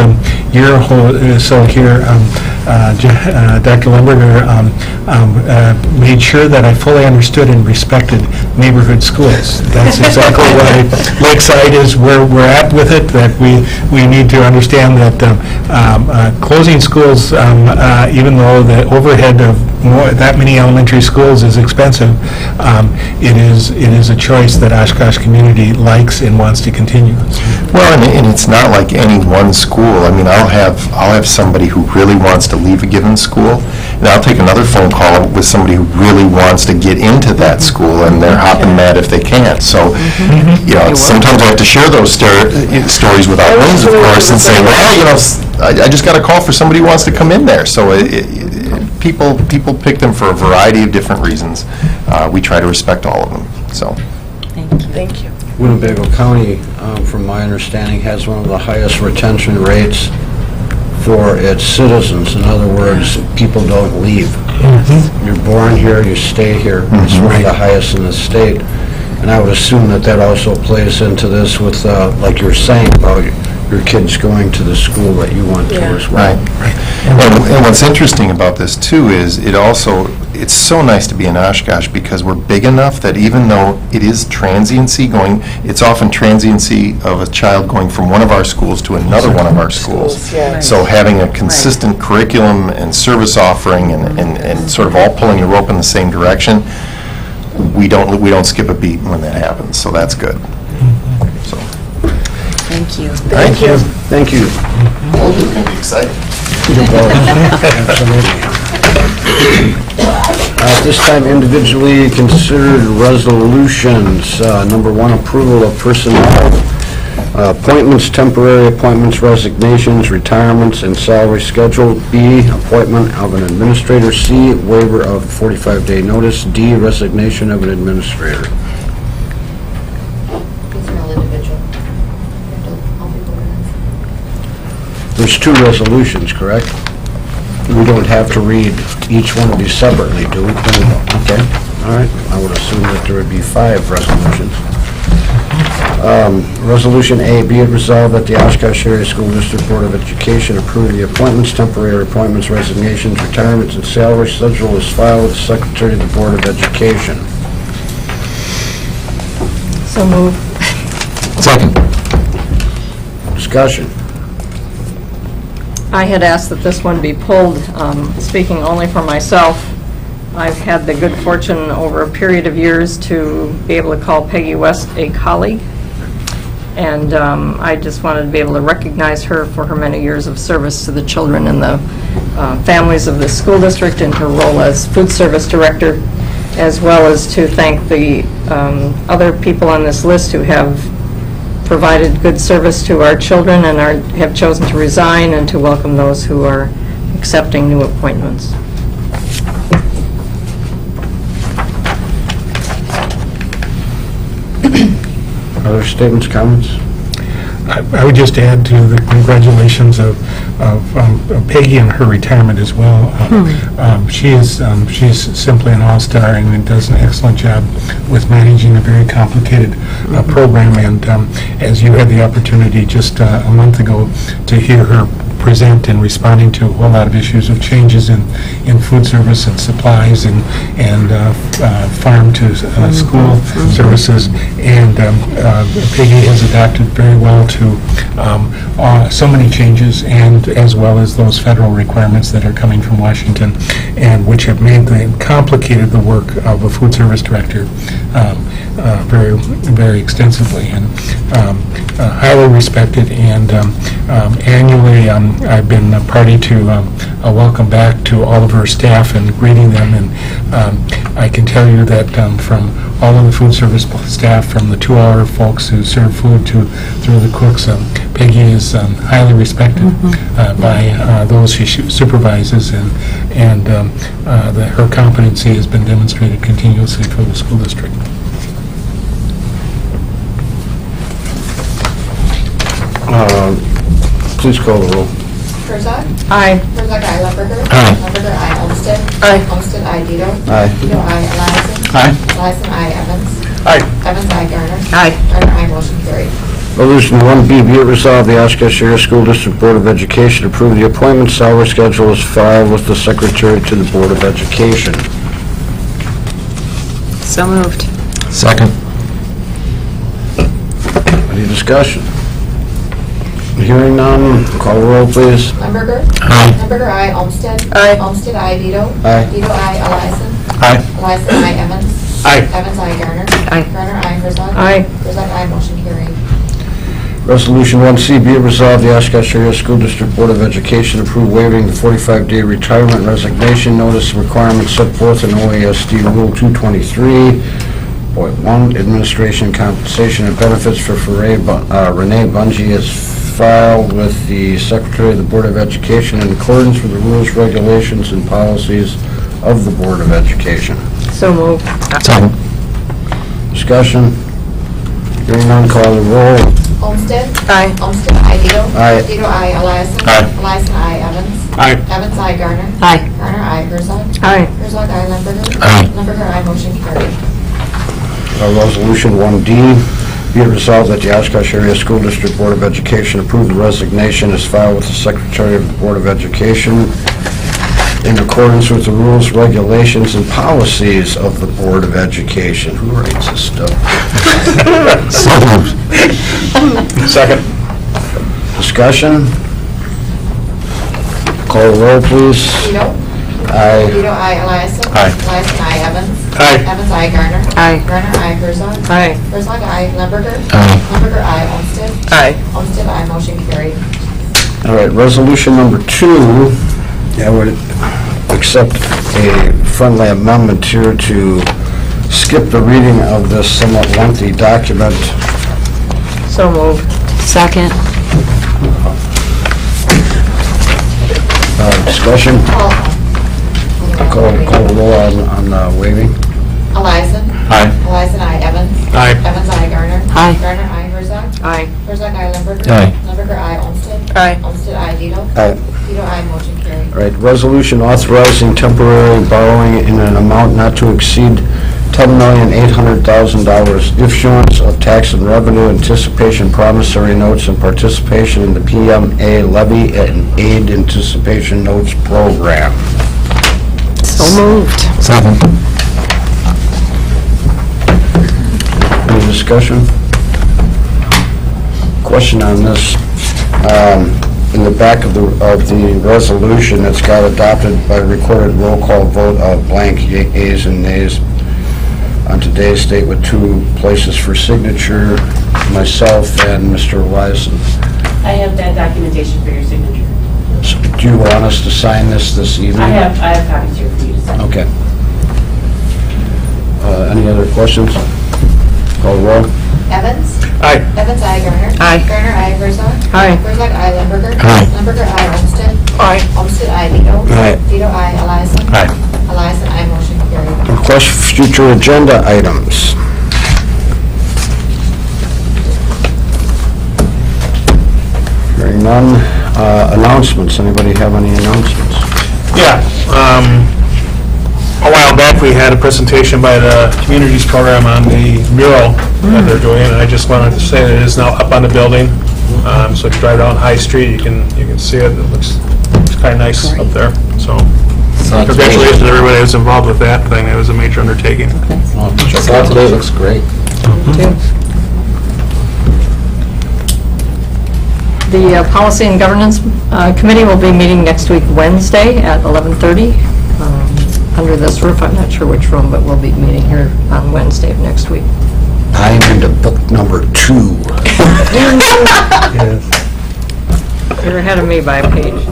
year or so here, Dr. Limburger made sure that I fully understood and respected neighborhood schools. That's exactly why Lakeside is where we're at with it, that we need to understand that closing schools, even though the overhead of that many elementary schools is expensive, it is a choice that Oshkosh community likes and wants to continue. Well, and it's not like any one school. I mean, I'll have somebody who really wants to leave a given school, and I'll take another phone call with somebody who really wants to get into that school, and they're hopping mad if they can't. So, you know, sometimes I have to share those stories without names, of course, and say, well, you know, I just got a call for somebody who wants to come in there. So people pick them for a variety of different reasons. We try to respect all of them, so. Thank you. Winnebago County, from my understanding, has one of the highest retention rates for its citizens. In other words, people don't leave. You're born here, you stay here. It's one of the highest in the state. And I would assume that that also plays into this with, like you're saying, about your kids going to the school that you went to as well. Right. And what's interesting about this, too, is it's so nice to be in Oshkosh because we're big enough that even though it is transiency it's often transiency of a child going from one of our schools to another one of our schools. So having a consistent curriculum and service offering and sort of all pulling the rope in the same direction, we don't skip a beat when that happens, so that's good. So. Thank you. Thank you. Thank you. Excited. Absolutely. At this time, individually considered resolutions. Number one, approval of personnel, appointments, temporary appointments, resignations, retirements, and salary schedule. B, appointment of an administrator. C, waiver of 45-day notice. D, resignation of an administrator. These are all individual. There's two resolutions, correct? We don't have to read each one of these separately, do we? Okay, all right. I would assume that there would be 5 resolutions. Resolution A, be it resolved that the Oshkosh Area School District Board of Education approve the appointments, temporary appointments, resignations, retirements, and salary schedule is filed with the Secretary of the Board of Education. So move. Second. Discussion. I had asked that this one be pulled, speaking only for myself. I've had the good fortune over a period of years to be able to call Peggy West a colleague, and I just wanted to be able to recognize her for her many years of service to the children and the families of the school district in her role as food service director, as well as to thank the other people on this list who have provided good service to our children and have chosen to resign, and to welcome those who are accepting new appointments. Other statements, comments? I would just add to the congratulations of Peggy and her retirement as well. She's simply an all-star and does an excellent job with managing a very complicated program. And as you had the opportunity just a month ago to hear her present and responding to a whole lot of issues of changes in food service and supplies and farm to school services. And Peggy has adapted very well to so many changes, and as well as those federal requirements that are coming from Washington, and which have complicated the work of a food service director very, very extensively, and highly respected. And annually, I've been a party to a welcome back to all of her staff and greeting them. And I can tell you that from all of the food service staff, from the 2-hour folks who serve food through the cooks, Peggy is highly respected by those she supervises, and her competency has been demonstrated continuously for the school district. Please call the roll. Herzog? Aye. Herzog, aye. Limburger? Aye. Limburger, aye. Olmsted? Aye. Olmsted, aye. Dito? Aye. Dito, aye. Eliason? Aye. Eliason, aye. Evans? Aye. Evans, aye. Garner? Aye. Garner, aye. Motion carried. Resolution 1B, be it resolved, the Oshkosh Area School District Board of Education approve the appointment salary schedule as filed with the Secretary to the Board of Education. So moved. Second. Any discussion? Hearing none, call the roll, please. Limburger? Aye. Limburger, aye. Olmsted? Aye. Olmsted, aye. Vito? Aye. Vito, aye. Eliason? Aye. Eliason, aye. Evans? Aye. Evans, aye. Garner? Aye. Garner, aye. Herzog? Aye. Herzog, aye. Motion carried. Resolution 1C, be it resolved, the Oshkosh Area School District Board of Education approve waiving the 45-day retirement resignation notice requirements set forth in OASD Rule 223.1, Administration Compensation and Benefits for Renee Bungie as filed with the Secretary of the Board of Education in accordance with the rules, regulations, and policies of the Board of Education. So moved. Second. Discussion? Hearing none, call the roll. Olmsted? Aye. Olmsted, aye. Vito? Aye. Vito, aye. Eliason? Aye. Eliason, aye. Evans? Aye. Evans, aye. Garner? Aye. Garner, aye. Herzog? Aye. Herzog, aye. Limburger? Aye. Limburger, aye. Motion carried. Resolution 1D, be it resolved that the Oshkosh Area School District Board of Education approve the resignation as filed with the Secretary of the Board of Education in accordance with the rules, regulations, and policies of the Board of Education. Who writes this stuff? So moved. Second. Discussion? Call the roll, please. Vito? Aye. Vito, aye. Eliason? Aye. Eliason, aye. Evans? Aye. Evans, aye. Garner? Aye. Garner, aye. Herzog? Aye. Herzog, aye. Limburger? Aye. Limburger, aye. Olmsted? Aye. Olmsted, aye. Motion carried. All right, resolution number 2, I would accept a friendly amendment here to skip the reading of this somewhat lengthy document. So moved. Second. Discussion? Call the roll on waiving. Eliason? Aye. Eliason, aye. Evans? Aye. Evans, aye. Garner? Aye. Garner, aye. Herzog? Aye. Herzog, aye. Limburger? Aye. Limburger, aye. Olmsted? Aye. Olmsted, aye. Vito? Aye. Vito, aye. Motion carried. All right, resolution authorizing temporary borrowing in an amount not to exceed $10,800,000, issuance of tax and revenue anticipation promissory notes, and participation in the PMA levy and aid anticipation notes program. So moved. Second. Any discussion? Question on this. In the back of the resolution, it's got adopted by recorded roll call vote of blank yeas and nays on today's date with 2 places for signature, myself and Mr. Eliason. I have that documentation for your signature. So do you want us to sign this evening? I have copies here for you to sign. Okay. Any other questions? Call the roll. Evans? Aye. Evans, aye. Garner? Aye. Garner, aye. Herzog? Aye. Herzog, aye. Limburger? Aye. Limburger, aye. Olmsted? Aye. Olmsted, aye. Vito? Aye. Vito, aye. Eliason? Aye. Eliason, aye. Motion carried. Request for future agenda items. Hearing none. Announcements. Anybody have any announcements? Yeah, a while back, we had a presentation by the Communities Program on the mural that they're doing, and I just wanted to say that it is now up on the building. So if you drive down High Street, you can see it. It looks kind of nice up there, so congratulations to everybody that was involved with that thing. It was a major undertaking. Check out today, looks great. The Policy and Governance Committee will be meeting next week, Wednesday, at 11:30, under this roof. I'm not sure which room, but we'll be meeting here on Wednesday of next week. I'm into book number 2. You're ahead of me by a page.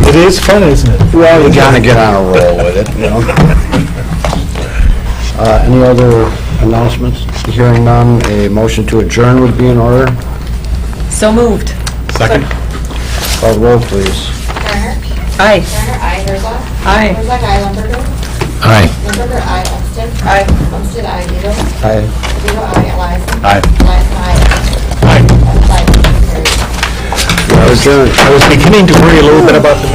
It is fun, isn't it? Well, you gotta get on a roll with it, you know. Any other announcements? Hearing none, a motion to adjourn would be in order. So moved. Second. Call roll, please. Garner? Aye. Garner, aye. Herzog? Aye. Herzog, aye. Limburger? Aye. Limburger, aye. Olmsted? Aye. Olmsted, aye. Vito? Aye. Vito, aye. Eliason? Aye. Eliason, aye. Aye. Evans, aye. Motion carried. We are adjourned. I was beginning to worry a little bit about the